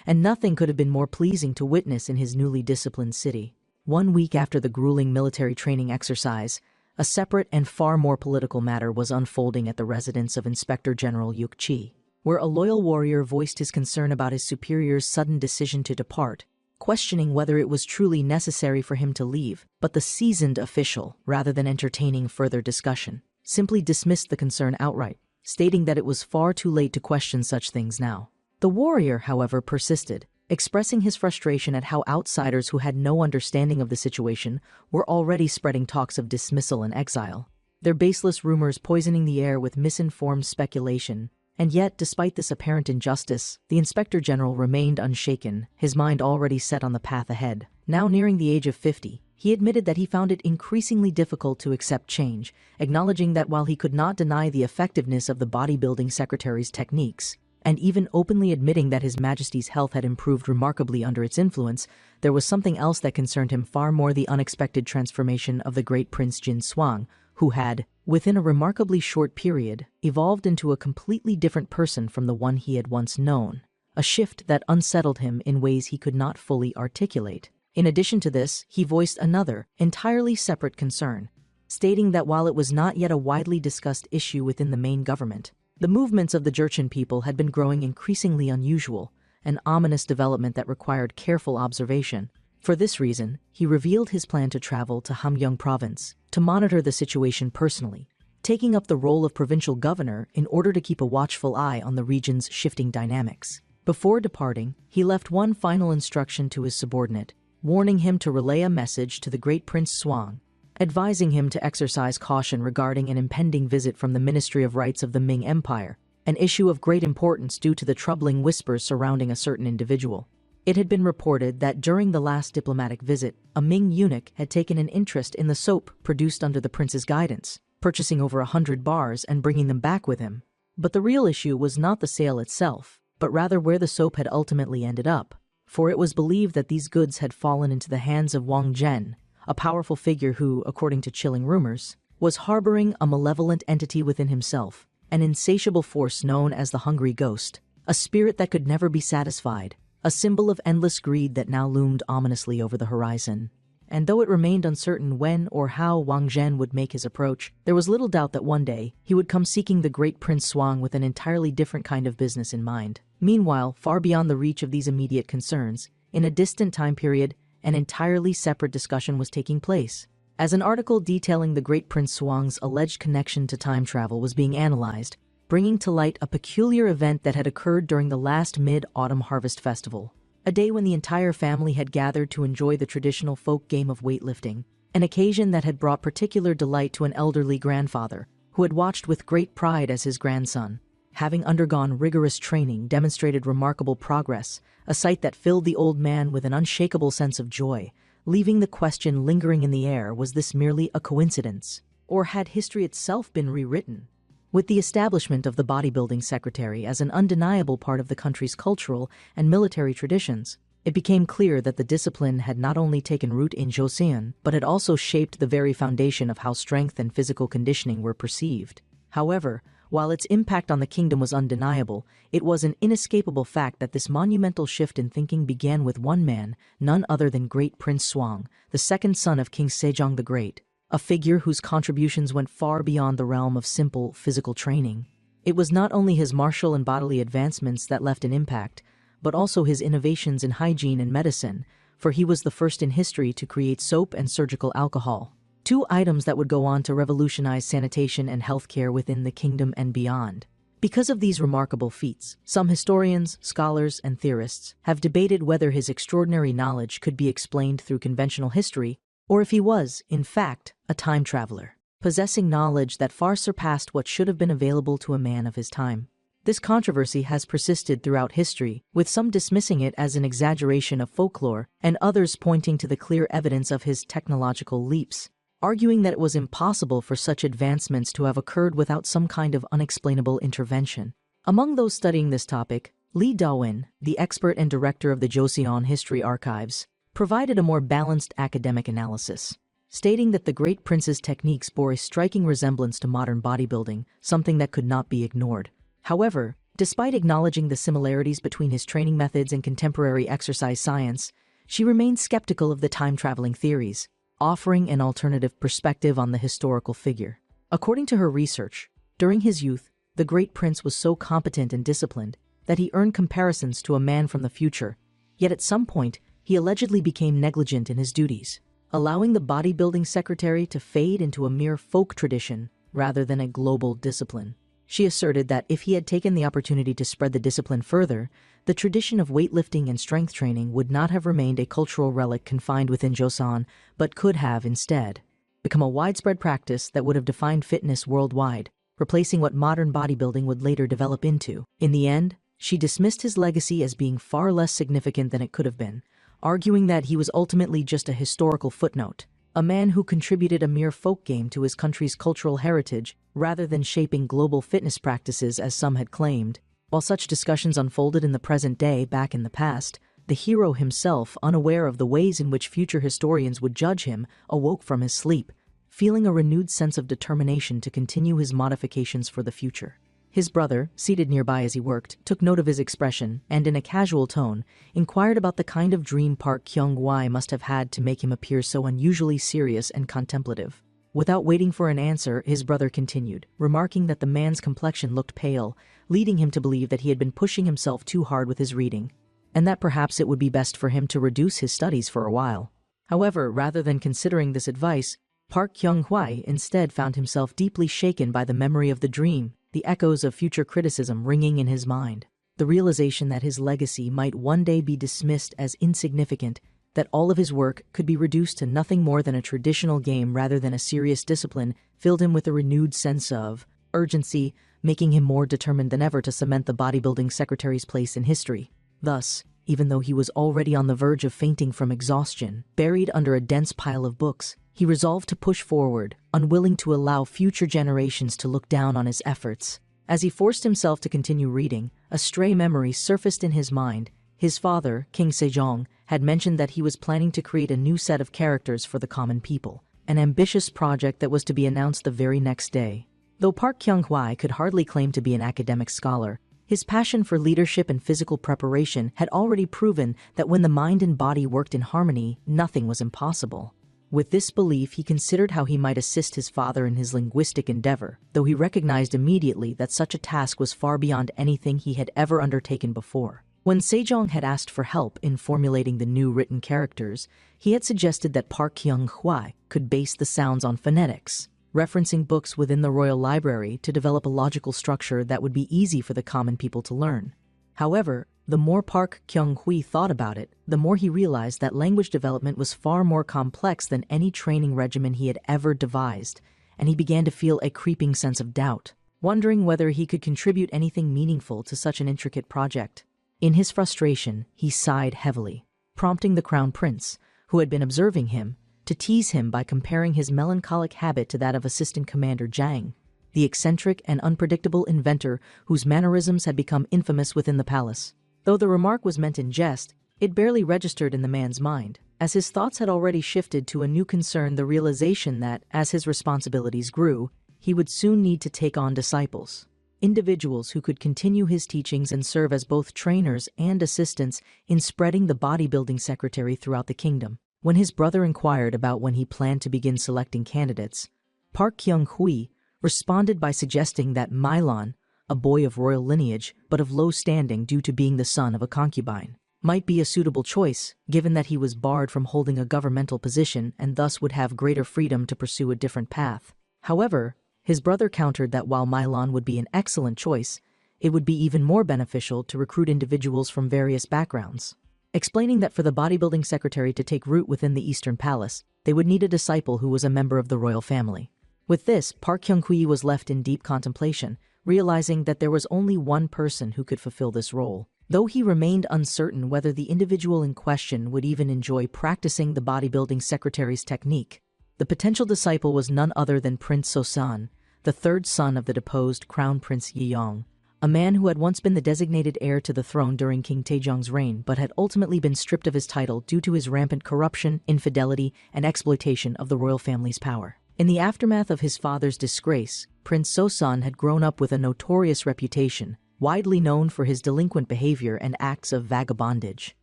And nothing could have been more pleasing to witness in his newly disciplined city. 1 week after the grueling military training exercise, a separate and far more political matter was unfolding at the residence of Inspector General Yuk-chi, where a loyal warrior voiced his concern about his superior's sudden decision to depart, questioning whether it was truly necessary for him to leave. But the seasoned official, rather than entertaining further discussion, simply dismissed the concern outright, stating that it was far too late to question such things now. The warrior, however, persisted, expressing his frustration at how outsiders who had no understanding of the situation were already spreading talks of dismissal and exile, their baseless rumors poisoning the air with misinformed speculation. And yet, despite this apparent injustice, the Inspector General remained unshaken, his mind already set on the path ahead. Now nearing the age of 50, he admitted that he found it increasingly difficult to accept change, acknowledging that while he could not deny the effectiveness of the bodybuilding secretary's techniques, and even openly admitting that His Majesty's health had improved remarkably under its influence, there was something else that concerned him far more: the unexpected transformation of the great Prince Jin Swang, who had, within a remarkably short period, evolved into a completely different person from the one he had once known, a shift that unsettled him in ways he could not fully articulate. In addition to this, he voiced another, entirely separate concern, stating that while it was not yet a widely discussed issue within the main government, the movements of the Jurchen people had been growing increasingly unusual, an ominous development that required careful observation. For this reason, he revealed his plan to travel to Hamgyong province to monitor the situation personally, taking up the role of provincial governor in order to keep a watchful eye on the region's shifting dynamics. Before departing, he left one final instruction to his subordinate, warning him to relay a message to the great Prince Swang, advising him to exercise caution regarding an impending visit from the Ministry of Rights of the Ming Empire, an issue of great importance due to the troubling whispers surrounding a certain individual. It had been reported that during the last diplomatic visit, a Ming eunuch had taken an interest in the soap produced under the prince's guidance, purchasing over 100 bars and bringing them back with him. But the real issue was not the sale itself, but rather where the soap had ultimately ended up, for it was believed that these goods had fallen into the hands of Wang Zhen, a powerful figure who, according to chilling rumors, was harboring a malevolent entity within himself, an insatiable force known as the Hungry Ghost, a spirit that could never be satisfied, a symbol of endless greed that now loomed ominously over the horizon. And though it remained uncertain when or how Wang Zhen would make his approach, there was little doubt that one day he would come seeking the great Prince Swang with an entirely different kind of business in mind. Meanwhile, far beyond the reach of these immediate concerns, in a distant time period, an entirely separate discussion was taking place. As an article detailing the great Prince Swang's alleged connection to time travel was being analyzed, bringing to light a peculiar event that had occurred during the last mid-autumn harvest festival, a day when the entire family had gathered to enjoy the traditional folk game of weightlifting, an occasion that had brought particular delight to an elderly grandfather who had watched with great pride as his grandson, having undergone rigorous training, demonstrated remarkable progress, a sight that filled the old man with an unshakable sense of joy, leaving the question lingering in the air: was this merely a coincidence, or had history itself been rewritten? With the establishment of the bodybuilding secretary as an undeniable part of the country's cultural and military traditions, it became clear that the discipline had not only taken root in Joseon, but had also shaped the very foundation of how strength and physical conditioning were perceived. However, while its impact on the kingdom was undeniable, it was an inescapable fact that this monumental shift in thinking began with one man, none other than great Prince Swang, the second son of King Sejong the Great, a figure whose contributions went far beyond the realm of simple physical training. It was not only his martial and bodily advancements that left an impact, but also his innovations in hygiene and medicine, for he was the first in history to create soap and surgical alcohol, two items that would go on to revolutionize sanitation and healthcare within the kingdom and beyond. Because of these remarkable feats, some historians, scholars, and theorists have debated whether his extraordinary knowledge could be explained through conventional history, or if he was, in fact, a time traveler, possessing knowledge that far surpassed what should have been available to a man of his time. This controversy has persisted throughout history, with some dismissing it as an exaggeration of folklore and others pointing to the clear evidence of his technological leaps. arguing that it was impossible for such advancements to have occurred without some kind of unexplainable intervention. Among those studying this topic, Lee Dawin, the expert and director of the Joseon History Archives, provided a more balanced academic analysis, stating that the Great Prince's techniques bore a striking resemblance to modern bodybuilding, something that could not be ignored. However, despite acknowledging the similarities between his training methods and contemporary exercise science, she remained skeptical of the time-traveling theories, offering an alternative perspective on the historical figure. According to her research, during his youth, the Great Prince was so competent and disciplined that he earned comparisons to a man from the future, yet at some point, he allegedly became negligent in his duties, allowing the bodybuilding secretary to fade into a mere folk tradition rather than a global discipline. She asserted that if he had taken the opportunity to spread the discipline further, the tradition of weightlifting and strength training would not have remained a cultural relic confined within Joseon, but could have, instead, become a widespread practice that would have defined fitness worldwide, replacing what modern bodybuilding would later develop into. In the end, she dismissed his legacy as being far less significant than it could have been, arguing that he was ultimately just a historical footnote, a man who contributed a mere folk game to his country's cultural heritage rather than shaping global fitness practices as some had claimed. While such discussions unfolded in the present day back in the past, the hero himself, unaware of the ways in which future historians would judge him, awoke from his sleep, feeling a renewed sense of determination to continue his modifications for the future. His brother, seated nearby as he worked, took note of his expression and, in a casual tone, inquired about the kind of dream Park Kyung-hwa must have had to make him appear so unusually serious and contemplative. Without waiting for an answer, his brother continued, remarking that the man's complexion looked pale, leading him to believe that he had been pushing himself too hard with his reading, and that perhaps it would be best for him to reduce his studies for a while. However, rather than considering this advice, Park Kyung-hwa instead found himself deeply shaken by the memory of the dream, the echoes of future criticism ringing in his mind, the realization that his legacy might one day be dismissed as insignificant, that all of his work could be reduced to nothing more than a traditional game rather than a serious discipline, filled him with a renewed sense of urgency, making him more determined than ever to cement the bodybuilding secretary's place in history. Thus, even though he was already on the verge of fainting from exhaustion, buried under a dense pile of books, he resolved to push forward, unwilling to allow future generations to look down on his efforts. As he forced himself to continue reading, a stray memory surfaced in his mind. His father, King Sejong, had mentioned that he was planning to create a new set of characters for the common people, an ambitious project that was to be announced the very next day. Though Park Kyung-hwa could hardly claim to be an academic scholar, his passion for leadership and physical preparation had already proven that when the mind and body worked in harmony, nothing was impossible. With this belief, he considered how he might assist his father in his linguistic endeavor, though he recognized immediately that such a task was far beyond anything he had ever undertaken before. When Sejong had asked for help in formulating the new written characters, he had suggested that Park Kyung-hwa could base the sounds on phonetics, referencing books within the royal library to develop a logical structure that would be easy for the common people to learn. However, the more Park Kyung-hwa thought about it, the more he realized that language development was far more complex than any training regimen he had ever devised, and he began to feel a creeping sense of doubt, wondering whether he could contribute anything meaningful to such an intricate project. In his frustration, he sighed heavily, prompting the Crown Prince, who had been observing him, to tease him by comparing his melancholic habit to that of Assistant Commander Jang, the eccentric and unpredictable inventor whose mannerisms had become infamous within the palace. Though the remark was meant in jest, it barely registered in the man's mind, as his thoughts had already shifted to a new concern, the realization that, as his responsibilities grew, he would soon need to take on disciples, individuals who could continue his teachings and serve as both trainers and assistants in spreading the bodybuilding secretary throughout the kingdom. When his brother inquired about when he planned to begin selecting candidates, Park Kyung-hwa responded by suggesting that Mylon, a boy of royal lineage but of low standing due to being the son of a concubine, might be a suitable choice, given that he was barred from holding a governmental position and thus would have greater freedom to pursue a different path. However, his brother countered that while Mylon would be an excellent choice, it would be even more beneficial to recruit individuals from various backgrounds, explaining that for the bodybuilding secretary to take root within the Eastern Palace, they would need a disciple who was a member of the royal family. With this, Park Kyung-hwa was left in deep contemplation, realizing that there was only one person who could fulfill this role. Though he remained uncertain whether the individual in question would even enjoy practicing the bodybuilding secretary's technique, The potential disciple was none other than Prince Sosan, the third son of the deposed Crown Prince Yiyong, a man who had once been the designated heir to the throne during King Taejong's reign but had ultimately been stripped of his title due to his rampant corruption, infidelity, and exploitation of the royal family's power. In the aftermath of his father's disgrace, Prince Sosan had grown up with a notorious reputation, widely known for his delinquent behavior and acts of vagabondage,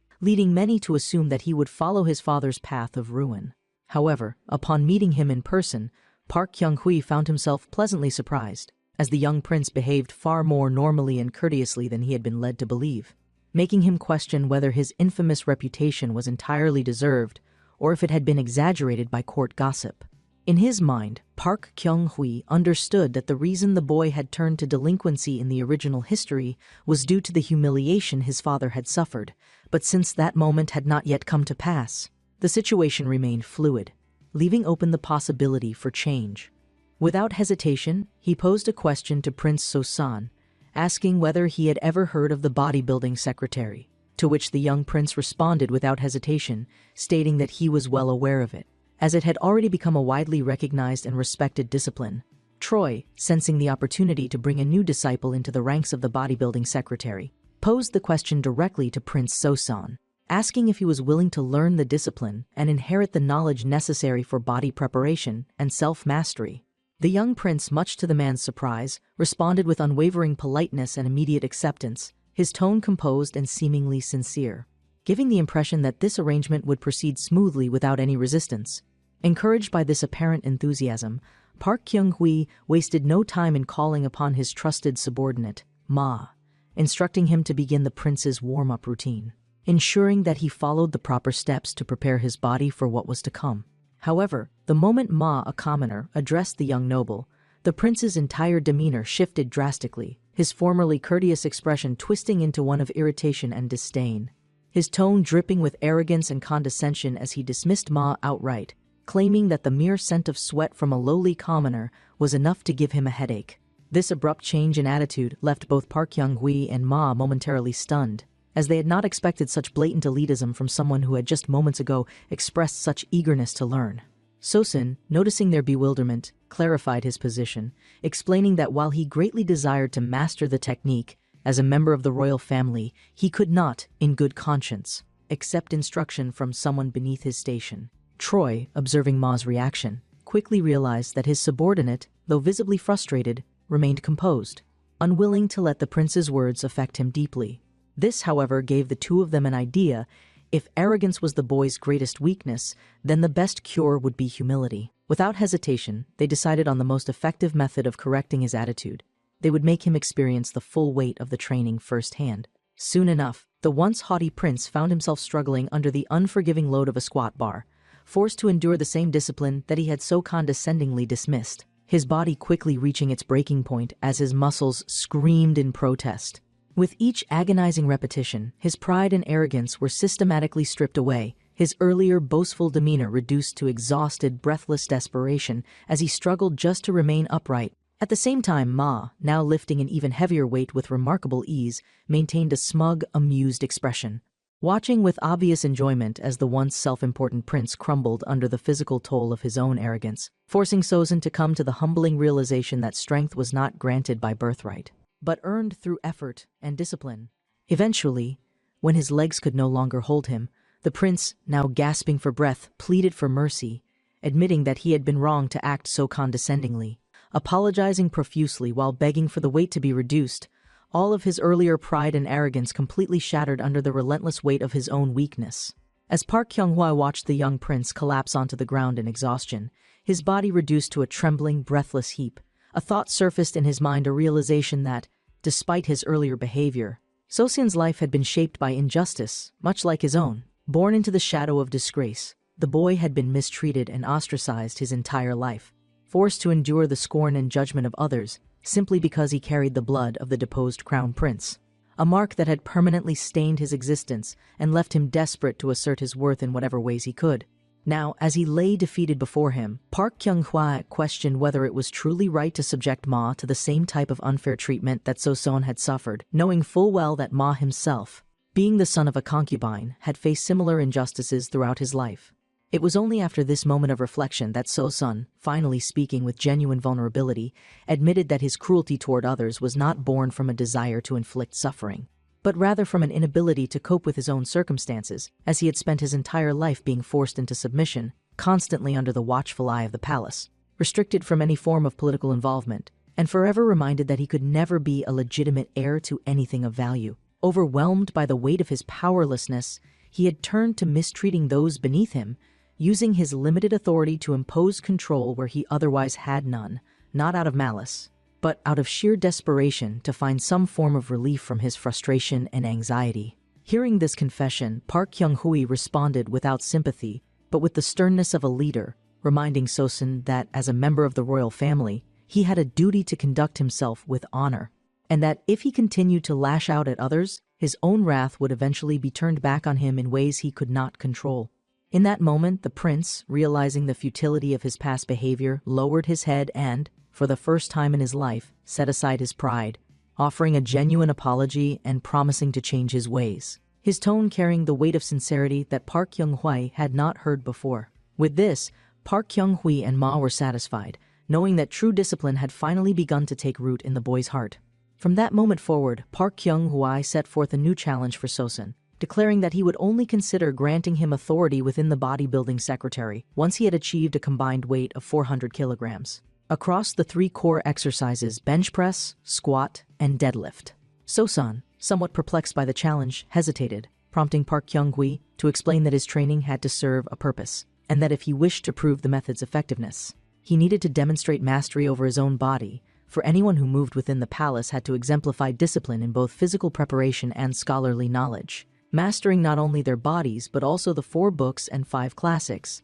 leading many to assume that he would follow his father's path of ruin. However, upon meeting him in person, Park Kyung-hui found himself pleasantly surprised, as the young prince behaved far more normally and courteously than he had been led to believe, making him question whether his infamous reputation was entirely deserved or if it had been exaggerated by court gossip. In his mind, Park Kyung-hui understood that the reason the boy had turned to delinquency in the original history was due to the humiliation his father had suffered, but since that moment had not yet come to pass, the situation remained fluid, leaving open the possibility for change. Without hesitation, he posed a question to Prince Sosan, asking whether he had ever heard of the bodybuilding secretary, to which the young prince responded without hesitation, stating that he was well aware of it, as it had already become a widely recognized and respected discipline. Troy, sensing the opportunity to bring a new disciple into the ranks of the bodybuilding secretary, posed the question directly to Prince Sosan, asking if he was willing to learn the discipline and inherit the knowledge necessary for body preparation and self-mastery. The young prince, much to the man's surprise, responded with unwavering politeness and immediate acceptance, his tone composed and seemingly sincere, giving the impression that this arrangement would proceed smoothly without any resistance. Encouraged by this apparent enthusiasm, Park Kyung-hui wasted no time in calling upon his trusted subordinate, Ma, instructing him to begin the prince's warm-up routine, ensuring that he followed the proper steps to prepare his body for what was to come. However, the moment Ma, a commoner, addressed the young noble, the prince's entire demeanor shifted drastically, his formerly courteous expression twisting into one of irritation and disdain, his tone dripping with arrogance and condescension as he dismissed Ma outright, claiming that the mere scent of sweat from a lowly commoner was enough to give him a headache. This abrupt change in attitude left both Park Kyung-hui and Ma momentarily stunned, as they had not expected such blatant elitism from someone who had just moments ago expressed such eagerness to learn. Sosin, noticing their bewilderment, clarified his position, explaining that while he greatly desired to master the technique, as a member of the royal family, he could not, in good conscience, accept instruction from someone beneath his station. Troy, observing Ma's reaction, quickly realized that his subordinate, though visibly frustrated, remained composed, unwilling to let the prince's words affect him deeply. This, however, gave the two of them an idea. If arrogance was the boy's greatest weakness, then the best cure would be humility. Without hesitation, they decided on the most effective method of correcting his attitude. They would make him experience the full weight of the training firsthand. Soon enough, the once haughty prince found himself struggling under the unforgiving load of a squat bar, forced to endure the same discipline that he had so condescendingly dismissed, his body quickly reaching its breaking point as his muscles screamed in protest. With each agonizing repetition, his pride and arrogance were systematically stripped away, his earlier boastful demeanor reduced to exhausted, breathless desperation as he struggled just to remain upright. At the same time, Ma, now lifting an even heavier weight with remarkable ease, maintained a smug, amused expression, watching with obvious enjoyment as the once self-important prince crumbled under the physical toll of his own arrogance, forcing Sosin to come to the humbling realization that strength was not granted by birthright, but earned through effort and discipline. Eventually, when his legs could no longer hold him, the prince, now gasping for breath, pleaded for mercy, admitting that he had been wrong to act so condescendingly, apologizing profusely while begging for the weight to be reduced, all of his earlier pride and arrogance completely shattered under the relentless weight of his own weakness. As Park Kyung-hwa watched the young prince collapse onto the ground in exhaustion, his body reduced to a trembling, breathless heap, a thought surfaced in his mind, a realization that, despite his earlier behavior, Sosin's life had been shaped by injustice, much like his own. Born into the shadow of disgrace, the boy had been mistreated and ostracized his entire life, forced to endure the scorn and judgment of others simply because he carried the blood of the deposed crown prince, a mark that had permanently stained his existence and left him desperate to assert his worth in whatever ways he could. Now, as he lay defeated before him, Park Kyung-hwa questioned whether it was truly right to subject Ma to the same type of unfair treatment that Soson had suffered, knowing full well that Ma himself, being the son of a concubine, had faced similar injustices throughout his life. It was only after this moment of reflection that So-sun, finally speaking with genuine vulnerability, admitted that his cruelty toward others was not born from a desire to inflict suffering, but rather from an inability to cope with his own circumstances, as he had spent his entire life being forced into submission, constantly under the watchful eye of the palace, restricted from any form of political involvement, and forever reminded that he could never be a legitimate heir to anything of value. Overwhelmed by the weight of his powerlessness, he had turned to mistreating those beneath him, using his limited authority to impose control where he otherwise had none, not out of malice, but out of sheer desperation to find some form of relief from his frustration and anxiety. Hearing this confession, Park Kyung-hui responded without sympathy, but with the sternness of a leader, reminding So-sun that, as a member of the royal family, he had a duty to conduct himself with honor, and that if he continued to lash out at others, his own wrath would eventually be turned back on him in ways he could not control. In that moment, the prince, realizing the futility of his past behavior, lowered his head and, for the first time in his life, set aside his pride, offering a genuine apology and promising to change his ways, his tone carrying the weight of sincerity that Park Kyung-hui had not heard before. With this, Park Kyung-hui and Ma were satisfied, knowing that true discipline had finally begun to take root in the boy's heart. From that moment forward, Park Kyung-hui set forth a new challenge for So-sun, declaring that he would only consider granting him authority within the bodybuilding secretary once he had achieved a combined weight of 400 kilograms. Across the 3 core exercises: bench press, squat, and deadlift. So-sun, somewhat perplexed by the challenge, hesitated, prompting Park Kyung-hui to explain that his training had to serve a purpose, and that if he wished to prove the method's effectiveness, he needed to demonstrate mastery over his own body, for anyone who moved within the palace had to exemplify discipline in both physical preparation and scholarly knowledge, mastering not only their bodies but also the 4 books and 5 classics,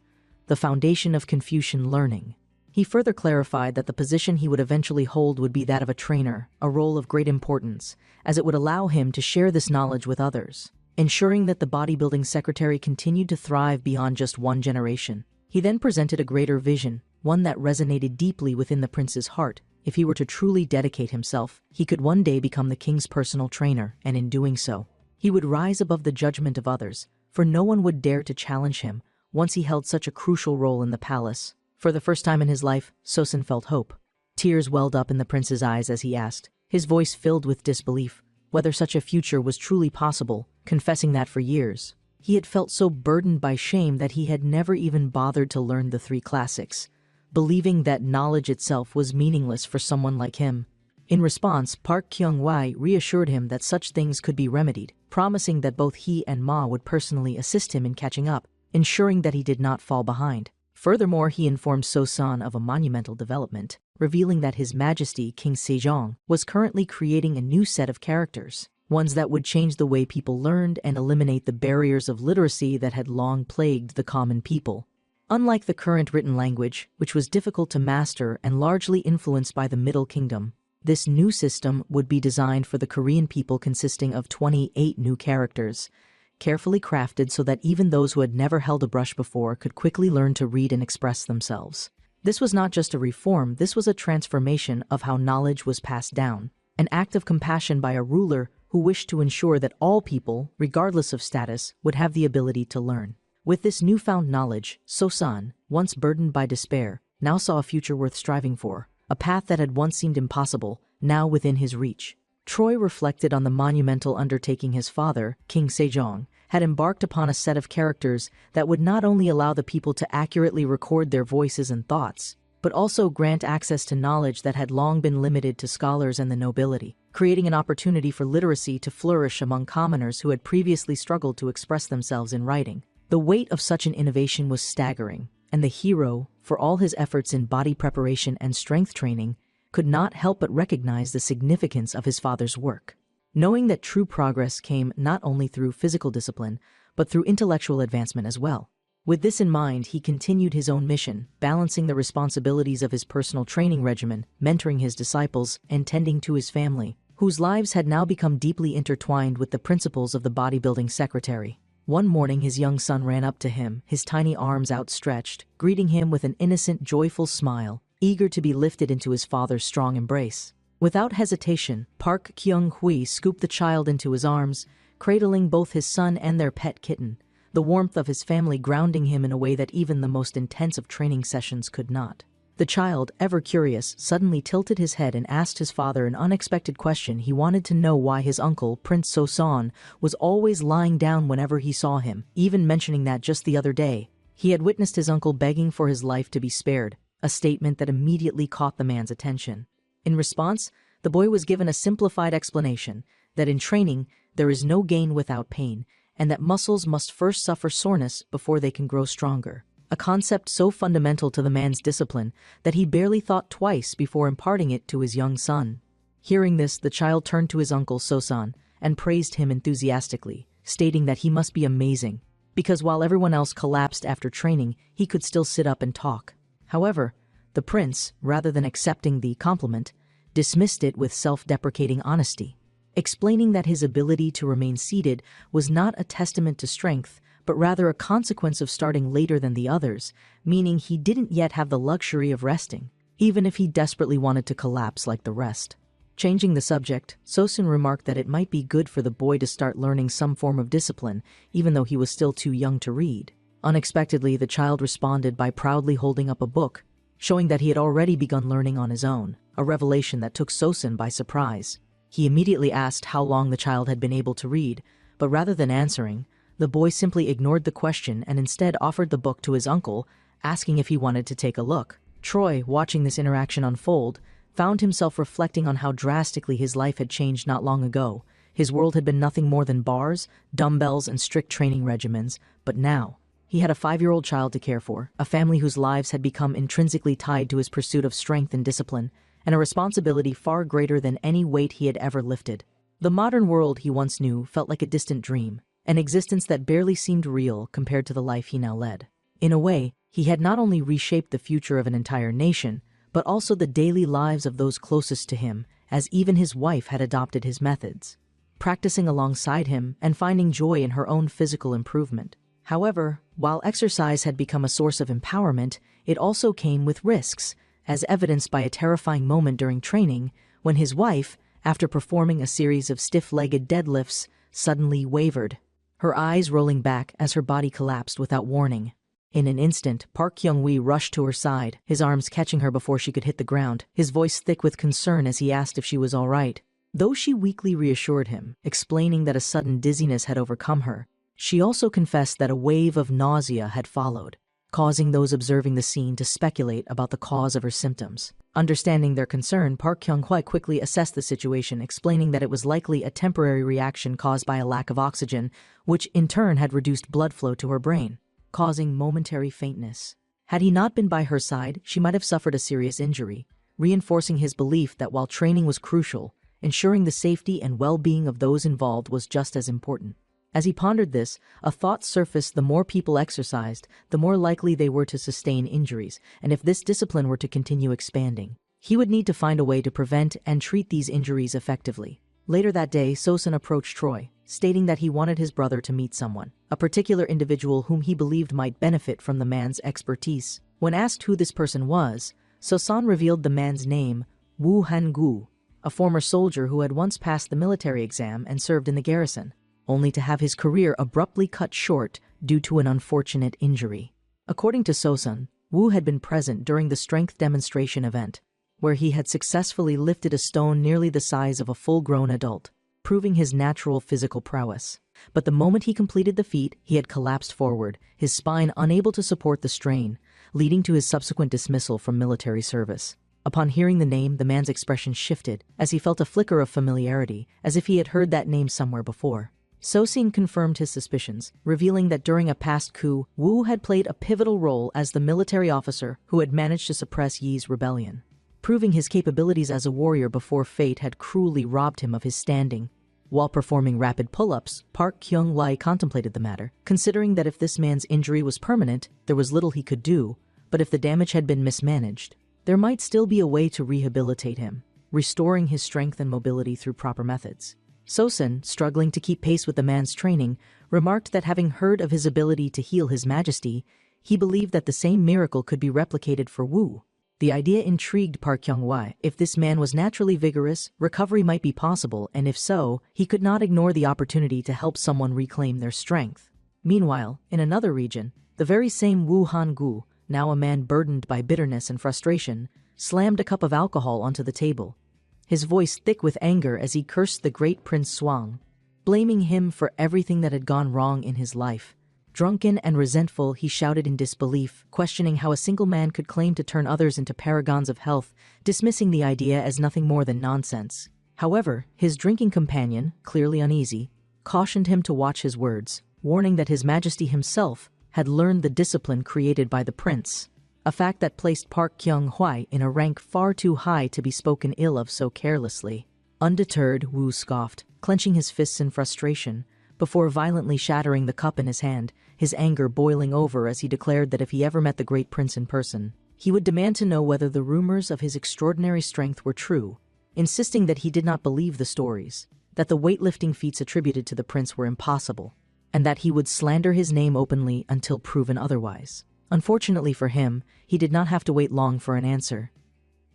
the foundation of Confucian learning. He further clarified that the position he would eventually hold would be that of a trainer, a role of great importance, as it would allow him to share this knowledge with others, ensuring that the bodybuilding secretary continued to thrive beyond just one generation. He then presented a greater vision, one that resonated deeply within the prince's heart. If he were to truly dedicate himself, he could one day become the king's personal trainer, and in doing so, he would rise above the judgment of others, for no one would dare to challenge him once he held such a crucial role in the palace. For the first time in his life, So-sun felt hope. Tears welled up in the prince's eyes as he asked, his voice filled with disbelief, whether such a future was truly possible, confessing that for years he had felt so burdened by shame that he had never even bothered to learn the 3 classics, believing that knowledge itself was meaningless for someone like him. In response, Park Kyung-hui reassured him that such things could be remedied, promising that both he and Ma would personally assist him in catching up, ensuring that he did not fall behind. Furthermore, he informed So-sun of a monumental development, revealing that His Majesty King Sejong was currently creating a new set of characters, ones that would change the way people learned and eliminate the barriers of literacy that had long plagued the common people. Unlike the current written language, which was difficult to master and largely influenced by the Middle Kingdom, this new system would be designed for the Korean people, consisting of 28 new characters, carefully crafted so that even those who had never held a brush before could quickly learn to read and express themselves. This was not just a reform, this was a transformation of how knowledge was passed down, an act of compassion by a ruler who wished to ensure that all people, regardless of status, would have the ability to learn. With this newfound knowledge, So-sun, once burdened by despair, now saw a future worth striving for, a path that had once seemed impossible, now within his reach. Troy reflected on the monumental undertaking his father, King Sejong, had embarked upon, a set of characters that would not only allow the people to accurately record their voices and thoughts, but also grant access to knowledge that had long been limited to scholars and the nobility, creating an opportunity for literacy to flourish among commoners who had previously struggled to express themselves in writing. The weight of such an innovation was staggering, and the hero, for all his efforts in body preparation and strength training, could not help but recognize the significance of his father's work, knowing that true progress came not only through physical discipline, but through intellectual advancement as well. With this in mind, he continued his own mission, balancing the responsibilities of his personal training regimen, mentoring his disciples, and tending to his family, whose lives had now become deeply intertwined with the principles of the bodybuilding secretary. One morning, his young son ran up to him, his tiny arms outstretched, greeting him with an innocent, joyful smile, eager to be lifted into his father's strong embrace. Without hesitation, Park Kyung-hui scooped the child into his arms, cradling both his son and their pet kitten, the warmth of his family grounding him in a way that even the most intense of training sessions could not. The child, ever curious, suddenly tilted his head and asked his father an unexpected question. He wanted to know why his uncle, Prince Sosan, was always lying down whenever he saw him, even mentioning that just the other day he had witnessed his uncle begging for his life to be spared, a statement that immediately caught the man's attention. In response, the boy was given a simplified explanation that in training there is no gain without pain, and that muscles must first suffer soreness before they can grow stronger. A concept so fundamental to the man's discipline that he barely thought twice before imparting it to his young son. Hearing this, the child turned to his uncle Sosan and praised him enthusiastically, stating that he must be amazing, because while everyone else collapsed after training, he could still sit up and talk. However, the prince, rather than accepting the compliment, dismissed it with self-deprecating honesty, explaining that his ability to remain seated was not a testament to strength, but rather a consequence of starting later than the others, meaning he didn't yet have the luxury of resting, even if he desperately wanted to collapse like the rest. Changing the subject, Sosan remarked that it might be good for the boy to start learning some form of discipline, even though he was still too young to read. Unexpectedly, the child responded by proudly holding up a book, showing that he had already begun learning on his own, a revelation that took Sosan by surprise. He immediately asked how long the child had been able to read, but rather than answering, the boy simply ignored the question and instead offered the book to his uncle, asking if he wanted to take a look. Troy, watching this interaction unfold, found himself reflecting on how drastically his life had changed not long ago. His world had been nothing more than bars, dumbbells, and strict training regimens, but now he had a 5-year-old child to care for, a family whose lives had become intrinsically tied to his pursuit of strength and discipline, and a responsibility far greater than any weight he had ever lifted. The modern world he once knew felt like a distant dream, an existence that barely seemed real compared to the life he now led. In a way, he had not only reshaped the future of an entire nation, but also the daily lives of those closest to him, as even his wife had adopted his methods, practicing alongside him and finding joy in her own physical improvement. However, while exercise had become a source of empowerment, it also came with risks, as evidenced by a terrifying moment during training when his wife, after performing a series of stiff-legged deadlifts, suddenly wavered, her eyes rolling back as her body collapsed without warning. In an instant, Park Kyung-wi rushed to her side, his arms catching her before she could hit the ground, his voice thick with concern as he asked if she was all right. Though she weakly reassured him, explaining that a sudden dizziness had overcome her, she also confessed that a wave of nausea had followed, causing those observing the scene to speculate about the cause of her symptoms. Understanding their concern, Park Kyung-hwi quickly assessed the situation, explaining that it was likely a temporary reaction caused by a lack of oxygen, which in turn had reduced blood flow to her brain, causing momentary faintness. Had he not been by her side, she might have suffered a serious injury, reinforcing his belief that while training was crucial, ensuring the safety and well-being of those involved was just as important. As he pondered this, a thought surfaced: the more people exercised, the more likely they were to sustain injuries, and if this discipline were to continue expanding, he would need to find a way to prevent and treat these injuries effectively. Later that day, Sosan approached Troy, stating that he wanted his brother to meet someone, a particular individual whom he believed might benefit from the man's expertise. When asked who this person was, Sosan revealed the man's name, Woo Han-gu, a former soldier who had once passed the military exam and served in the garrison, only to have his career abruptly cut short due to an unfortunate injury. According to Sosan, Wu had been present during the strength demonstration event, where he had successfully lifted a stone nearly the size of a full-grown adult, proving his natural physical prowess. But the moment he completed the feat, he had collapsed forward, his spine unable to support the strain, leading to his subsequent dismissal from military service. Upon hearing the name, the man's expression shifted, as he felt a flicker of familiarity, as if he had heard that name somewhere before. Sosin confirmed his suspicions, revealing that during a past coup, Wu had played a pivotal role as the military officer who had managed to suppress Yi's rebellion, proving his capabilities as a warrior before fate had cruelly robbed him of his standing. While performing rapid pull-ups, Park Kyung-wai contemplated the matter, considering that if this man's injury was permanent, there was little he could do, but if the damage had been mismanaged, there might still be a way to rehabilitate him, restoring his strength and mobility through proper methods. Sosin, struggling to keep pace with the man's training, remarked that having heard of his ability to heal His Majesty, he believed that the same miracle could be replicated for Wu. The idea intrigued Park Kyung-wai. If this man was naturally vigorous, recovery might be possible, and if so, he could not ignore the opportunity to help someone reclaim their strength. Meanwhile, in another region, the very same Wu Hangu, now a man burdened by bitterness and frustration, slammed a cup of alcohol onto the table, his voice thick with anger as he cursed the great Prince Suang, blaming him for everything that had gone wrong in his life. Drunken and resentful, he shouted in disbelief, questioning how a single man could claim to turn others into paragons of health, dismissing the idea as nothing more than nonsense. However, his drinking companion, clearly uneasy, cautioned him to watch his words, warning that His Majesty himself had learned the discipline created by the prince, a fact that placed Park Kyung-hwa in a rank far too high to be spoken ill of so carelessly. Undeterred, Wu scoffed, clenching his fists in frustration, before violently shattering the cup in his hand, his anger boiling over as he declared that if he ever met the great prince in person, he would demand to know whether the rumors of his extraordinary strength were true, insisting that he did not believe the stories, that the weightlifting feats attributed to the prince were impossible, and that he would slander his name openly until proven otherwise. Unfortunately for him, he did not have to wait long for an answer.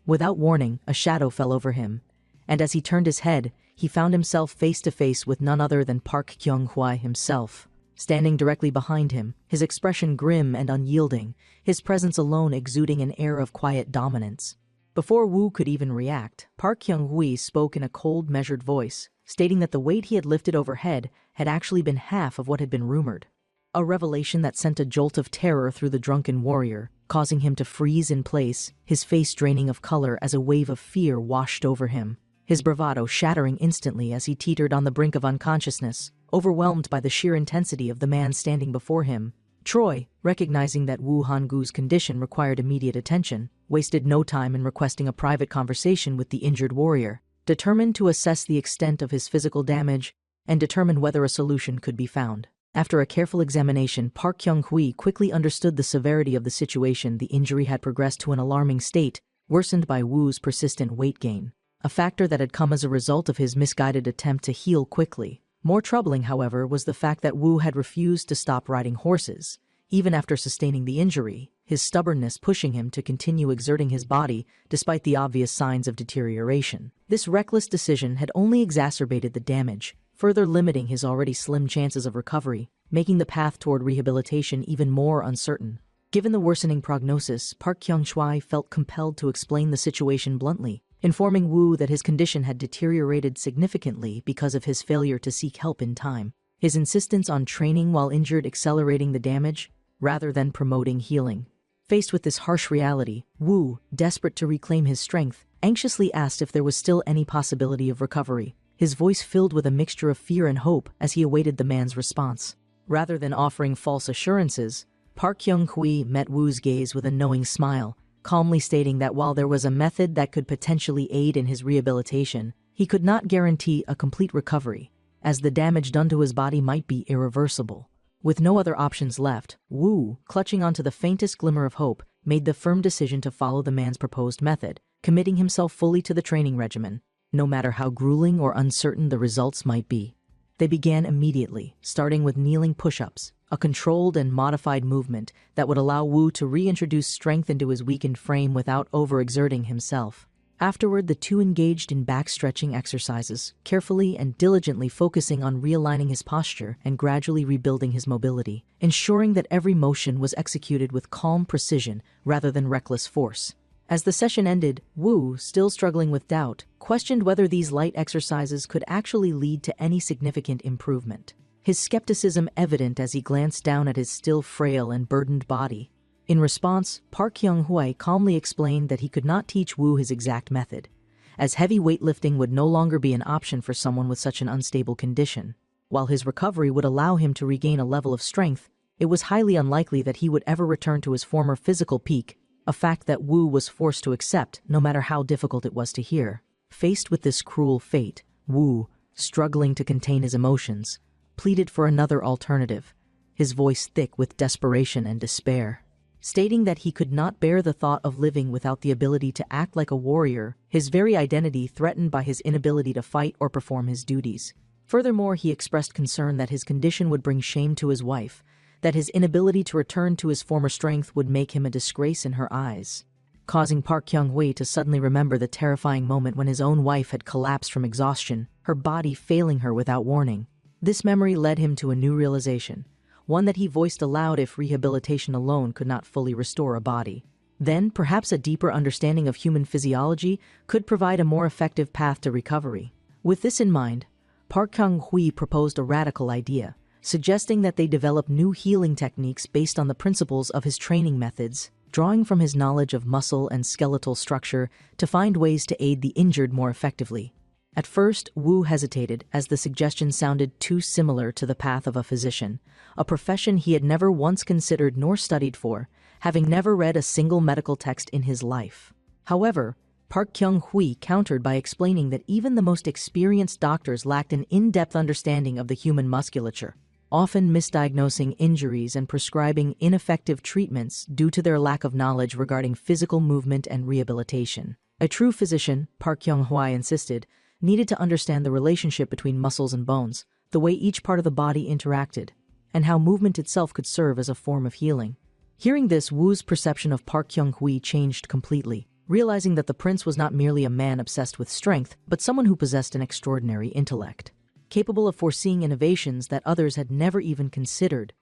Without warning, a shadow fell over him, and as he turned his head, he found himself face to face with none other than Park Kyung-hwa himself. Standing directly behind him, his expression grim and unyielding, his presence alone exuding an air of quiet dominance. Before Wu could even react, Park Kyung-hwa spoke in a cold, measured voice, stating that the weight he had lifted overhead had actually been half of what had been rumored. A revelation that sent a jolt of terror through the drunken warrior, causing him to freeze in place, his face draining of color as a wave of fear washed over him, his bravado shattering instantly as he teetered on the brink of unconsciousness, overwhelmed by the sheer intensity of the man standing before him. Troy, recognizing that Wu Hangu's condition required immediate attention, wasted no time in requesting a private conversation with the injured warrior, determined to assess the extent of his physical damage and determine whether a solution could be found. After a careful examination, Park Kyung-hwa quickly understood the severity of the situation. The injury had progressed to an alarming state, worsened by Wu's persistent weight gain, a factor that had come as a result of his misguided attempt to heal quickly. More troubling, however, was the fact that Wu had refused to stop riding horses, even after sustaining the injury, his stubbornness pushing him to continue exerting his body despite the obvious signs of deterioration. This reckless decision had only exacerbated the damage, further limiting his already slim chances of recovery, making the path toward rehabilitation even more uncertain. Given the worsening prognosis, Park Kyung-hwa felt compelled to explain the situation bluntly, informing Wu that his condition had deteriorated significantly because of his failure to seek help in time, his insistence on training while injured accelerating the damage, rather than promoting healing. Faced with this harsh reality, Wu, desperate to reclaim his strength, anxiously asked if there was still any possibility of recovery, his voice filled with a mixture of fear and hope as he awaited the man's response. Rather than offering false assurances, Park Kyung-hwa met Wu's gaze with a knowing smile, calmly stating that while there was a method that could potentially aid in his rehabilitation, he could not guarantee a complete recovery, as the damage done to his body might be irreversible. With no other options left, Wu, clutching onto the faintest glimmer of hope, made the firm decision to follow the man's proposed method, committing himself fully to the training regimen, no matter how grueling or uncertain the results might be. They began immediately, starting with kneeling push-ups, a controlled and modified movement that would allow Wu to reintroduce strength into his weakened frame without overexerting himself. Afterward, the two engaged in back-stretching exercises, carefully and diligently focusing on realigning his posture and gradually rebuilding his mobility, ensuring that every motion was executed with calm precision rather than reckless force. As the session ended, Wu, still struggling with doubt, questioned whether these light exercises could actually lead to any significant improvement, his skepticism evident as he glanced down at his still frail and burdened body. In response, Park Kyung-hwa calmly explained that he could not teach Wu his exact method, as heavy weightlifting would no longer be an option for someone with such an unstable condition. While his recovery would allow him to regain a level of strength, it was highly unlikely that he would ever return to his former physical peak, a fact that Wu was forced to accept no matter how difficult it was to hear. Faced with this cruel fate, Wu, struggling to contain his emotions, pleaded for another alternative, his voice thick with desperation and despair, stating that he could not bear the thought of living without the ability to act like a warrior, his very identity threatened by his inability to fight or perform his duties. Furthermore, he expressed concern that his condition would bring shame to his wife, that his inability to return to his former strength would make him a disgrace in her eyes, causing Park Kyung-hwa to suddenly remember the terrifying moment when his own wife had collapsed from exhaustion, her body failing her without warning. This memory led him to a new realization. one that he voiced aloud if rehabilitation alone could not fully restore a body. Then, perhaps a deeper understanding of human physiology could provide a more effective path to recovery. With this in mind, Park Kyung-hui proposed a radical idea, suggesting that they develop new healing techniques based on the principles of his training methods, drawing from his knowledge of muscle and skeletal structure to find ways to aid the injured more effectively. At first, Wu hesitated as the suggestion sounded too similar to the path of a physician, a profession he had never once considered nor studied for, having never read a single medical text in his life. However, Park Kyung-hui countered by explaining that even the most experienced doctors lacked an in-depth understanding of the human musculature, often misdiagnosing injuries and prescribing ineffective treatments due to their lack of knowledge regarding physical movement and rehabilitation. A true physician, Park Kyung-hui insisted, needed to understand the relationship between muscles and bones, the way each part of the body interacted, and how movement itself could serve as a form of healing. Hearing this, Wu's perception of Park Kyung-hui changed completely, realizing that the prince was not merely a man obsessed with strength, but someone who possessed an extraordinary intellect, capable of foreseeing innovations that others had never even considered.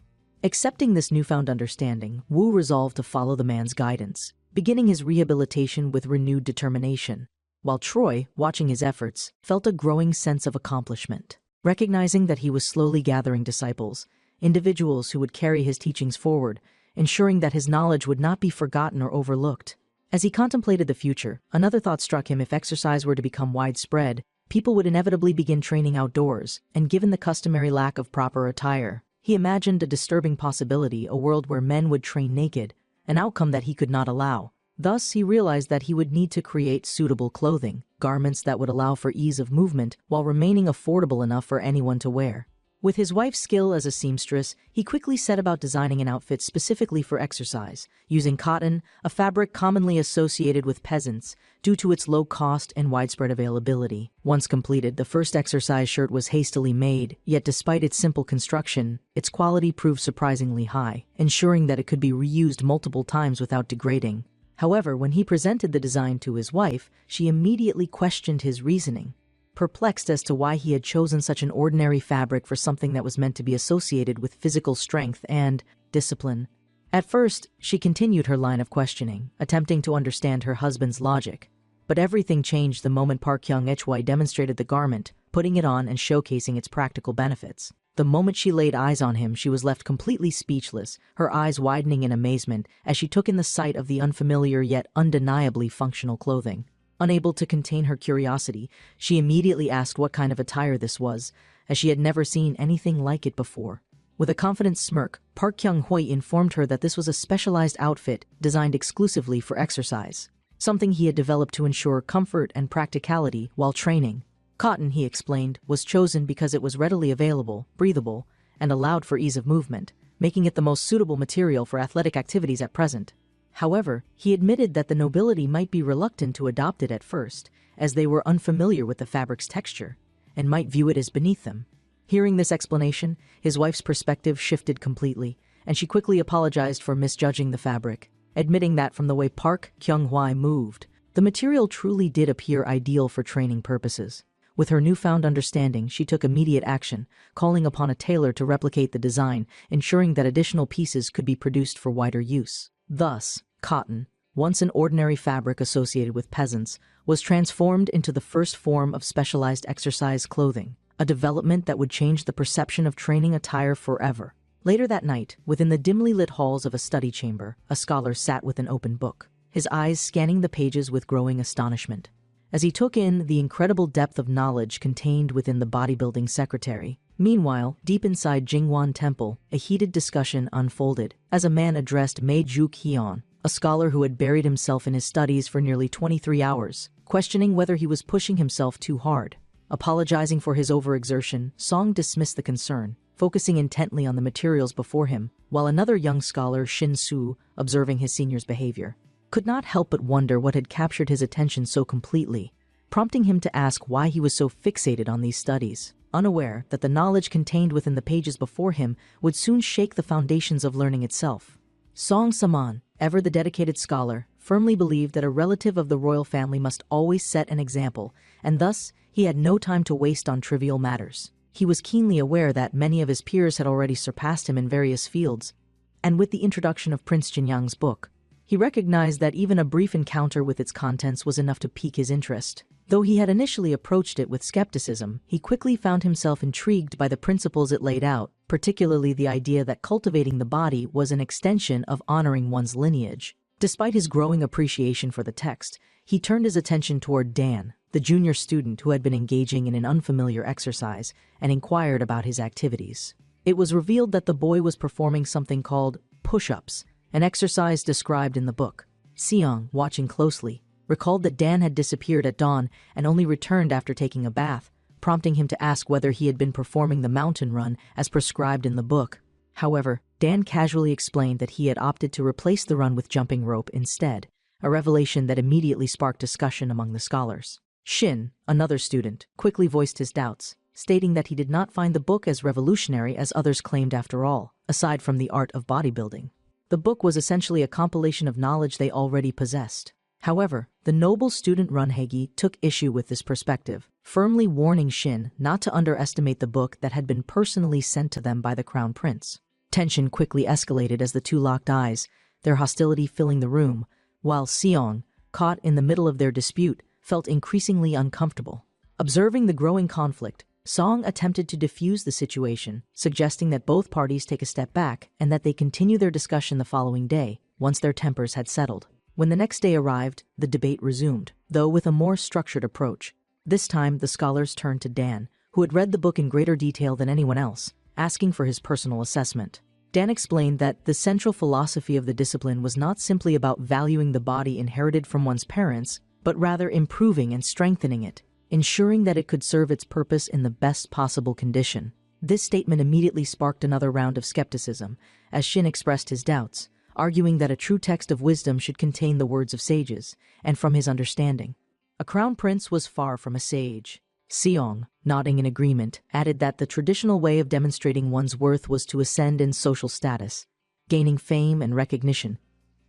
Accepting this newfound understanding, Wu resolved to follow the man's guidance, beginning his rehabilitation with renewed determination, while Troy, watching his efforts, felt a growing sense of accomplishment. Recognizing that he was slowly gathering disciples, individuals who would carry his teachings forward, ensuring that his knowledge would not be forgotten or overlooked. As he contemplated the future, another thought struck him: if exercise were to become widespread, people would inevitably begin training outdoors, and given the customary lack of proper attire, he imagined a disturbing possibility: a world where men would train naked, an outcome that he could not allow. Thus, he realized that he would need to create suitable clothing, garments that would allow for ease of movement while remaining affordable enough for anyone to wear. With his wife's skill as a seamstress, he quickly set about designing an outfit specifically for exercise, using cotton, a fabric commonly associated with peasants, due to its low cost and widespread availability. Once completed, the first exercise shirt was hastily made, yet despite its simple construction, its quality proved surprisingly high, ensuring that it could be reused multiple times without degrading. However, when he presented the design to his wife, she immediately questioned his reasoning, perplexed as to why he had chosen such an ordinary fabric for something that was meant to be associated with physical strength and discipline. At first, she continued her line of questioning, attempting to understand her husband's logic. But everything changed the moment Park Kyung-hui demonstrated the garment, putting it on and showcasing its practical benefits. The moment she laid eyes on him, she was left completely speechless, her eyes widening in amazement as she took in the sight of the unfamiliar yet undeniably functional clothing. Unable to contain her curiosity, she immediately asked what kind of attire this was, as she had never seen anything like it before. With a confident smirk, Park Kyung-hui informed her that this was a specialized outfit designed exclusively for exercise, something he had developed to ensure comfort and practicality while training. Cotton, he explained, was chosen because it was readily available, breathable, and allowed for ease of movement, making it the most suitable material for athletic activities at present. However, he admitted that the nobility might be reluctant to adopt it at first, as they were unfamiliar with the fabric's texture, and might view it as beneath them. Hearing this explanation, his wife's perspective shifted completely, and she quickly apologized for misjudging the fabric, admitting that from the way Park Kyung-hui moved, the material truly did appear ideal for training purposes. With her newfound understanding, she took immediate action, calling upon a tailor to replicate the design, ensuring that additional pieces could be produced for wider use. Thus, cotton, once an ordinary fabric associated with peasants, was transformed into the first form of specialized exercise clothing, a development that would change the perception of training attire forever. Later that night, within the dimly lit halls of a study chamber, a scholar sat with an open book, his eyes scanning the pages with growing astonishment. As he took in the incredible depth of knowledge contained within the bodybuilding secretary. Meanwhile, deep inside Jingwan Temple, a heated discussion unfolded as a man addressed Mei Juk-hyun, a scholar who had buried himself in his studies for nearly 23 hours, questioning whether he was pushing himself too hard. Apologizing for his overexertion, Song dismissed the concern, focusing intently on the materials before him, while another young scholar, Shin Su, observing his senior's behavior, could not help but wonder what had captured his attention so completely, prompting him to ask why he was so fixated on these studies, unaware that the knowledge contained within the pages before him would soon shake the foundations of learning itself. Song Saman, ever the dedicated scholar, firmly believed that a relative of the royal family must always set an example, and thus he had no time to waste on trivial matters. He was keenly aware that many of his peers had already surpassed him in various fields, and with the introduction of Prince Jinyang's book, he recognized that even a brief encounter with its contents was enough to pique his interest. Though he had initially approached it with skepticism, he quickly found himself intrigued by the principles it laid out, particularly the idea that cultivating the body was an extension of honoring one's lineage. Despite his growing appreciation for the text, he turned his attention toward Dan, the junior student who had been engaging in an unfamiliar exercise, and inquired about his activities. It was revealed that the boy was performing something called push-ups, an exercise described in the book. Seong, watching closely, recalled that Dan had disappeared at dawn and only returned after taking a bath, prompting him to ask whether he had been performing the mountain run as prescribed in the book. However, Dan casually explained that he had opted to replace the run with jumping rope instead, a revelation that immediately sparked discussion among the scholars. Shin, another student, quickly voiced his doubts, stating that he did not find the book as revolutionary as others claimed after all, aside from the art of bodybuilding. The book was essentially a compilation of knowledge they already possessed. However, the noble student Runhagi took issue with this perspective, firmly warning Shin not to underestimate the book that had been personally sent to them by the Crown Prince. Tension quickly escalated as the two locked eyes, their hostility filling the room, while Seong, caught in the middle of their dispute, felt increasingly uncomfortable. Observing the growing conflict, Song attempted to defuse the situation, suggesting that both parties take a step back and that they continue their discussion the following day, once their tempers had settled. When the next day arrived, the debate resumed, though with a more structured approach. This time, the scholars turned to Dan, who had read the book in greater detail than anyone else, asking for his personal assessment. Dan explained that the central philosophy of the discipline was not simply about valuing the body inherited from one's parents, but rather improving and strengthening it, ensuring that it could serve its purpose in the best possible condition. This statement immediately sparked another round of skepticism, as Shin expressed his doubts, arguing that a true text of wisdom should contain the words of sages, and from his understanding, a crown prince was far from a sage. Seong, nodding in agreement, added that the traditional way of demonstrating one's worth was to ascend in social status, gaining fame and recognition.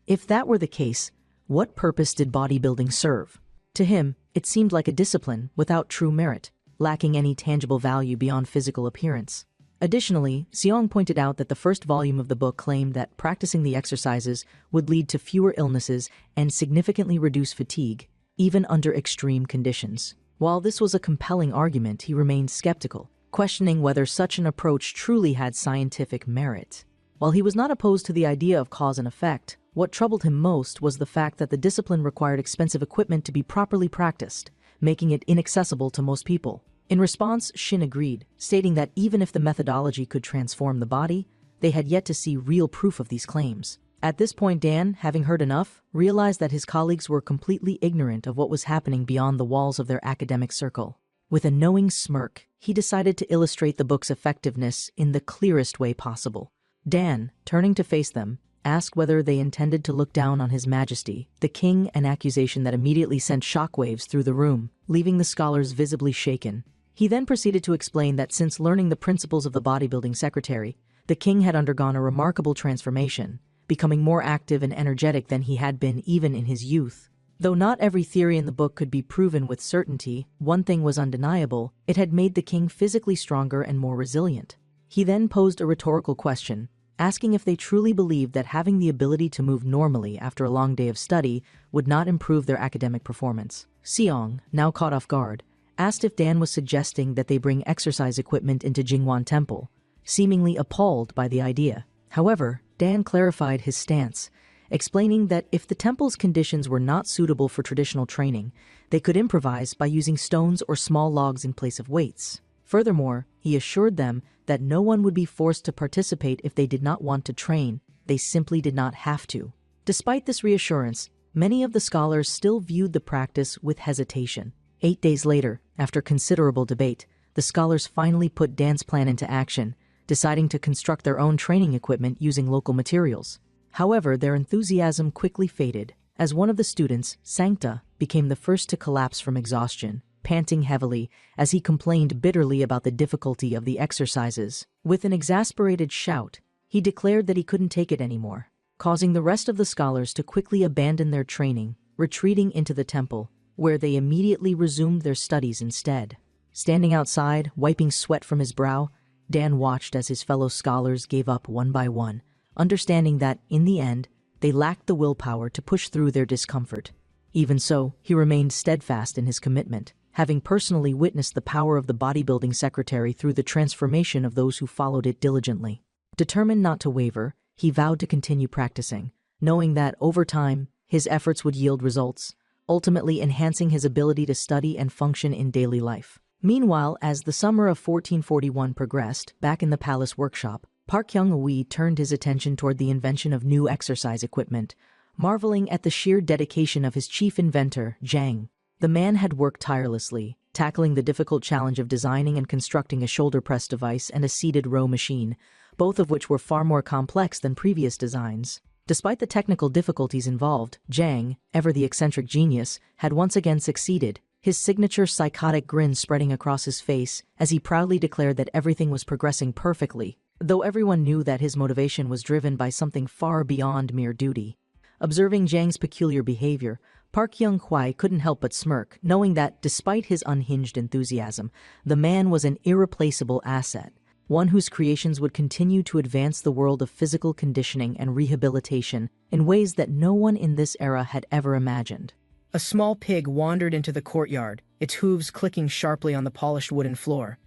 If that were the case, what purpose did bodybuilding serve? To him, it seemed like a discipline without true merit, lacking any tangible value beyond physical appearance. Additionally, Seong pointed out that the first volume of the book claimed that practicing the exercises would lead to fewer illnesses and significantly reduce fatigue, even under extreme conditions. While this was a compelling argument, he remained skeptical, questioning whether such an approach truly had scientific merit. While he was not opposed to the idea of cause and effect, what troubled him most was the fact that the discipline required expensive equipment to be properly practiced, making it inaccessible to most people. In response, Shin agreed, stating that even if the methodology could transform the body, they had yet to see real proof of these claims. At this point, Dan, having heard enough, realized that his colleagues were completely ignorant of what was happening beyond the walls of their academic circle. With a knowing smirk, he decided to illustrate the book's effectiveness in the clearest way possible. Dan, turning to face them, asked whether they intended to look down on His Majesty, the king, an accusation that immediately sent shockwaves through the room, leaving the scholars visibly shaken. He then proceeded to explain that since learning the principles of the bodybuilding secretary, the king had undergone a remarkable transformation, becoming more active and energetic than he had been even in his youth. Though not every theory in the book could be proven with certainty, one thing was undeniable: it had made the king physically stronger and more resilient. He then posed a rhetorical question, asking if they truly believed that having the ability to move normally after a long day of study would not improve their academic performance. Seong, now caught off guard, asked if Dan was suggesting that they bring exercise equipment into Jingwan Temple, seemingly appalled by the idea. However, Dan clarified his stance, explaining that if the temple's conditions were not suitable for traditional training, they could improvise by using stones or small logs in place of weights. Furthermore, he assured them that no one would be forced to participate if they did not want to train; they simply did not have to. Despite this reassurance, many of the scholars still viewed the practice with hesitation. 8 days later, after considerable debate, the scholars finally put Dan's plan into action, deciding to construct their own training equipment using local materials. However, their enthusiasm quickly faded, as one of the students, Sancta, became the first to collapse from exhaustion, panting heavily as he complained bitterly about the difficulty of the exercises. With an exasperated shout, he declared that he couldn't take it anymore, causing the rest of the scholars to quickly abandon their training, retreating into the temple, where they immediately resumed their studies instead. Standing outside, wiping sweat from his brow, Dan watched as his fellow scholars gave up one by one, understanding that, in the end, they lacked the willpower to push through their discomfort. Even so, he remained steadfast in his commitment, having personally witnessed the power of the bodybuilding secretary through the transformation of those who followed it diligently. Determined not to waver, he vowed to continue practicing, knowing that, over time, his efforts would yield results, ultimately enhancing his ability to study and function in daily life. Meanwhile, as the summer of 1441 progressed, back in the palace workshop, Park Hyung-woo turned his attention toward the invention of new exercise equipment, marveling at the sheer dedication of his chief inventor, Jang. The man had worked tirelessly, tackling the difficult challenge of designing and constructing a shoulder press device and a seated row machine, both of which were far more complex than previous designs. Despite the technical difficulties involved, Jang, ever the eccentric genius, had once again succeeded, his signature psychotic grin spreading across his face as he proudly declared that everything was progressing perfectly, though everyone knew that his motivation was driven by something far beyond mere duty. Observing Jang's peculiar behavior, Park Hyung-woo couldn't help but smirk, knowing that, despite his unhinged enthusiasm, the man was an irreplaceable asset, one whose creations would continue to advance the world of physical conditioning and rehabilitation in ways that no one in this era had ever imagined. A small pig wandered into the courtyard, its hooves clicking sharply on the polished wooden floor.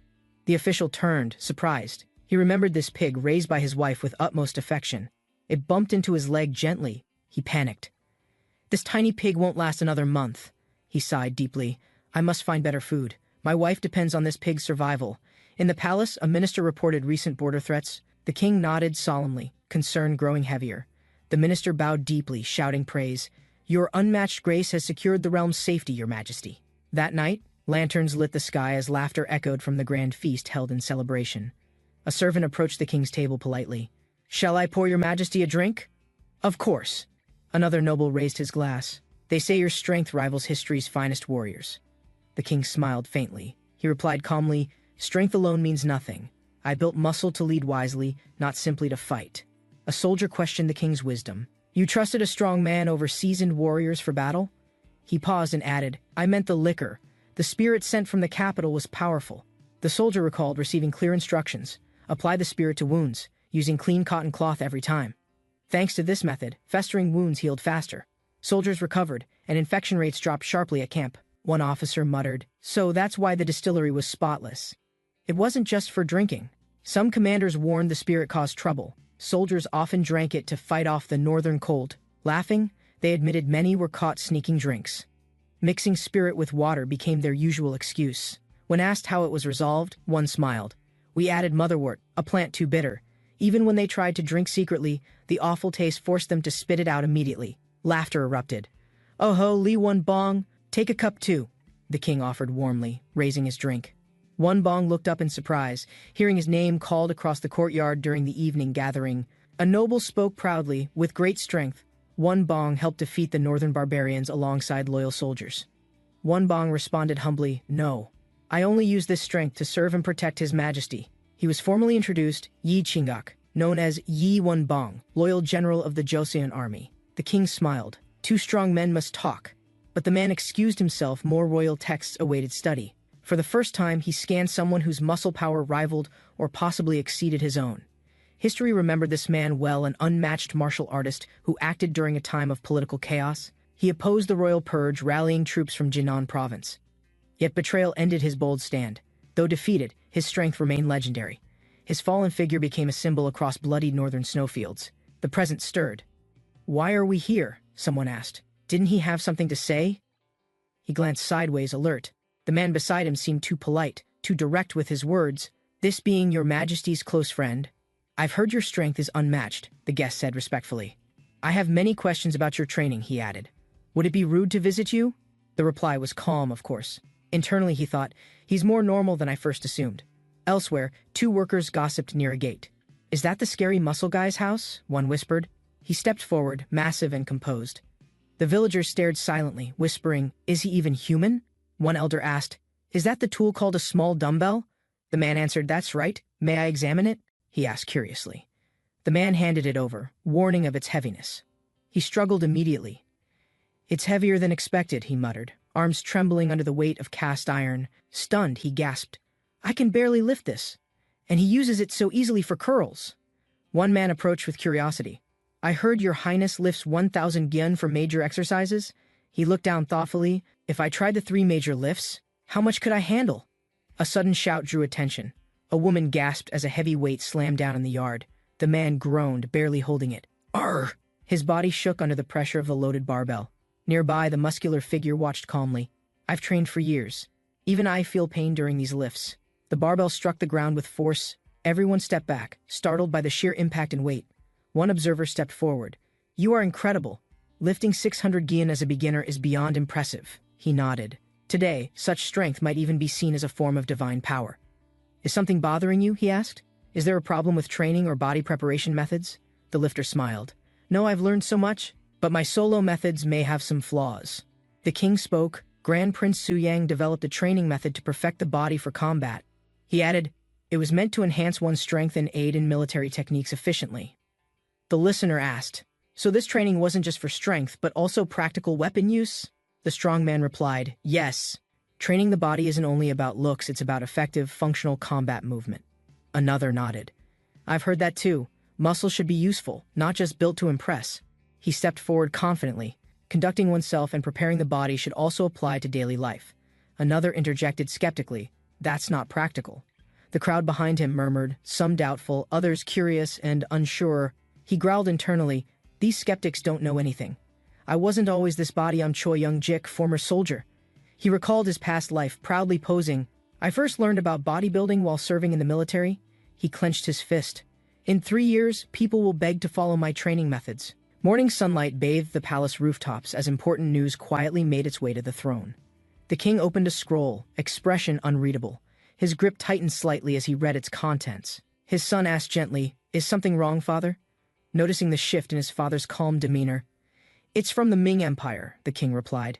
The official turned, surprised. He remembered this pig raised by his wife with utmost affection. It bumped into his leg gently. He panicked. "This tiny pig won't last another month." He sighed deeply. "I must find better food. My wife depends on this pig's survival." In the palace, a minister reported recent border threats. The king nodded solemnly, concern growing heavier. The minister bowed deeply, shouting praise. "Your unmatched grace has secured the realm's safety, your majesty." That night, lanterns lit the sky as laughter echoed from the grand feast held in celebration. A servant approached the king's table politely. "Shall I pour your majesty a drink?" "Of course." Another noble raised his glass. "They say your strength rivals history's finest warriors." The king smiled faintly. He replied calmly, "Strength alone means nothing. I built muscle to lead wisely, not simply to fight." A soldier questioned the king's wisdom. "You trusted a strong man over seasoned warriors for battle?" He paused and added, "I meant the liquor. The spirit sent from the capital was powerful." The soldier recalled receiving clear instructions. Apply the spirit to wounds, using clean cotton cloth every time. Thanks to this method, festering wounds healed faster. Soldiers recovered, and infection rates dropped sharply at camp. One officer muttered, "So that's why the distillery was spotless." It wasn't just for drinking. Some commanders warned the spirit caused trouble. Soldiers often drank it to fight off the northern cold. Laughing, they admitted many were caught sneaking drinks. Mixing spirit with water became their usual excuse. When asked how it was resolved, one smiled. "We added motherwort, a plant too bitter. Even when they tried to drink secretly, the awful taste forced them to spit it out immediately." Laughter erupted. "Oh ho, Lee One Bong, take a cup too," the king offered warmly, raising his drink. One Bong looked up in surprise, hearing his name called across the courtyard during the evening gathering. A noble spoke proudly, with great strength. One Bong helped defeat the northern barbarians alongside loyal soldiers. One Bong responded humbly, "No. I only use this strength to serve and protect His Majesty." He was formally introduced, Yi Chingak, known as Yi One Bong, loyal general of the Joseon army. The king smiled. Two strong men must talk. But the man excused himself. More royal texts awaited study. For the first time, he scanned someone whose muscle power rivaled or possibly exceeded his own. History remembered this man well, an unmatched martial artist who acted during a time of political chaos. He opposed the royal purge, rallying troops from Jinan province. Yet betrayal ended his bold stand. Though defeated, his strength remained legendary. His fallen figure became a symbol across bloody northern snowfields. The present stirred. "Why are we here?" someone asked. "Didn't he have something to say?" He glanced sideways, alert. The man beside him seemed too polite, too direct with his words. "This being your majesty's close friend." "I've heard your strength is unmatched," the guest said respectfully. "I have many questions about your training," he added. "Would it be rude to visit you?" The reply was calm, of course. Internally, he thought, "He's more normal than I first assumed." Elsewhere, two workers gossiped near a gate. "Is that the scary muscle guy's house?" one whispered. He stepped forward, massive and composed. The villagers stared silently, whispering, "Is he even human?" One elder asked, "Is that the tool called a small dumbbell?" The man answered, "That's right. May I examine it?" he asked curiously. The man handed it over, warning of its heaviness. He struggled immediately. "It's heavier than expected," he muttered. arms trembling under the weight of cast iron. Stunned, he gasped, "I can barely lift this. And he uses it so easily for curls." One man approached with curiosity. "I heard your highness lifts 1,000 gyen for major exercises." He looked down thoughtfully. "If I tried the 3 major lifts, how much could I handle?" A sudden shout drew attention. A woman gasped as a heavy weight slammed down in the yard. The man groaned, barely holding it. "Arr!" His body shook under the pressure of the loaded barbell. Nearby, the muscular figure watched calmly. "I've trained for years. Even I feel pain during these lifts." The barbell struck the ground with force. Everyone stepped back, startled by the sheer impact and weight. One observer stepped forward. "You are incredible. Lifting 600 gyen as a beginner is beyond impressive." He nodded. "Today, such strength might even be seen as a form of divine power." "Is something bothering you?" he asked. "Is there a problem with training or body preparation methods?" The lifter smiled. "No, I've learned so much, but my solo methods may have some flaws." The king spoke. Grand Prince Suyang developed a training method to perfect the body for combat. He added, "It was meant to enhance one's strength and aid in military techniques efficiently." The listener asked, "So this training wasn't just for strength, but also practical weapon use?" The strong man replied, "Yes. Training the body isn't only about looks, it's about effective, functional combat movement." Another nodded. "I've heard that too. Muscle should be useful, not just built to impress." He stepped forward confidently. Conducting oneself and preparing the body should also apply to daily life. Another interjected skeptically, "That's not practical." The crowd behind him murmured, some doubtful, others curious and unsure. He growled internally, "These skeptics don't know anything. I wasn't always this body. I'm Choi Young-jik, former soldier." He recalled his past life, proudly posing. "I first learned about bodybuilding while serving in the military." He clenched his fist. "In 3 years, people will beg to follow my training methods." Morning sunlight bathed the palace rooftops as important news quietly made its way to the throne. The king opened a scroll, expression unreadable. His grip tightened slightly as he read its contents. His son asked gently, "Is something wrong, father?" Noticing the shift in his father's calm demeanor. "It's from the Ming Empire," the king replied.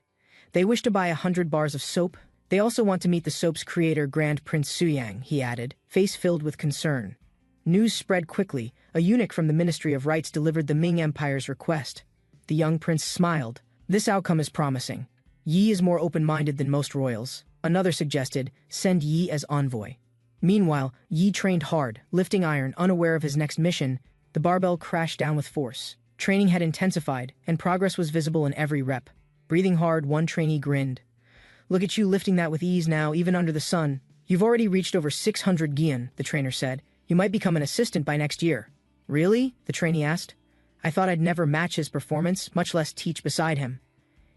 "They wish to buy 100 bars of soap. They also want to meet the soap's creator, Grand Prince Suyang," he added, face filled with concern. News spread quickly. A eunuch from the Ministry of Rites delivered the Ming Empire's request. The young prince smiled. "This outcome is promising. Yi is more open-minded than most royals." Another suggested, "Send Yi as envoy." Meanwhile, Yi trained hard, lifting iron, unaware of his next mission. The barbell crashed down with force. Training had intensified, and progress was visible in every rep. Breathing hard, one trainee grinned. "Look at you lifting that with ease now, even under the sun. You've already reached over 600 gyen," the trainer said. "You might become an assistant by next year." "Really?" the trainee asked. "I thought I'd never match his performance, much less teach beside him."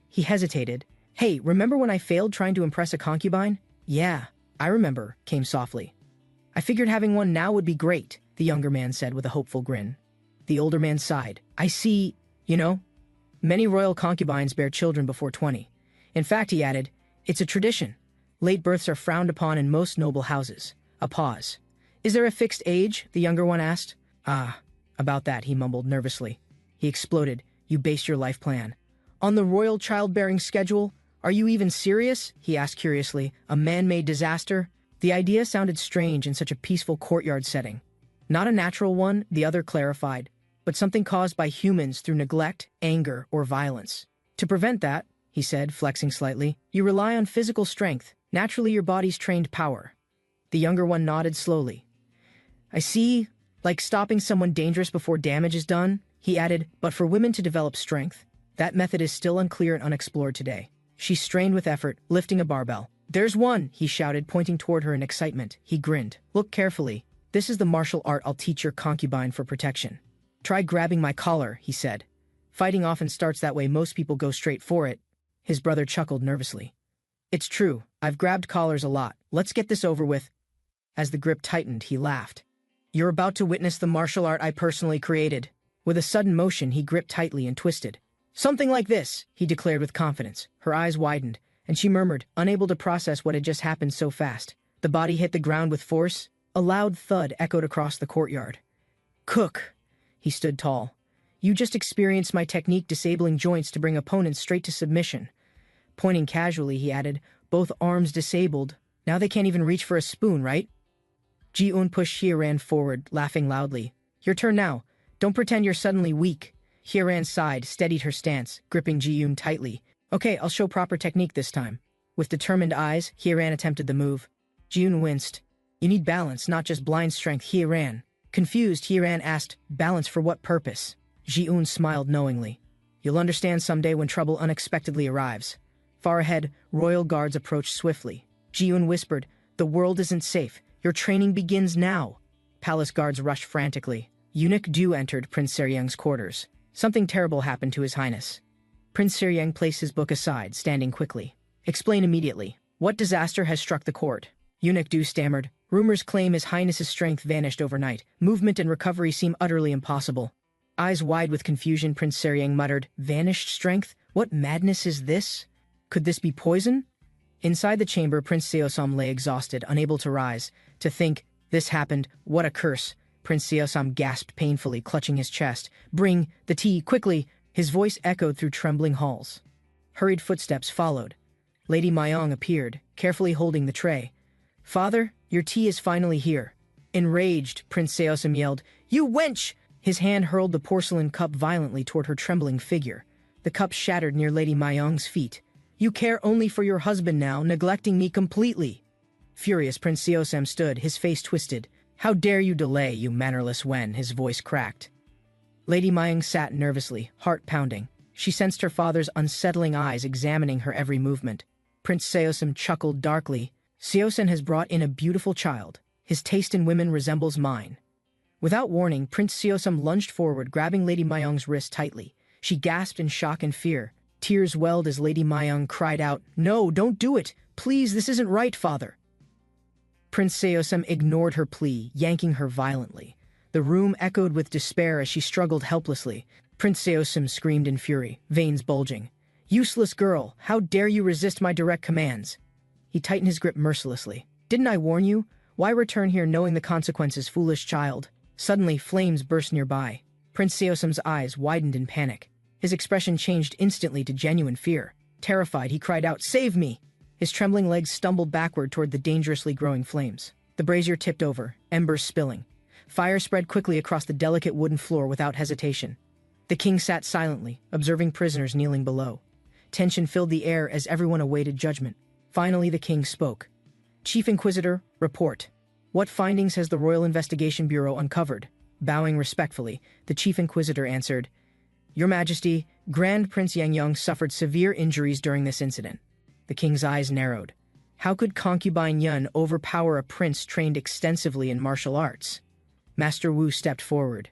He hesitated. "Hey, remember when I failed trying to impress a concubine?" "Yeah, I remember," came softly. "I figured having one now would be great," the younger man said with a hopeful grin. The older man sighed. "I see, many royal concubines bear children before 20. In fact," he added, "it's a tradition. Late births are frowned upon in most noble houses." A pause. "Is there a fixed age?" the younger one asked. About that," he mumbled nervously. He exploded. "You based your life plan on the royal childbearing schedule? Are you even serious?" he asked curiously. "A man-made disaster?" The idea sounded strange in such a peaceful courtyard setting. "Not a natural one," the other clarified, "but something caused by humans through neglect, anger, or violence. To prevent that," he said, flexing slightly, "you rely on physical strength, naturally your body's trained power." The younger one nodded slowly. "I see, like stopping someone dangerous before damage is done," he added, "but for women to develop strength, that method is still unclear and unexplored today." She strained with effort, lifting a barbell. "There's one," he shouted, pointing toward her in excitement. He grinned. "Look carefully. This is the martial art I'll teach your concubine for protection." "Try grabbing my collar," he said. "Fighting often starts that way. Most people go straight for it." His brother chuckled nervously. "It's true. I've grabbed collars a lot. Let's get this over with." As the grip tightened, he laughed. "You're about to witness the martial art I personally created." With a sudden motion, he gripped tightly and twisted. "Something like this," he declared with confidence. Her eyes widened, and she murmured, unable to process what had just happened so fast. The body hit the ground with force. A loud thud echoed across the courtyard. "Cook!" He stood tall. "You just experienced my technique disabling joints to bring opponents straight to submission." Pointing casually, he added, "Both arms disabled. Now they can't even reach for a spoon, right?" Ji-un pushed Hye-ran forward, laughing loudly. "Your turn now. Don't pretend you're suddenly weak." Hye-ran sighed, steadied her stance, gripping Ji-un tightly. Okay, I'll show proper technique this time. With determined eyes, Hieran attempted the move. Ji-un winced. You need balance, not just blind strength, Hieran. Confused, Hieran asked, balance for what purpose? Ji-un smiled knowingly. You'll understand someday when trouble unexpectedly arrives. Far ahead, royal guards approached swiftly. Ji-un whispered, the world isn't safe. Your training begins now. Palace guards rushed frantically. Eunuch Du entered Prince Seryang's quarters. Something terrible happened to His Highness. Prince Seryang placed his book aside, standing quickly. Explain immediately. What disaster has struck the court? Eunuch Du stammered. Rumors claim His Highness's strength vanished overnight. Movement and recovery seem utterly impossible. Eyes wide with confusion, Prince Seryang muttered, vanished strength? What madness is this? Could this be poison? Inside the chamber, Prince Seosom lay exhausted, unable to rise. To think, this happened, what a curse. Prince Seosom gasped painfully, clutching his chest. Bring the tea, quickly! His voice echoed through trembling halls. Hurried footsteps followed. Lady Mayong appeared, carefully holding the tray. Father, your tea is finally here. Enraged, Prince Seosom yelled, You wench! His hand hurled the porcelain cup violently toward her trembling figure. The cup shattered near Lady Mayong's feet. You care only for your husband now, neglecting me completely. Furious, Prince Seosom stood, his face twisted. How dare you delay, you mannerless wen, his voice cracked. Lady Mayong sat nervously, heart pounding. She sensed her father's unsettling eyes examining her every movement. Prince Seosom chuckled darkly. Seosen has brought in a beautiful child. His taste in women resembles mine. Without warning, Prince Seosom lunged forward, grabbing Lady Mayong's wrist tightly. She gasped in shock and fear. Tears welled as Lady Mayong cried out, No, don't do it! Please, this isn't right, father! Prince Seosom ignored her plea, yanking her violently. The room echoed with despair as she struggled helplessly. Prince Seosom screamed in fury, veins bulging. Useless girl, how dare you resist my direct commands? He tightened his grip mercilessly. Didn't I warn you? Why return here knowing the consequences, foolish child? Suddenly, flames burst nearby. Prince Seosom's eyes widened in panic. His expression changed instantly to genuine fear. Terrified, he cried out, Save me! His trembling legs stumbled backward toward the dangerously growing flames. The brazier tipped over, embers spilling. Fire spread quickly across the delicate wooden floor without hesitation. The king sat silently, observing prisoners kneeling below. Tension filled the air as everyone awaited judgment. Finally, the king spoke. Chief Inquisitor, report. What findings has the Royal Investigation Bureau uncovered? Bowing respectfully, the Chief Inquisitor answered, Your Majesty, Grand Prince Yangyang suffered severe injuries during this incident. The king's eyes narrowed. How could concubine Yun overpower a prince trained extensively in martial arts? Master Wu stepped forward.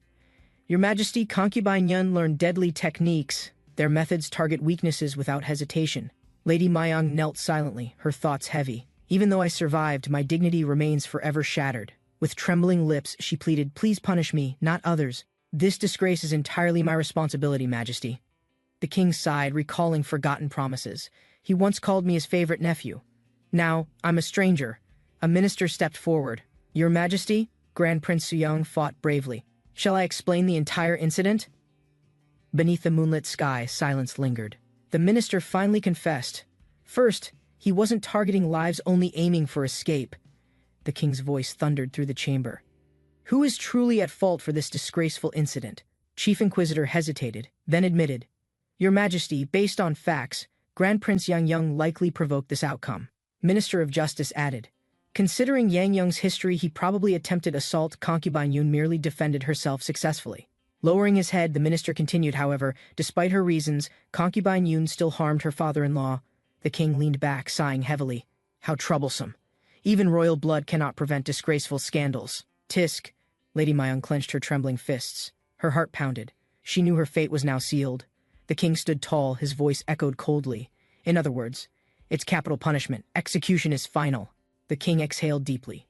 Your Majesty, concubine Yun learned deadly techniques. Their methods target weaknesses without hesitation. Lady Mayong knelt silently, her thoughts heavy. Even though I survived, my dignity remains forever shattered. With trembling lips, she pleaded, Please punish me, not others. This disgrace is entirely my responsibility, Majesty. The king sighed, recalling forgotten promises. He once called me his favorite nephew. Now, I'm a stranger. A minister stepped forward. Your Majesty, Grand Prince Suyong fought bravely. Shall I explain the entire incident? Beneath the moonlit sky, silence lingered. The minister finally confessed. First, he wasn't targeting lives, only aiming for escape. The king's voice thundered through the chamber. Who is truly at fault for this disgraceful incident? Chief Inquisitor hesitated, then admitted. Your Majesty, based on facts, Grand Prince Yangyang likely provoked this outcome. Minister of Justice added. Considering Yangyang's history, he probably attempted assault. Concubine Yun merely defended herself successfully. Lowering his head, the minister continued, however, despite her reasons, concubine Yun still harmed her father-in-law. The king leaned back, sighing heavily. How troublesome. Even royal blood cannot prevent disgraceful scandals. Tisk. Lady Mayong clenched her trembling fists. Her heart pounded. She knew her fate was now sealed. The king stood tall, his voice echoed coldly. In other words, it's capital punishment. Execution is final. The king exhaled deeply.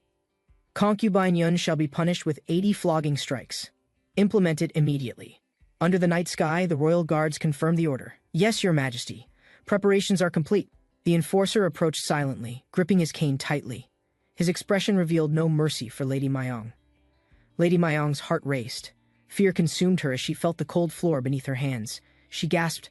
Concubine Yun shall be punished with 80 flogging strikes. Implemented immediately. Under the night sky, the royal guards confirmed the order. Yes, Your Majesty. Preparations are complete. The enforcer approached silently, gripping his cane tightly. His expression revealed no mercy for Lady Mayong. Lady Mayong's heart raced. Fear consumed her as she felt the cold floor beneath her hands. She gasped,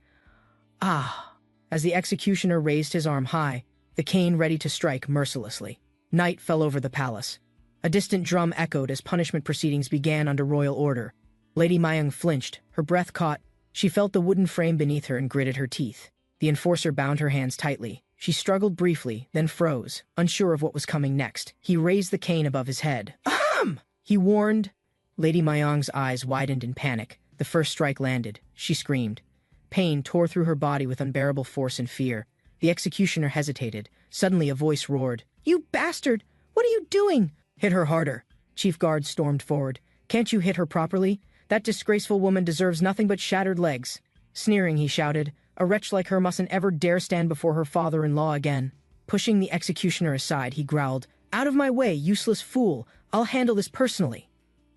Ah! As the executioner raised his arm high, the cane ready to strike mercilessly. Night fell over the palace. A distant drum echoed as punishment proceedings began under royal order. Lady Mayong flinched, her breath caught. She felt the wooden frame beneath her and gritted her teeth. The enforcer bound her hands tightly. She struggled briefly, then froze, unsure of what was coming next. He raised the cane above his head. Ahem! He warned. Lady Mayong's eyes widened in panic. The first strike landed. She screamed. Pain tore through her body with unbearable force and fear. The executioner hesitated. Suddenly a voice roared. You bastard! What are you doing? Hit her harder. Chief Guard stormed forward. Can't you hit her properly? That disgraceful woman deserves nothing but shattered legs. Sneering, he shouted. A wretch like her mustn't ever dare stand before her father-in-law again. Pushing the executioner aside, he growled, Out of my way, useless fool! I'll handle this personally.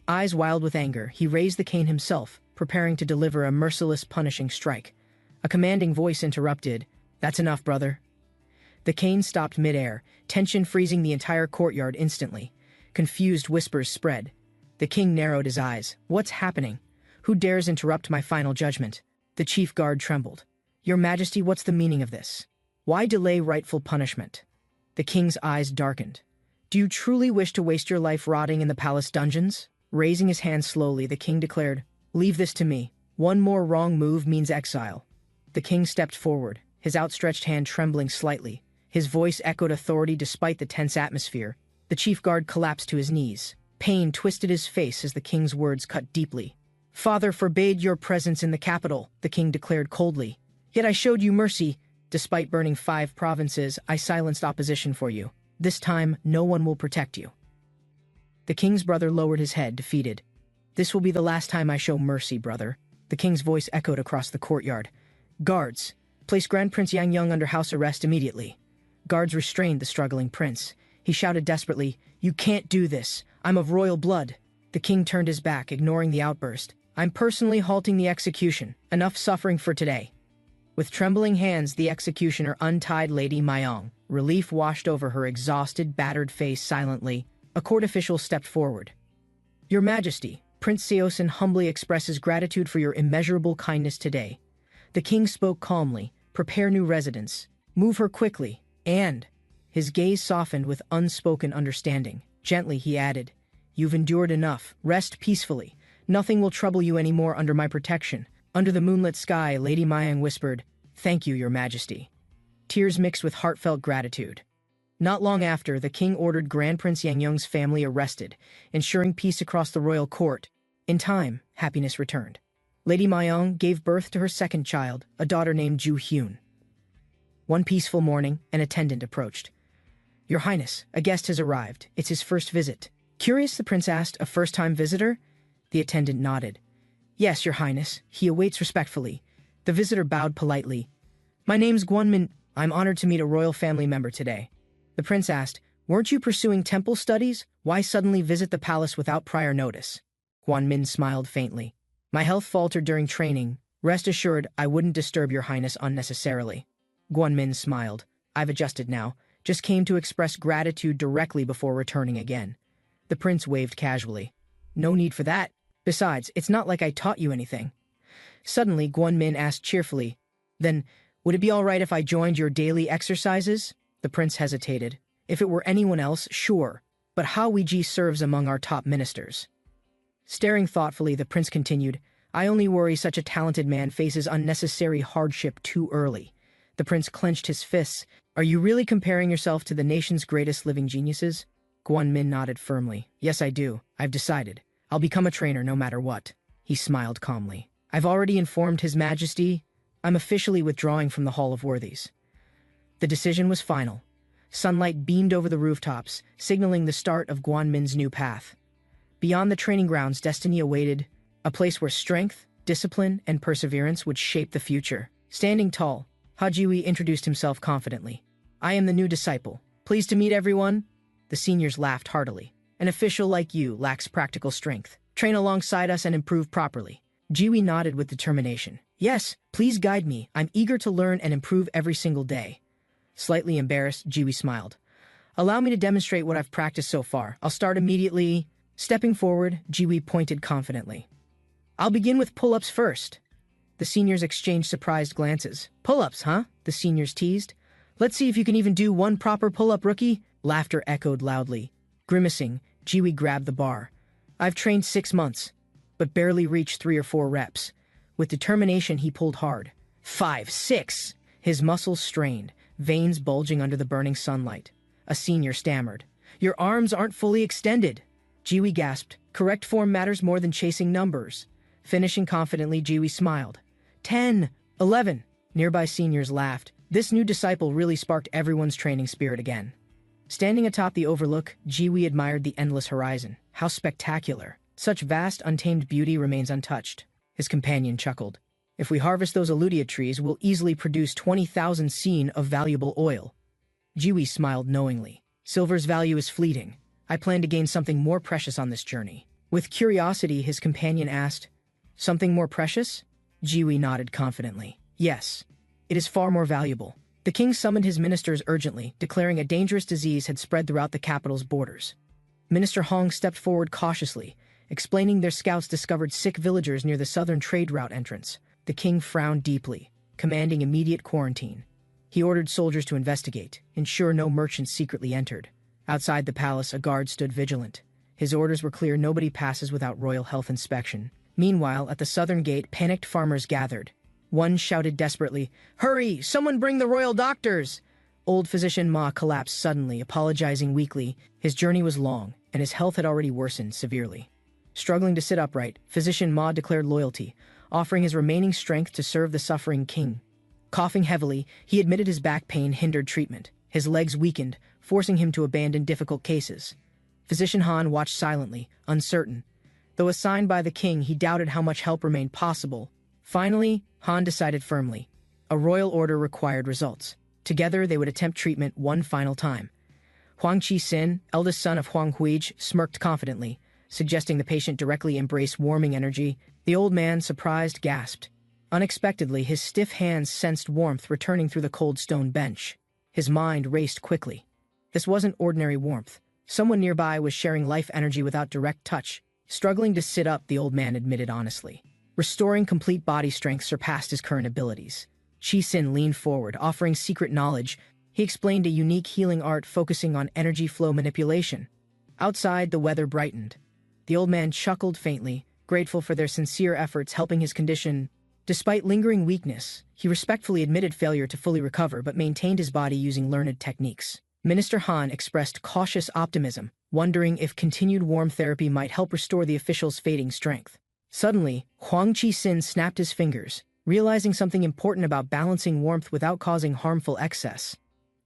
Eyes wild with anger, he raised the cane himself, preparing to deliver a merciless, punishing strike. A commanding voice interrupted, That's enough, brother. The cane stopped mid-air, tension freezing the entire courtyard instantly. Confused whispers spread. The king narrowed his eyes. What's happening? Who dares interrupt my final judgment? The chief guard trembled. Your Majesty, what's the meaning of this? Why delay rightful punishment? The king's eyes darkened. Do you truly wish to waste your life rotting in the palace dungeons? Raising his hand slowly, the king declared, Leave this to me. One more wrong move means exile. The king stepped forward, his outstretched hand trembling slightly. His voice echoed authority despite the tense atmosphere. The chief guard collapsed to his knees. Pain twisted his face as the king's words cut deeply. Father forbade your presence in the capital, the king declared coldly. Yet I showed you mercy. Despite burning 5 provinces, I silenced opposition for you. This time, no one will protect you. The king's brother lowered his head, defeated. This will be the last time I show mercy, brother. The king's voice echoed across the courtyard. Guards, place Grand Prince Yang Young under house arrest immediately. Guards restrained the struggling prince. He shouted desperately, You can't do this. I'm of royal blood. The king turned his back, ignoring the outburst. I'm personally halting the execution. Enough suffering for today. With trembling hands, the executioner untied Lady Mayong. Relief washed over her exhausted, battered face silently. A court official stepped forward. Your Majesty, Prince Seosin humbly expresses gratitude for your immeasurable kindness today. The king spoke calmly. Prepare new residents. Move her quickly. And... His gaze softened with unspoken understanding. Gently, he added, You've endured enough. Rest peacefully. Nothing will trouble you anymore under my protection. Under the moonlit sky, Lady Mayang whispered, Thank you, Your Majesty. Tears mixed with heartfelt gratitude. Not long after, the king ordered Grand Prince Yang Young's family arrested, ensuring peace across the royal court. In time, happiness returned. Lady Mayong gave birth to her second child, a daughter named Ju Hyun. One peaceful morning, an attendant approached. Your Highness, a guest has arrived. It's his first visit. Curious, the prince asked, a first-time visitor? The attendant nodded. Yes, Your Highness. He awaits respectfully. The visitor bowed politely. My name's Gwonmin. I'm honored to meet a royal family member today. The prince asked, Weren't you pursuing temple studies? Why suddenly visit the palace without prior notice? Gwonmin smiled faintly. My health faltered during training. Rest assured, I wouldn't disturb Your Highness unnecessarily. Gwonmin smiled. I've adjusted now. Just came to express gratitude directly before returning again. The prince waved casually. No need for that. Besides, it's not like I taught you anything. Suddenly, Gwonmin asked cheerfully, Then, would it be all right if I joined your daily exercises? The prince hesitated. If it were anyone else, sure. But Hao Weiji serves among our top ministers. Staring thoughtfully, the prince continued, I only worry such a talented man faces unnecessary hardship too early. The prince clenched his fists. Are you really comparing yourself to the nation's greatest living geniuses? Gwonmin nodded firmly. Yes, I do. I've decided. I'll become a trainer no matter what. He smiled calmly. I've already informed His Majesty. I'm officially withdrawing from the Hall of Worthies. The decision was final. Sunlight beamed over the rooftops, signaling the start of Gwonmin's new path. Beyond the training grounds, destiny awaited, a place where strength, discipline, and perseverance would shape the future. Standing tall, Hajiwi introduced himself confidently. I am the new disciple. Pleased to meet everyone. The seniors laughed heartily. An official like you lacks practical strength. Train alongside us and improve properly. Jiwi nodded with determination. Yes, please guide me. I'm eager to learn and improve every single day. Slightly embarrassed, Jiwi smiled. Allow me to demonstrate what I've practiced so far. I'll start immediately. Stepping forward, Jiwi pointed confidently. I'll begin with pull-ups first. The seniors exchanged surprised glances. Pull-ups, huh? The seniors teased. Let's see if you can even do one proper pull-up, rookie. Laughter echoed loudly. Grimacing, Jiwi grabbed the bar. I've trained 6 months, but barely reached 3 or 4 reps. With determination, he pulled hard. 5, 6. His muscles strained, veins bulging under the burning sunlight. A senior stammered. "Your arms aren't fully extended." Jiwi gasped. "Correct form matters more than chasing numbers." Finishing confidently, Jiwi smiled. 10, 11. Nearby seniors laughed. This new disciple really sparked everyone's training spirit again. Standing atop the overlook, Jiwi admired the endless horizon. How spectacular. Such vast, untamed beauty remains untouched. His companion chuckled. "If we harvest those alludia trees, we'll easily produce 20,000 seen of valuable oil." Jiwi smiled knowingly. "Silver's value is fleeting. I plan to gain something more precious on this journey." With curiosity, his companion asked, "Something more precious?" Jiwi nodded confidently. "Yes, it is far more valuable." The king summoned his ministers urgently, declaring a dangerous disease had spread throughout the capital's borders. Minister Hong stepped forward cautiously, explaining their scouts discovered sick villagers near the southern trade route entrance. The king frowned deeply, commanding immediate quarantine. He ordered soldiers to investigate, ensure no merchants secretly entered. Outside the palace, a guard stood vigilant. His orders were clear: nobody passes without royal health inspection. Meanwhile, at the southern gate, panicked farmers gathered. One shouted desperately, "Hurry! Someone bring the royal doctors!" Old physician Ma collapsed suddenly, apologizing weakly. His journey was long, and his health had already worsened severely. Struggling to sit upright, physician Ma declared loyalty, offering his remaining strength to serve the suffering king. Coughing heavily, he admitted his back pain hindered treatment. His legs weakened, forcing him to abandon difficult cases. Physician Han watched silently, uncertain. Though assigned by the king, he doubted how much help remained possible. Finally, Han decided firmly. A royal order required results. Together, they would attempt treatment one final time. Huang Qi-sin, eldest son of Huang Huij, smirked confidently, suggesting the patient directly embrace warming energy. The old man, surprised, gasped. Unexpectedly, his stiff hands sensed warmth returning through the cold stone bench. His mind raced quickly. This wasn't ordinary warmth. Someone nearby was sharing life energy without direct touch. Struggling to sit up, the old man admitted honestly. Restoring complete body strength surpassed his current abilities. Qi-sin leaned forward, offering secret knowledge. He explained a unique healing art focusing on energy flow manipulation. Outside, the weather brightened. The old man chuckled faintly, grateful for their sincere efforts helping his condition. Despite lingering weakness, he respectfully admitted failure to fully recover but maintained his body using learned techniques. Minister Han expressed cautious optimism, wondering if continued warm therapy might help restore the official's fading strength. Suddenly, Huang Qi-sin snapped his fingers, realizing something important about balancing warmth without causing harmful excess.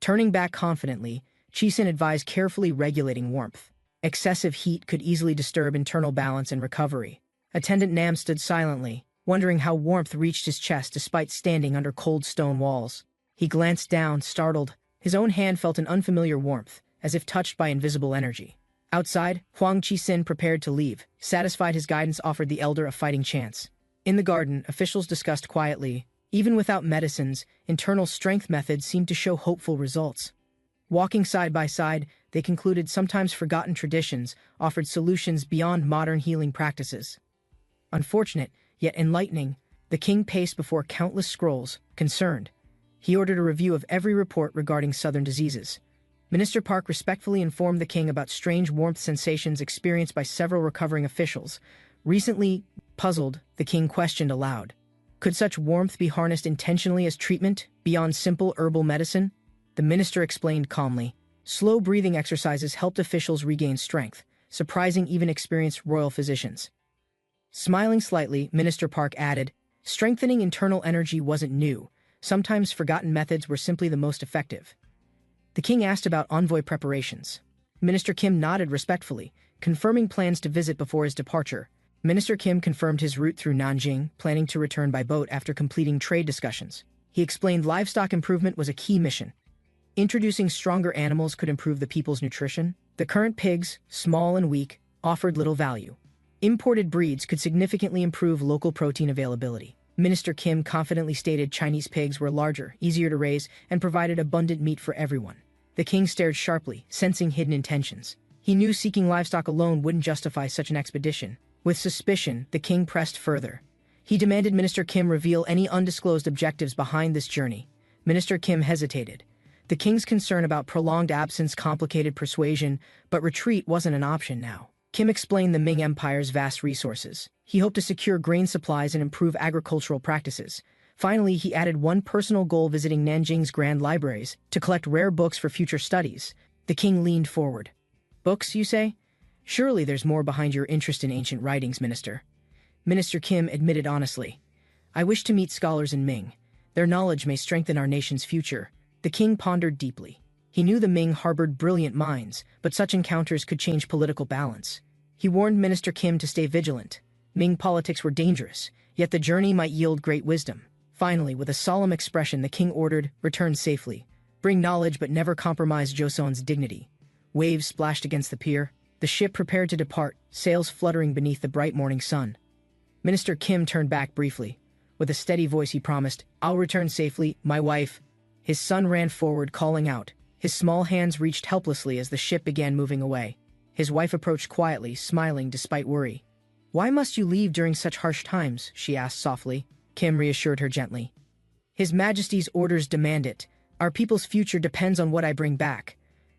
Turning back confidently, Qi-sin advised carefully regulating warmth. Excessive heat could easily disturb internal balance and recovery. Attendant Nam stood silently, wondering how warmth reached his chest despite standing under cold stone walls. He glanced down, startled. His own hand felt an unfamiliar warmth, as if touched by invisible energy. Outside, Huang Qi-sin prepared to leave, satisfied his guidance offered the elder a fighting chance. In the garden, officials discussed quietly. Even without medicines, internal strength methods seemed to show hopeful results. Walking side by side, they concluded sometimes forgotten traditions offered solutions beyond modern healing practices. Unfortunate, yet enlightening, the king paced before countless scrolls, concerned. He ordered a review of every report regarding southern diseases. Minister Park respectfully informed the king about strange warmth sensations experienced by several recovering officials. Recently, puzzled, the king questioned aloud. Could such warmth be harnessed intentionally as treatment, beyond simple herbal medicine? The minister explained calmly. Slow breathing exercises helped officials regain strength, surprising even experienced royal physicians. Smiling slightly, Minister Park added, strengthening internal energy wasn't new. Sometimes forgotten methods were simply the most effective. The king asked about envoy preparations. Minister Kim nodded respectfully, confirming plans to visit before his departure. Minister Kim confirmed his route through Nanjing, planning to return by boat after completing trade discussions. He explained livestock improvement was a key mission. Introducing stronger animals could improve the people's nutrition. The current pigs, small and weak, offered little value. Imported breeds could significantly improve local protein availability. Minister Kim confidently stated Chinese pigs were larger, easier to raise, and provided abundant meat for everyone. The king stared sharply, sensing hidden intentions. He knew seeking livestock alone wouldn't justify such an expedition. With suspicion, the king pressed further. He demanded Minister Kim reveal any undisclosed objectives behind this journey. Minister Kim hesitated. The king's concern about prolonged absence complicated persuasion, but retreat wasn't an option now. Kim explained the Ming Empire's vast resources. He hoped to secure grain supplies and improve agricultural practices. Finally, he added one personal goal: visiting Nanjing's grand libraries to collect rare books for future studies. The king leaned forward. Books, you say? Surely there's more behind your interest in ancient writings, Minister. Minister Kim admitted honestly. I wish to meet scholars in Ming. Their knowledge may strengthen our nation's future. The king pondered deeply. He knew the Ming harbored brilliant minds, but such encounters could change political balance. He warned Minister Kim to stay vigilant. Ming politics were dangerous, yet the journey might yield great wisdom. Finally, with a solemn expression, the king ordered, return safely. Bring knowledge but never compromise Joseon's dignity. Waves splashed against the pier. The ship prepared to depart, sails fluttering beneath the bright morning sun. Minister Kim turned back briefly. With a steady voice he promised, I'll return safely, my wife. His son ran forward, calling out. His small hands reached helplessly as the ship began moving away. His wife approached quietly, smiling despite worry. Why must you leave during such harsh times? She asked softly. Kim reassured her gently. His Majesty's orders demand it. Our people's future depends on what I bring back.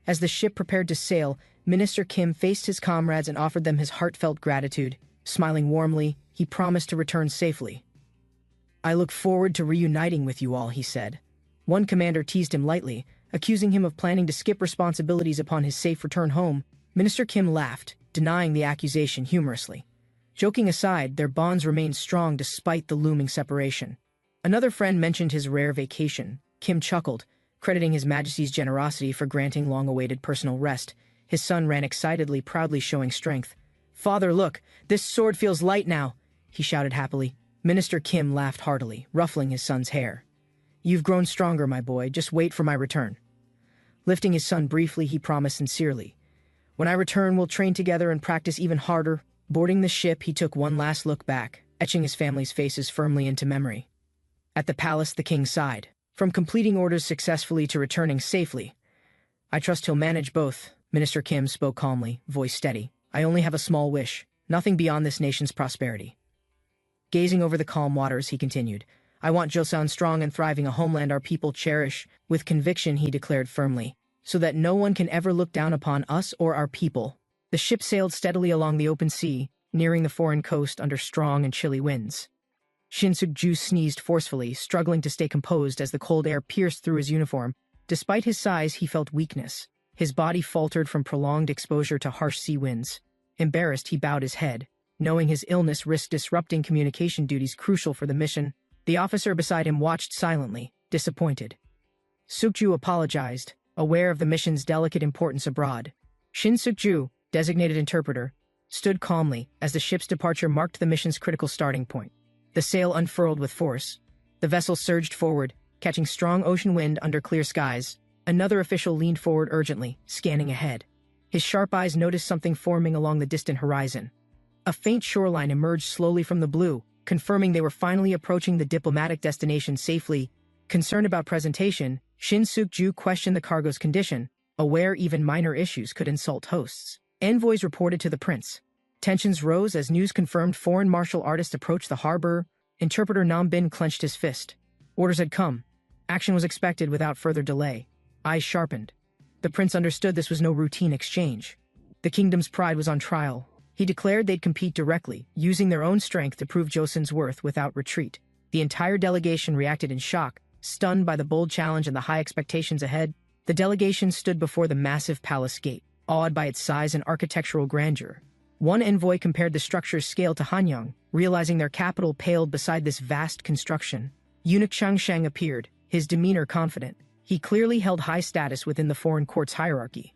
As the ship prepared to sail, Minister Kim faced his comrades and offered them his heartfelt gratitude. Smiling warmly, he promised to return safely. I look forward to reuniting with you all, he said. One commander teased him lightly, accusing him of planning to skip responsibilities upon his safe return home. Minister Kim laughed, denying the accusation humorously. Joking aside, their bonds remained strong despite the looming separation. Another friend mentioned his rare vacation. Kim chuckled, crediting His Majesty's generosity for granting long-awaited personal rest. His son ran excitedly, proudly showing strength. Father, look, this sword feels light now, he shouted happily. Minister Kim laughed heartily, ruffling his son's hair. You've grown stronger, my boy, just wait for my return. Lifting his son briefly, he promised sincerely. When I return, we'll train together and practice even harder. Boarding the ship, he took one last look back, etching his family's faces firmly into memory. At the palace, the king sighed. From completing orders successfully to returning safely. I trust he'll manage both, Minister Kim spoke calmly, voice steady. I only have a small wish, nothing beyond this nation's prosperity. Gazing over the calm waters, he continued. I want Joseon strong and thriving, a homeland our people cherish. With conviction, he declared firmly, so that no one can ever look down upon us or our people. The ship sailed steadily along the open sea, nearing the foreign coast under strong and chilly winds. Shin Suk-ju sneezed forcefully, struggling to stay composed as the cold air pierced through his uniform. Despite his size, he felt weakness. His body faltered from prolonged exposure to harsh sea winds. Embarrassed, he bowed his head, knowing his illness risked disrupting communication duties crucial for the mission. The officer beside him watched silently, disappointed. Suk-ju apologized, aware of the mission's delicate importance abroad. Shin Suk-ju, designated interpreter, stood calmly as the ship's departure marked the mission's critical starting point. The sail unfurled with force. The vessel surged forward, catching strong ocean wind under clear skies. Another official leaned forward urgently, scanning ahead. His sharp eyes noticed something forming along the distant horizon. A faint shoreline emerged slowly from the blue, confirming they were finally approaching the diplomatic destination safely. Concerned about presentation, Shin Suk-ju questioned the cargo's condition, aware even minor issues could insult hosts. Envoys reported to the prince. Tensions rose as news confirmed foreign martial artists approached the harbor. Interpreter Nam Bin clenched his fist. Orders had come. Action was expected without further delay. Eyes sharpened. The prince understood this was no routine exchange. The kingdom's pride was on trial. He declared they'd compete directly, using their own strength to prove Joseon's worth without retreat. The entire delegation reacted in shock, stunned by the bold challenge and the high expectations ahead. The delegation stood before the massive palace gate, awed by its size and architectural grandeur. One envoy compared the structure's scale to Hanyang, realizing their capital paled beside this vast construction. Eunuch Changsheng appeared, his demeanor confident. He clearly held high status within the foreign court's hierarchy.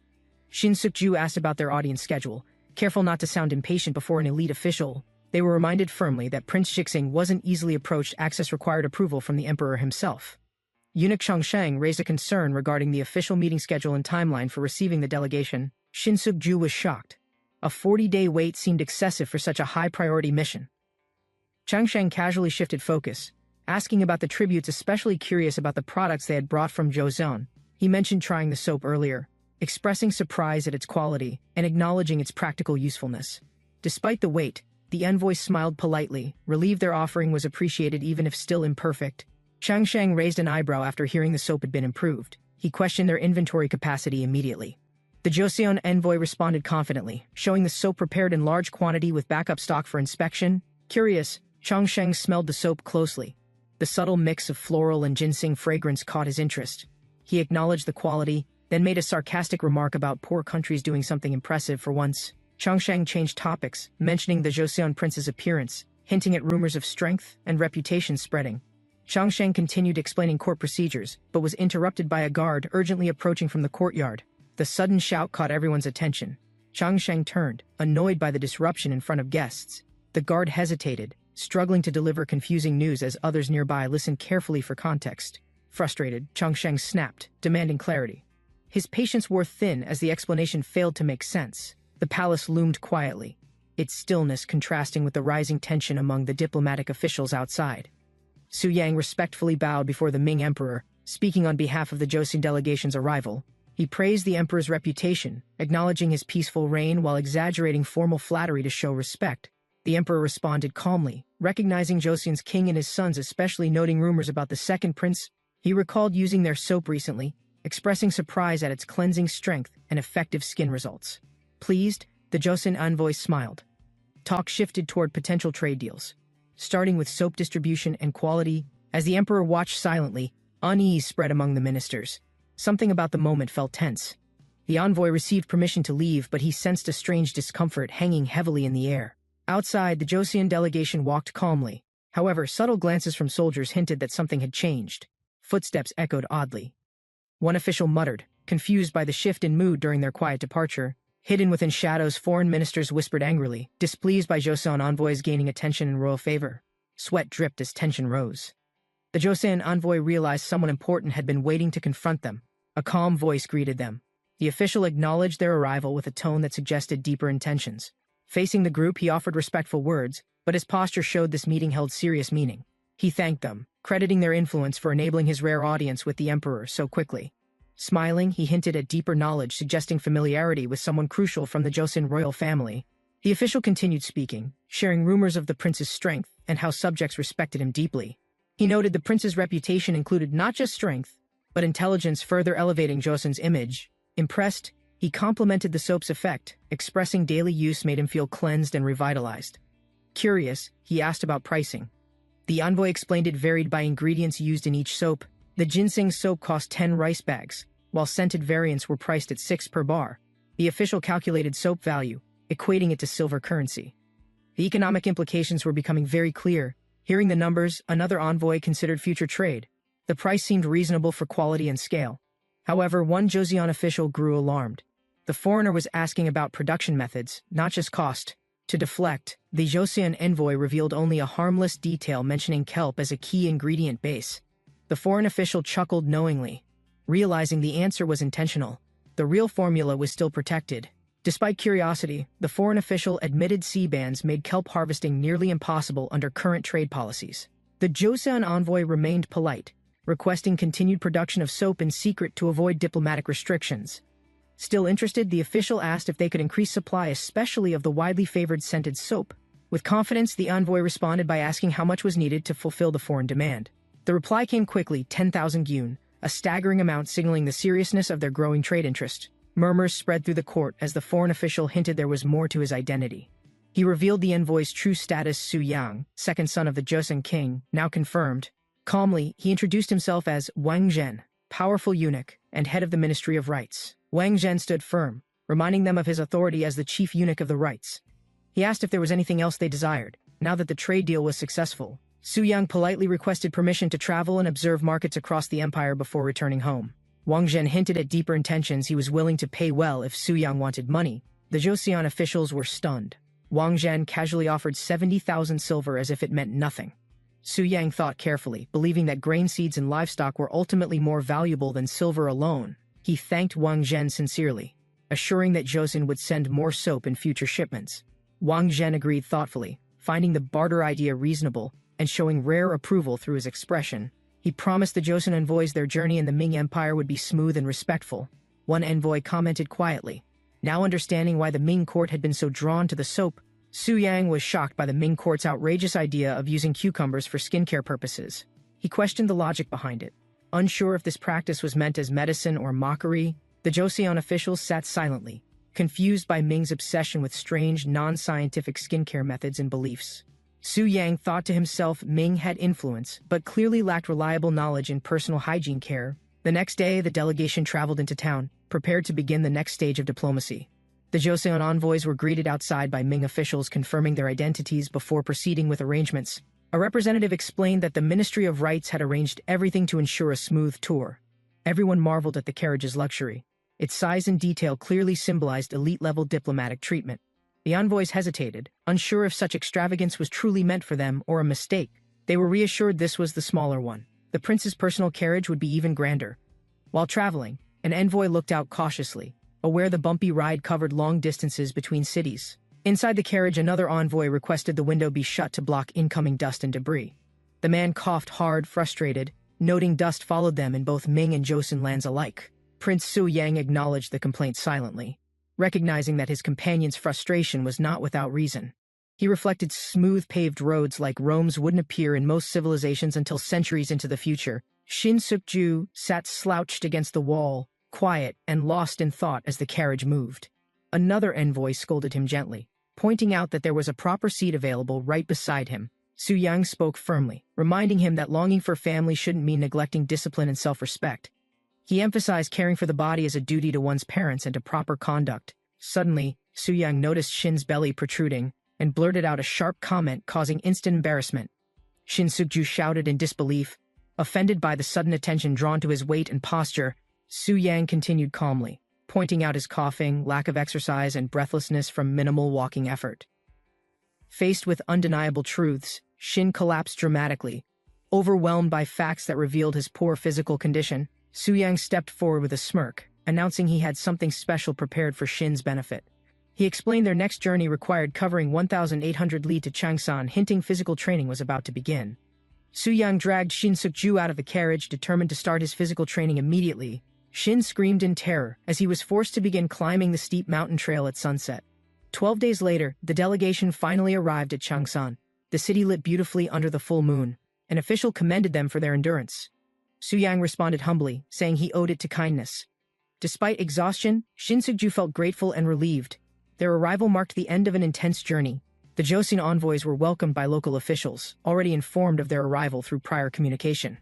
Shin Suk-ju asked about their audience schedule, careful not to sound impatient before an elite official. They were reminded firmly that Prince Shixing wasn't easily approached. Access required approval from the emperor himself. Eunuch Changsheng raised a concern regarding the official meeting schedule and timeline for receiving the delegation. Shin Suk-ju was shocked. A 40-day wait seemed excessive for such a high-priority mission. Changsheng casually shifted focus, asking about the tributes, especially curious about the products they had brought from Joseon. He mentioned trying the soap earlier, expressing surprise at its quality and acknowledging its practical usefulness. Despite the wait, the envoy smiled politely, relieved their offering was appreciated even if still imperfect. Changsheng raised an eyebrow after hearing the soap had been improved. He questioned their inventory capacity immediately. The Joseon envoy responded confidently, showing the soap prepared in large quantity with backup stock for inspection. Curious, Changsheng smelled the soap closely. The subtle mix of floral and ginseng fragrance caught his interest. He acknowledged the quality, then made a sarcastic remark about poor countries doing something impressive for once. Changsheng changed topics, mentioning the Joseon prince's appearance, hinting at rumors of strength and reputation spreading. Changsheng continued explaining court procedures, but was interrupted by a guard urgently approaching from the courtyard. The sudden shout caught everyone's attention. Changsheng turned, annoyed by the disruption in front of guests. The guard hesitated, struggling to deliver confusing news as others nearby listened carefully for context. Frustrated, Changsheng snapped, demanding clarity. His patience wore thin as the explanation failed to make sense. The palace loomed quietly, its stillness contrasting with the rising tension among the diplomatic officials outside. Su Yang respectfully bowed before the Ming emperor, speaking on behalf of the Joseon delegation's arrival. He praised the emperor's reputation, acknowledging his peaceful reign while exaggerating formal flattery to show respect. The emperor responded calmly, recognizing Joseon's king and his sons, especially noting rumors about the second prince. He recalled using their soap recently, expressing surprise at its cleansing strength and effective skin results. Pleased, the Joseon envoy smiled. Talk shifted toward potential trade deals, starting with soap distribution and quality. As the emperor watched silently, unease spread among the ministers. Something about the moment felt tense. The envoy received permission to leave, but he sensed a strange discomfort hanging heavily in the air. Outside, the Joseon delegation walked calmly. However, subtle glances from soldiers hinted that something had changed. Footsteps echoed oddly. One official muttered, confused by the shift in mood during their quiet departure. Hidden within shadows, foreign ministers whispered angrily, displeased by Joseon envoys gaining attention and royal favor. Sweat dripped as tension rose. The Joseon envoy realized someone important had been waiting to confront them. A calm voice greeted them. The official acknowledged their arrival with a tone that suggested deeper intentions. Facing the group, he offered respectful words, but his posture showed this meeting held serious meaning. He thanked them, crediting their influence for enabling his rare audience with the emperor so quickly. Smiling, he hinted at deeper knowledge, suggesting familiarity with someone crucial from the Joseon royal family. The official continued speaking, sharing rumors of the prince's strength and how subjects respected him deeply. He noted the prince's reputation included not just strength, but intelligence, further elevating Joseon's image. Impressed, he complimented the soap's effect, expressing daily use made him feel cleansed and revitalized. Curious, he asked about pricing. The envoy explained it varied by ingredients used in each soap. The ginseng soap cost 10 rice bags, while scented variants were priced at 6 per bar. The official calculated soap value, equating it to silver currency. The economic implications were becoming very clear. Hearing the numbers, another envoy considered future trade. The price seemed reasonable for quality and scale. However, one Joseon official grew alarmed. The foreigner was asking about production methods, not just cost. To deflect, the Joseon envoy revealed only a harmless detail mentioning kelp as a key ingredient base. The foreign official chuckled knowingly, realizing the answer was intentional. The real formula was still protected. Despite curiosity, the foreign official admitted sea bans made kelp harvesting nearly impossible under current trade policies. The Joseon envoy remained polite, requesting continued production of soap in secret to avoid diplomatic restrictions. Still interested, the official asked if they could increase supply, especially of the widely favored scented soap. With confidence, the envoy responded by asking how much was needed to fulfill the foreign demand. The reply came quickly, 10,000 gyun, a staggering amount signaling the seriousness of their growing trade interest. Murmurs spread through the court as the foreign official hinted there was more to his identity. He revealed the envoy's true status. Su Yang, second son of the Joseon king, now confirmed. Calmly, he introduced himself as Wang Zhen, powerful eunuch, and head of the Ministry of Rites. Wang Zhen stood firm, reminding them of his authority as the chief eunuch of the rites. He asked if there was anything else they desired. Now that the trade deal was successful, Su Yang politely requested permission to travel and observe markets across the empire before returning home. Wang Zhen hinted at deeper intentions. He was willing to pay well if Su Yang wanted money. The Joseon officials were stunned. Wang Zhen casually offered 70,000 silver as if it meant nothing. Su Yang thought carefully, believing that grain seeds and livestock were ultimately more valuable than silver alone. He thanked Wang Zhen sincerely, assuring that Joseon would send more soap in future shipments. Wang Zhen agreed thoughtfully, finding the barter idea reasonable and showing rare approval through his expression. He promised the Joseon envoys their journey in the Ming Empire would be smooth and respectful. One envoy commented quietly. Now understanding why the Ming court had been so drawn to the soap, Su Yang was shocked by the Ming court's outrageous idea of using cucumbers for skincare purposes. He questioned the logic behind it. Unsure if this practice was meant as medicine or mockery, the Joseon officials sat silently, confused by Ming's obsession with strange, non-scientific skincare methods and beliefs. Su Yang thought to himself Ming had influence, but clearly lacked reliable knowledge in personal hygiene care. The next day, the delegation traveled into town, prepared to begin the next stage of diplomacy. The Joseon envoys were greeted outside by Ming officials confirming their identities before proceeding with arrangements. A representative explained that the Ministry of Rights had arranged everything to ensure a smooth tour. Everyone marveled at the carriage's luxury. Its size and detail clearly symbolized elite-level diplomatic treatment. The envoys hesitated, unsure if such extravagance was truly meant for them or a mistake. They were reassured this was the smaller one. The prince's personal carriage would be even grander. While traveling, an envoy looked out cautiously, aware the bumpy ride covered long distances between cities. Inside the carriage, another envoy requested the window be shut to block incoming dust and debris. The man coughed hard, frustrated, noting dust followed them in both Ming and Joseon lands alike. Prince Su Yang acknowledged the complaint silently, recognizing that his companion's frustration was not without reason. He reflected smooth paved roads like Rome's wouldn't appear in most civilizations until centuries into the future. Shin Suk-ju sat slouched against the wall, quiet and lost in thought as the carriage moved. Another envoy scolded him gently, pointing out that there was a proper seat available right beside him. Su Yang spoke firmly, reminding him that longing for family shouldn't mean neglecting discipline and self-respect. He emphasized caring for the body as a duty to one's parents and to proper conduct. Suddenly, Su Yang noticed Shin's belly protruding and blurted out a sharp comment causing instant embarrassment. Shin Suk-ju shouted in disbelief. Offended by the sudden attention drawn to his weight and posture, Su Yang continued calmly, pointing out his coughing, lack of exercise, and breathlessness from minimal walking effort. Faced with undeniable truths, Shin collapsed dramatically. Overwhelmed by facts that revealed his poor physical condition, Su Yang stepped forward with a smirk, announcing he had something special prepared for Shin's benefit. He explained their next journey required covering 1,800 li to Changsan, hinting physical training was about to begin. Su Yang dragged Shin Suk-ju out of the carriage, determined to start his physical training immediately. Shin screamed in terror as he was forced to begin climbing the steep mountain trail at sunset. 12 days later, the delegation finally arrived at Changsan. The city lit beautifully under the full moon. An official commended them for their endurance. Su Yang responded humbly, saying he owed it to kindness. Despite exhaustion, Shin Suk-ju felt grateful and relieved. Their arrival marked the end of an intense journey. The Joseon envoys were welcomed by local officials, already informed of their arrival through prior communication.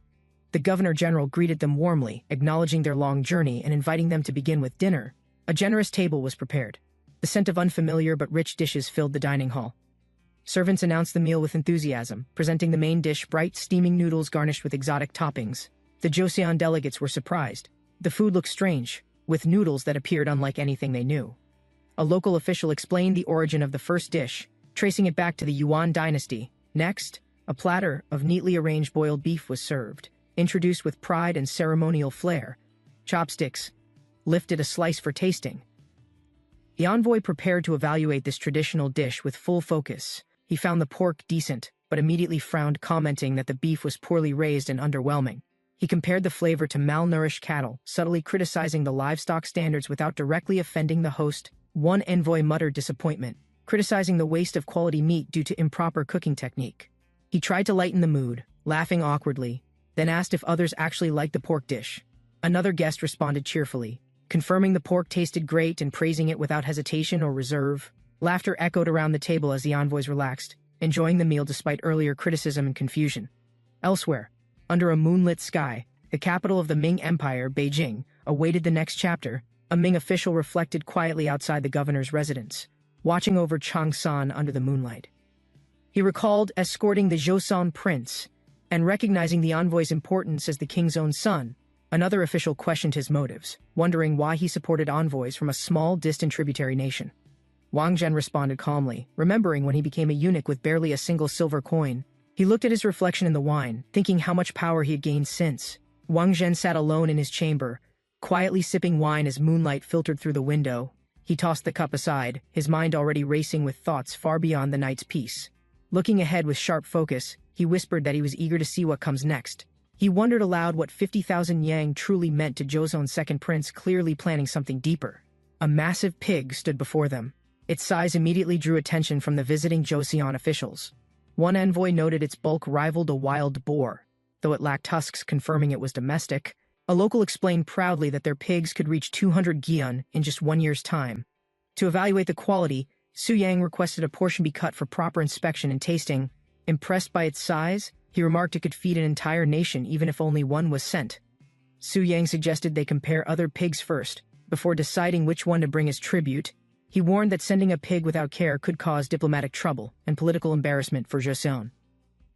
The governor-general greeted them warmly, acknowledging their long journey and inviting them to begin with dinner. A generous table was prepared. The scent of unfamiliar but rich dishes filled the dining hall. Servants announced the meal with enthusiasm, presenting the main dish, bright, steaming noodles garnished with exotic toppings. The Joseon delegates were surprised. The food looked strange, with noodles that appeared unlike anything they knew. A local official explained the origin of the first dish, tracing it back to the Yuan dynasty. Next, a platter of neatly arranged boiled beef was served, introduced with pride and ceremonial flair. Chopsticks lifted a slice for tasting. The envoy prepared to evaluate this traditional dish with full focus. He found the pork decent, but immediately frowned, commenting that the beef was poorly raised and underwhelming. He compared the flavor to malnourished cattle, subtly criticizing the livestock standards without directly offending the host. One envoy muttered disappointment, criticizing the waste of quality meat due to improper cooking technique. He tried to lighten the mood, laughing awkwardly, then asked if others actually liked the pork dish. Another guest responded cheerfully, confirming the pork tasted great and praising it without hesitation or reserve. Laughter echoed around the table as the envoys relaxed, enjoying the meal despite earlier criticism and confusion. Elsewhere, under a moonlit sky, the capital of the Ming Empire, Beijing, awaited the next chapter. A Ming official reflected quietly outside the governor's residence, watching over Changsan under the moonlight. He recalled escorting the Joseon prince, and recognizing the envoy's importance as the king's own son. Another official questioned his motives, wondering why he supported envoys from a small, distant tributary nation. Wang Zhen responded calmly, remembering when he became a eunuch with barely a single silver coin. He looked at his reflection in the wine, thinking how much power he had gained since. Wang Zhen sat alone in his chamber, quietly sipping wine as moonlight filtered through the window. He tossed the cup aside, his mind already racing with thoughts far beyond the night's peace. Looking ahead with sharp focus, he whispered that he was eager to see what comes next. He wondered aloud what 50,000 yang truly meant to Joseon's second prince, clearly planning something deeper. A massive pig stood before them. Its size immediately drew attention from the visiting Joseon officials. One envoy noted its bulk rivaled a wild boar, though it lacked tusks, confirming it was domestic. A local explained proudly that their pigs could reach 200 gyun in just 1 year's time. To evaluate the quality, Su Yang requested a portion be cut for proper inspection and tasting. Impressed by its size, he remarked it could feed an entire nation even if only one was sent. Su Yang suggested they compare other pigs first, before deciding which one to bring as tribute. He warned that sending a pig without care could cause diplomatic trouble and political embarrassment for Joseon.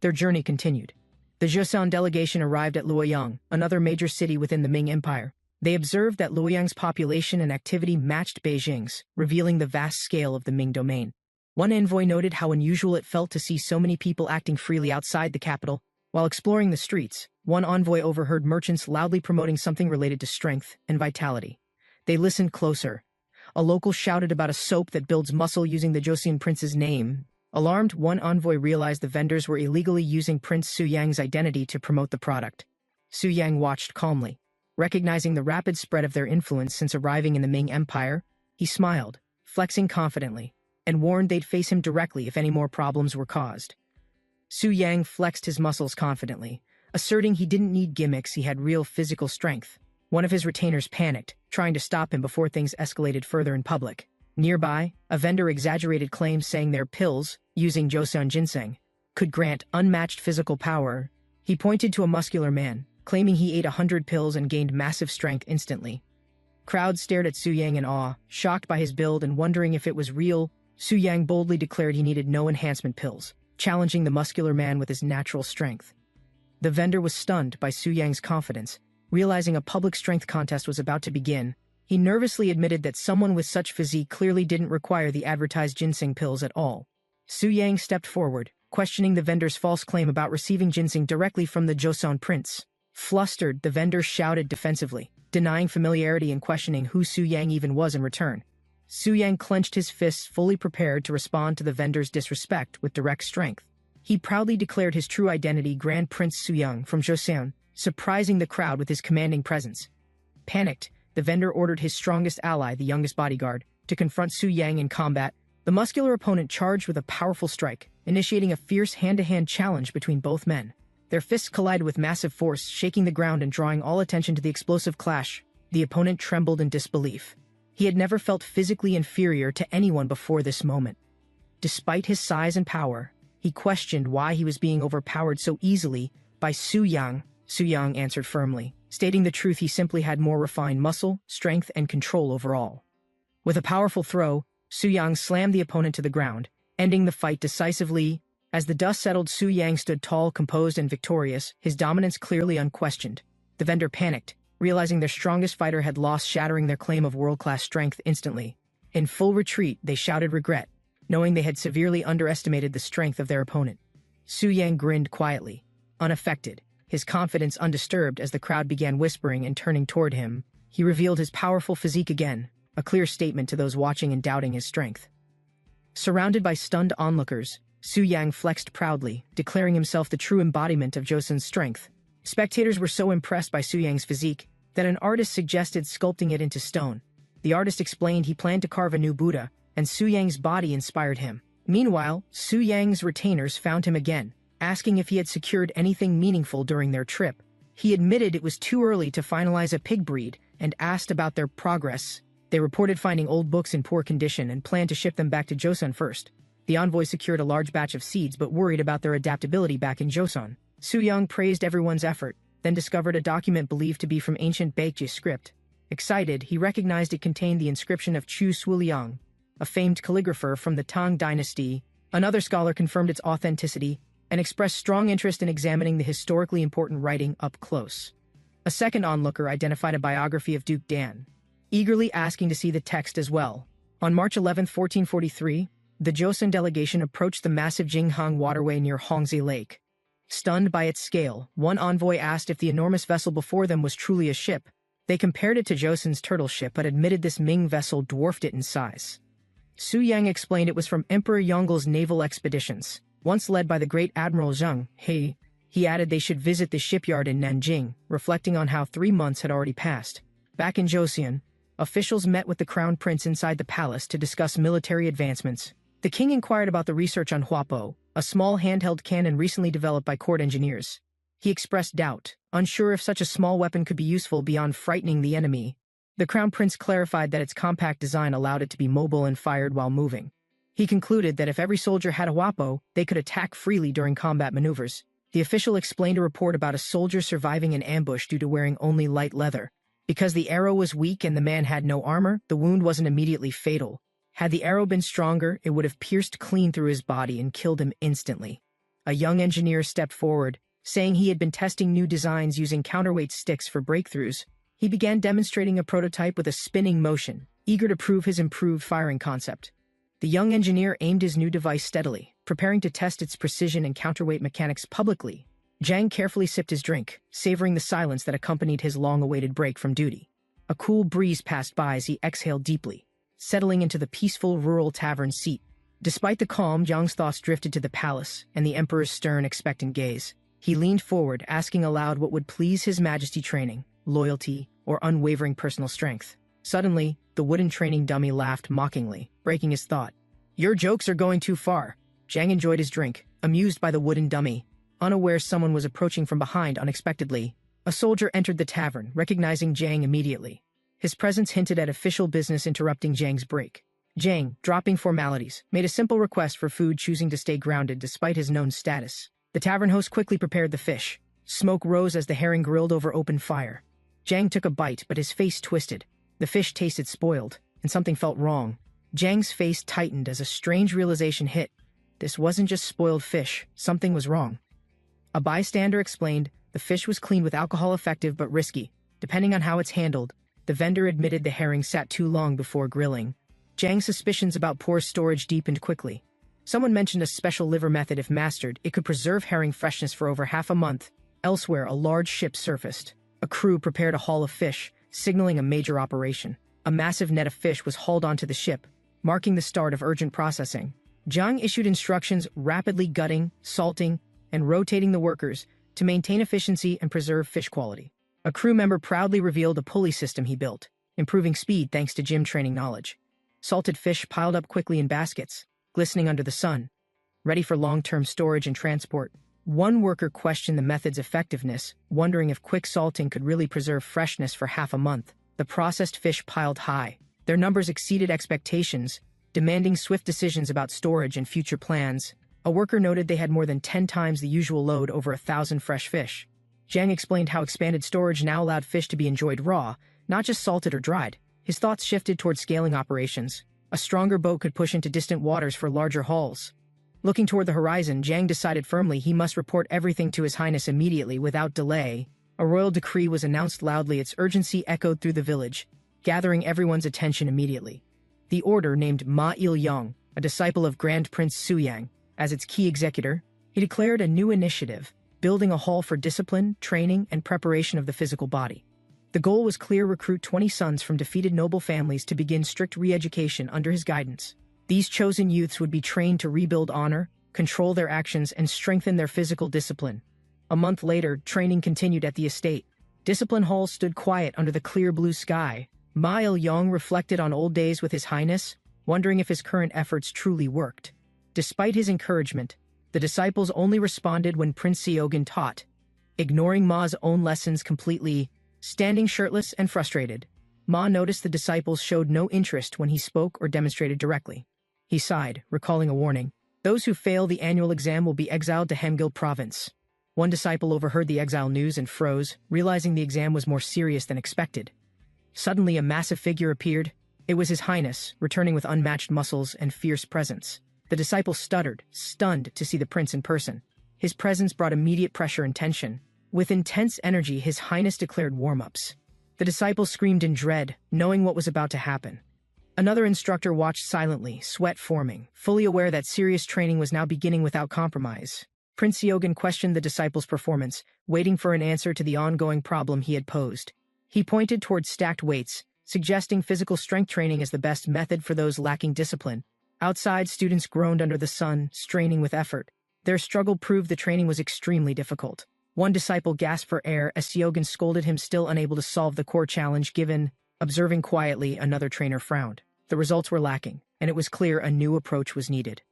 Their journey continued. The Joseon delegation arrived at Luoyang, another major city within the Ming Empire. They observed that Luoyang's population and activity matched Beijing's, revealing the vast scale of the Ming domain. One envoy noted how unusual it felt to see so many people acting freely outside the capital. While exploring the streets, one envoy overheard merchants loudly promoting something related to strength and vitality. They listened closer. A local shouted about a soap that builds muscle using the Joseon prince's name. Alarmed, one envoy realized the vendors were illegally using Prince Su Yang's identity to promote the product. Su Yang watched calmly. Recognizing the rapid spread of their influence since arriving in the Ming Empire, he smiled, flexing confidently, and warned they'd face him directly if any more problems were caused. Su Yang flexed his muscles confidently, asserting he didn't need gimmicks, he had real physical strength. One of his retainers panicked, trying to stop him before things escalated further in public. Nearby, a vendor exaggerated claims saying their pills, using Joseon ginseng, could grant unmatched physical power. He pointed to a muscular man, claiming he ate 100 pills and gained massive strength instantly. Crowds stared at Su Yang in awe, shocked by his build and wondering if it was real. Su Yang boldly declared he needed no enhancement pills, challenging the muscular man with his natural strength. The vendor was stunned by Su Yang's confidence. Realizing a public strength contest was about to begin, he nervously admitted that someone with such physique clearly didn't require the advertised ginseng pills at all. Su Yang stepped forward, questioning the vendor's false claim about receiving ginseng directly from the Joseon prince. Flustered, the vendor shouted defensively, denying familiarity and questioning who Su Yang even was in return. Su Yang clenched his fists, fully prepared to respond to the vendor's disrespect with direct strength. He proudly declared his true identity, Grand Prince Su Yang from Joseon, surprising the crowd with his commanding presence. Panicked, the vendor ordered his strongest ally, the youngest bodyguard, to confront Su Yang in combat. The muscular opponent charged with a powerful strike, initiating a fierce hand-to-hand challenge between both men. Their fists collided with massive force, shaking the ground and drawing all attention to the explosive clash. The opponent trembled in disbelief. He had never felt physically inferior to anyone before this moment. Despite his size and power, he questioned why he was being overpowered so easily by Su Yang. Su Yang answered firmly, stating the truth: he simply had more refined muscle, strength, and control overall. With a powerful throw, Su Yang slammed the opponent to the ground, ending the fight decisively. As the dust settled, Su Yang stood tall, composed, and victorious, his dominance clearly unquestioned. The vendor panicked, realizing their strongest fighter had lost, shattering their claim of world-class strength instantly. In full retreat, they shouted regret, knowing they had severely underestimated the strength of their opponent. Su Yang grinned quietly, unaffected, his confidence undisturbed. As the crowd began whispering and turning toward him, he revealed his powerful physique again, a clear statement to those watching and doubting his strength. Surrounded by stunned onlookers, Su Yang flexed proudly, declaring himself the true embodiment of Joseon's strength. Spectators were so impressed by Su Yang's physique that an artist suggested sculpting it into stone. The artist explained he planned to carve a new Buddha, and Su Yang's body inspired him. Meanwhile, Su Yang's retainers found him again, asking if he had secured anything meaningful during their trip. He admitted it was too early to finalize a pig breed and asked about their progress. They reported finding old books in poor condition and planned to ship them back to Joseon first. The envoy secured a large batch of seeds but worried about their adaptability back in Joseon. Su Yang praised everyone's effort, then discovered a document believed to be from ancient Baekje script. Excited, he recognized it contained the inscription of Chu Suiliang, a famed calligrapher from the Tang dynasty. Another scholar confirmed its authenticity and expressed strong interest in examining the historically important writing up close. A second onlooker identified a biography of Duke Dan, eagerly asking to see the text as well. On March 11, 1443, the Joseon delegation approached the massive Jinghang waterway near Hongzhi Lake. Stunned by its scale, one envoy asked if the enormous vessel before them was truly a ship. They compared it to Joseon's turtle ship but admitted this Ming vessel dwarfed it in size. Su Yang explained it was from Emperor Yonggle's naval expeditions, once led by the great Admiral Zheng He. He added they should visit the shipyard in Nanjing, reflecting on how 3 months had already passed. Back in Joseon, officials met with the crown prince inside the palace to discuss military advancements. The king inquired about the research on Huapo, a small handheld cannon recently developed by court engineers. He expressed doubt, unsure if such a small weapon could be useful beyond frightening the enemy. The crown prince clarified that its compact design allowed it to be mobile and fired while moving. He concluded that if every soldier had a wapo, they could attack freely during combat maneuvers. The official explained a report about a soldier surviving an ambush due to wearing only light leather. Because the arrow was weak and the man had no armor, the wound wasn't immediately fatal. Had the arrow been stronger, it would have pierced clean through his body and killed him instantly. A young engineer stepped forward, saying he had been testing new designs using counterweight sticks for breakthroughs. He began demonstrating a prototype with a spinning motion, eager to prove his improved firing concept. The young engineer aimed his new device steadily, preparing to test its precision and counterweight mechanics publicly. Jang carefully sipped his drink, savoring the silence that accompanied his long-awaited break from duty. A cool breeze passed by as he exhaled deeply, settling into the peaceful rural tavern seat. Despite the calm, Jang's thoughts drifted to the palace and the emperor's stern, expectant gaze. He leaned forward, asking aloud what would please his majesty: training, loyalty, or unwavering personal strength. Suddenly, the wooden training dummy laughed mockingly, breaking his thought. "Your jokes are going too far." Jang enjoyed his drink, amused by the wooden dummy. Unaware someone was approaching from behind unexpectedly, a soldier entered the tavern, recognizing Jang immediately. His presence hinted at official business interrupting Jang's break. Jang, dropping formalities, made a simple request for food, choosing to stay grounded despite his known status. The tavern host quickly prepared the fish. Smoke rose as the herring grilled over open fire. Jang took a bite, but his face twisted. The fish tasted spoiled, and something felt wrong. Jang's face tightened as a strange realization hit. This wasn't just spoiled fish, something was wrong. A bystander explained the fish was cleaned with alcohol, effective but risky, depending on how it's handled. The vendor admitted the herring sat too long before grilling. Jang's suspicions about poor storage deepened quickly. Someone mentioned a special liver method. If mastered, it could preserve herring freshness for over half a month. Elsewhere, a large ship surfaced. A crew prepared a haul of fish, signaling a major operation. A massive net of fish was hauled onto the ship, marking the start of urgent processing. Jang issued instructions, rapidly gutting, salting, and rotating the workers to maintain efficiency and preserve fish quality. A crew member proudly revealed a pulley system he built, improving speed thanks to gym training knowledge. Salted fish piled up quickly in baskets, glistening under the sun, ready for long-term storage and transport. One worker questioned the method's effectiveness, wondering if quick salting could really preserve freshness for half a month. The processed fish piled high. Their numbers exceeded expectations, demanding swift decisions about storage and future plans. A worker noted they had more than 10 times the usual load, over 1,000 fresh fish. Jang explained how expanded storage now allowed fish to be enjoyed raw, not just salted or dried. His thoughts shifted toward scaling operations. A stronger boat could push into distant waters for larger hauls. Looking toward the horizon, Jang decided firmly he must report everything to His Highness immediately, without delay. A royal decree was announced loudly. Its urgency echoed through the village, gathering everyone's attention immediately. The order named Ma Il-yong, a disciple of Grand Prince Suyang, as its key executor. He declared a new initiative, building a hall for discipline, training, and preparation of the physical body. The goal was clear: recruit 20 sons from defeated noble families to begin strict re-education under his guidance. These chosen youths would be trained to rebuild honor, control their actions, and strengthen their physical discipline. A month later, training continued at the estate. Discipline halls stood quiet under the clear blue sky. Ma Il-yong reflected on old days with His Highness, wondering if his current efforts truly worked. Despite his encouragement, the disciples only responded when Prince Seogin taught, ignoring Ma's own lessons completely. Standing shirtless and frustrated, Ma noticed the disciples showed no interest when he spoke or demonstrated directly. He sighed, recalling a warning. Those who fail the annual exam will be exiled to Hamgyal province. One disciple overheard the exile news and froze, realizing the exam was more serious than expected. Suddenly, a massive figure appeared. It was His Highness, returning with unmatched muscles and fierce presence. The disciple stuttered, stunned to see the prince in person. His presence brought immediate pressure and tension. With intense energy, His Highness declared warm-ups. The disciples screamed in dread, knowing what was about to happen. Another instructor watched silently, sweat forming, fully aware that serious training was now beginning without compromise. Prince Seogin questioned the disciples' performance, waiting for an answer to the ongoing problem he had posed. He pointed toward stacked weights, suggesting physical strength training is the best method for those lacking discipline. Outside, students groaned under the sun, straining with effort. Their struggle proved the training was extremely difficult. One disciple gasped for air as Seogin scolded him, still unable to solve the core challenge given. Observing quietly, another trainer frowned. The results were lacking, and it was clear a new approach was needed.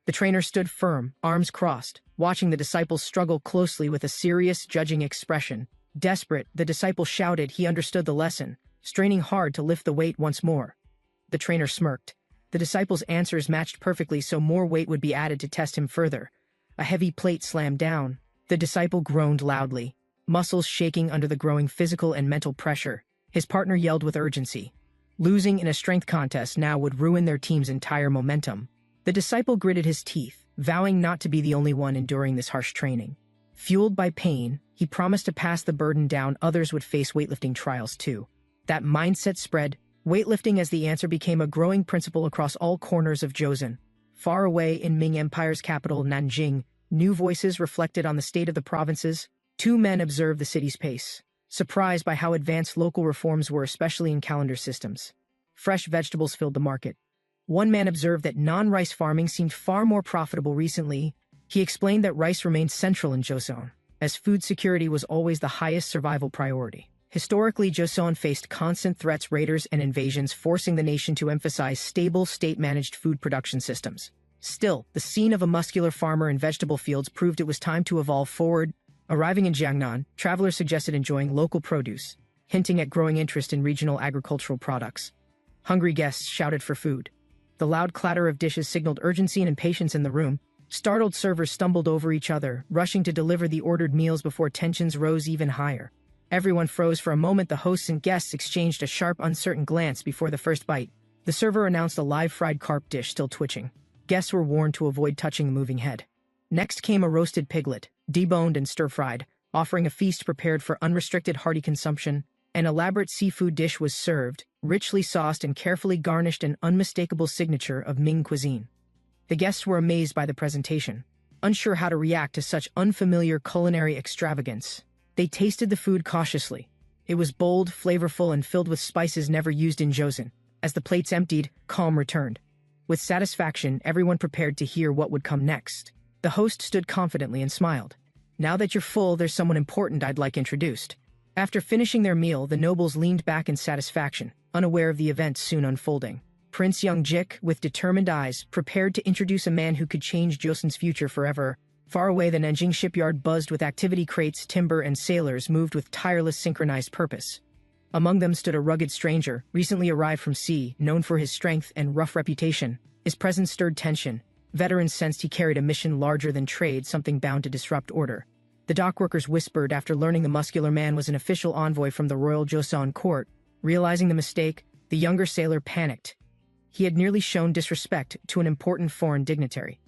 The trainer stood firm, arms crossed, watching the disciples struggle closely with a serious, judging expression. Desperate, the disciple shouted he understood the lesson, straining hard to lift the weight once more. The trainer smirked. The disciple's answers matched perfectly, so more weight would be added to test him further. A heavy plate slammed down. The disciple groaned loudly, muscles shaking under the growing physical and mental pressure. His partner yelled with urgency. Losing in a strength contest now would ruin their team's entire momentum. The disciple gritted his teeth, vowing not to be the only one enduring this harsh training. Fueled by pain, he promised to pass the burden down. Others would face weightlifting trials too. That mindset spread, weightlifting as the answer became a growing principle across all corners of Joseon. Far away in Ming Empire's capital, Nanjing, new voices reflected on the state of the provinces. Two men observed the city's pace, surprised by how advanced local reforms were, especially in calendar systems. Fresh vegetables filled the market. One man observed that non-rice farming seemed far more profitable recently. He explained that rice remained central in Joseon, as food security was always the highest survival priority. Historically, Joseon faced constant threats, raiders, and invasions, forcing the nation to emphasize stable, state-managed food production systems. Still, the scene of a muscular farmer in vegetable fields proved it was time to evolve forward. Arriving in Jiangnan, travelers suggested enjoying local produce, hinting at growing interest in regional agricultural products. Hungry guests shouted for food. The loud clatter of dishes signaled urgency and impatience in the room. Startled servers stumbled over each other, rushing to deliver the ordered meals before tensions rose even higher. Everyone froze for a moment. The hosts and guests exchanged a sharp, uncertain glance before the first bite. The server announced a live fried carp dish still twitching. Guests were warned to avoid touching the moving head. Next came a roasted piglet, deboned and stir-fried, offering a feast prepared for unrestricted hearty consumption. An elaborate seafood dish was served, richly sauced and carefully garnished, an unmistakable signature of Ming cuisine. The guests were amazed by the presentation, unsure how to react to such unfamiliar culinary extravagance. They tasted the food cautiously. It was bold, flavorful, and filled with spices never used in Joseon. As the plates emptied, calm returned. With satisfaction, everyone prepared to hear what would come next. The host stood confidently and smiled. "Now that you're full, there's someone important I'd like introduced." After finishing their meal, the nobles leaned back in satisfaction, unaware of the events soon unfolding. Prince Youngjik, with determined eyes, prepared to introduce a man who could change Joseon's future forever. Far away, the Nanjing shipyard buzzed with activity. Crates, timber, and sailors moved with tireless, synchronized purpose. Among them stood a rugged stranger, recently arrived from sea, known for his strength and rough reputation. His presence stirred tension. Veterans sensed he carried a mission larger than trade, something bound to disrupt order. The dockworkers whispered after learning the muscular man was an official envoy from the royal Joseon court. Realizing the mistake, the younger sailor panicked. He had nearly shown disrespect to an important foreign dignitary.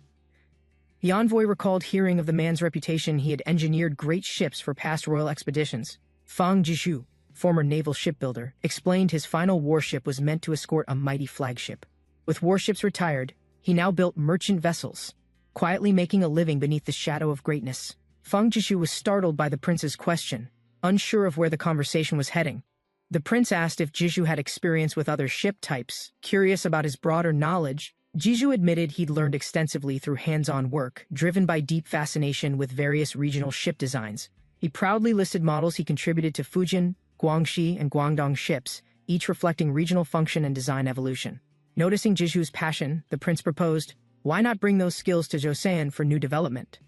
The envoy recalled hearing of the man's reputation. He had engineered great ships for past royal expeditions. Fang Jishu, former naval shipbuilder, explained his final warship was meant to escort a mighty flagship. With warships retired, he now built merchant vessels, quietly making a living beneath the shadow of greatness. Fang Jishu was startled by the prince's question, unsure of where the conversation was heading. The prince asked if Jishu had experience with other ship types. Curious about his broader knowledge, Jishu admitted he'd learned extensively through hands-on work, driven by deep fascination with various regional ship designs. He proudly listed models he contributed to Fujian, Guangxi, and Guangdong ships, each reflecting regional function and design evolution. Noticing Jishu's passion, the prince proposed, "Why not bring those skills to Joseon for new development?"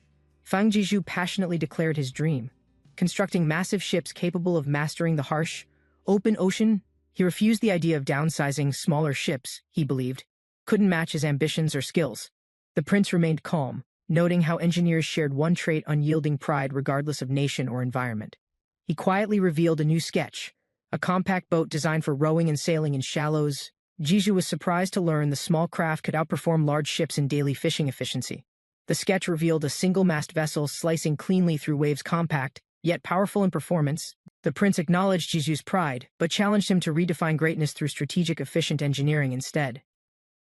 Fang Jishu passionately declared his dream, constructing massive ships capable of mastering the harsh, open ocean. He refused the idea of downsizing. Smaller ships, he believed, couldn't match his ambitions or skills. The prince remained calm, noting how engineers shared one trait: unyielding pride regardless of nation or environment. He quietly revealed a new sketch, a compact boat designed for rowing and sailing in shallows. Jishu was surprised to learn the small craft could outperform large ships in daily fishing efficiency. The sketch revealed a single-mast vessel slicing cleanly through waves, compact, yet powerful in performance. The prince acknowledged Jishu's pride, but challenged him to redefine greatness through strategic, efficient engineering instead.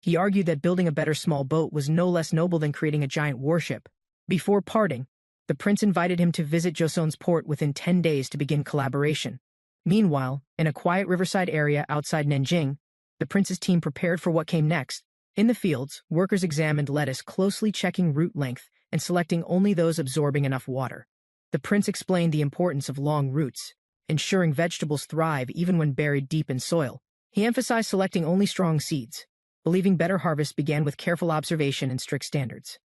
He argued that building a better small boat was no less noble than creating a giant warship. Before parting, the prince invited him to visit Joseon's port within 10 days to begin collaboration. Meanwhile, in a quiet riverside area outside Nanjing, the prince's team prepared for what came next. In the fields, workers examined lettuce, closely checking root length and selecting only those absorbing enough water. The prince explained the importance of long roots, ensuring vegetables thrive even when buried deep in soil. He emphasized selecting only strong seeds, believing better harvests began with careful observation and strict standards.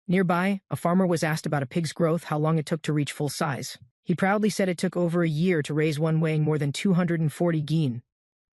Nearby, a farmer was asked about a pig's growth, how long it took to reach full size. He proudly said it took over a year to raise one weighing more than 240 gin.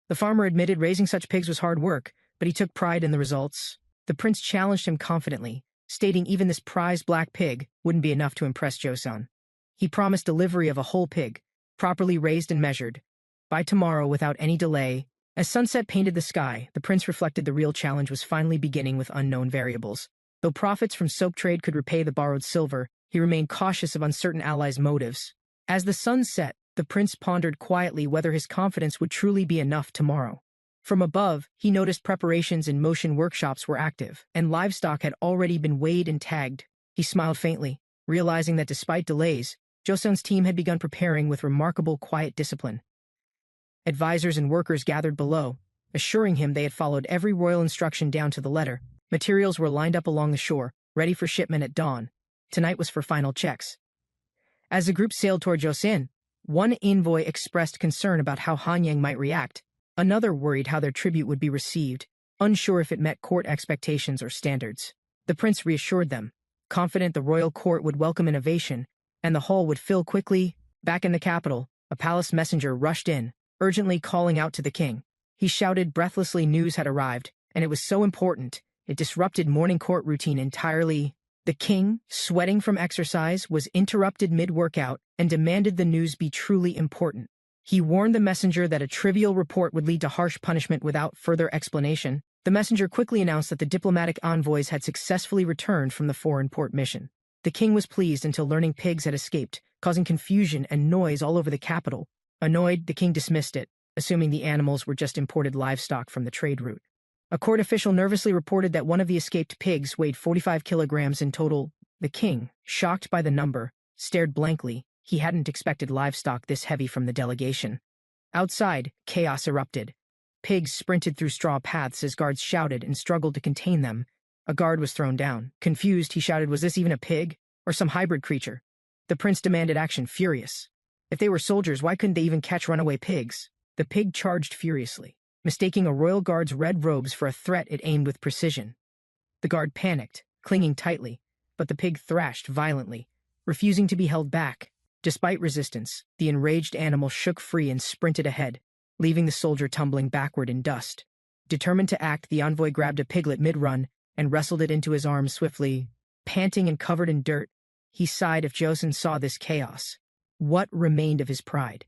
The farmer admitted raising such pigs was hard work, but he took pride in the results. The prince challenged him confidently, stating even this prized black pig wouldn't be enough to impress Joseon. He promised delivery of a whole pig, properly raised and measured, by tomorrow without any delay. As sunset painted the sky, the prince reflected the real challenge was finally beginning with unknown variables. Though profits from soap trade could repay the borrowed silver, he remained cautious of uncertain allies' motives. As the sun set, the prince pondered quietly whether his confidence would truly be enough tomorrow. From above, he noticed preparations in motion workshops were active, and livestock had already been weighed and tagged. He smiled faintly, realizing that despite delays, Joseon's team had begun preparing with remarkable quiet discipline. Advisors and workers gathered below, assuring him they had followed every royal instruction down to the letter. Materials were lined up along the shore, ready for shipment at dawn. Tonight was for final checks. As the group sailed toward Joseon, one envoy expressed concern about how Hanyang might react. Another worried how their tribute would be received, unsure if it met court expectations or standards. The prince reassured them, confident the royal court would welcome innovation, and the hall would fill quickly. Back in the capital, a palace messenger rushed in, urgently calling out to the king. He shouted breathlessly news had arrived, and it was so important, it disrupted morning court routine entirely. The king, sweating from exercise, was interrupted mid-workout and demanded the news be truly important. He warned the messenger that a trivial report would lead to harsh punishment without further explanation. The messenger quickly announced that the diplomatic envoys had successfully returned from the foreign port mission. The king was pleased until learning pigs had escaped, causing confusion and noise all over the capital. Annoyed, the king dismissed it, assuming the animals were just imported livestock from the trade route. A court official nervously reported that one of the escaped pigs weighed 45 kilograms in total. The king, shocked by the number, stared blankly. He hadn't expected livestock this heavy from the delegation. Outside, chaos erupted. Pigs sprinted through straw paths as guards shouted and struggled to contain them. A guard was thrown down. Confused, he shouted, "Was this even a pig? Or some hybrid creature?" The prince demanded action, furious. If they were soldiers, why couldn't they even catch runaway pigs? The pig charged furiously. Mistaking a royal guard's red robes for a threat, it aimed with precision. The guard panicked, clinging tightly, but the pig thrashed violently, refusing to be held back. Despite resistance, the enraged animal shook free and sprinted ahead, leaving the soldier tumbling backward in dust. Determined to act, the envoy grabbed a piglet mid-run and wrestled it into his arms swiftly. Panting and covered in dirt, he sighed if Joseon saw this chaos. What remained of his pride?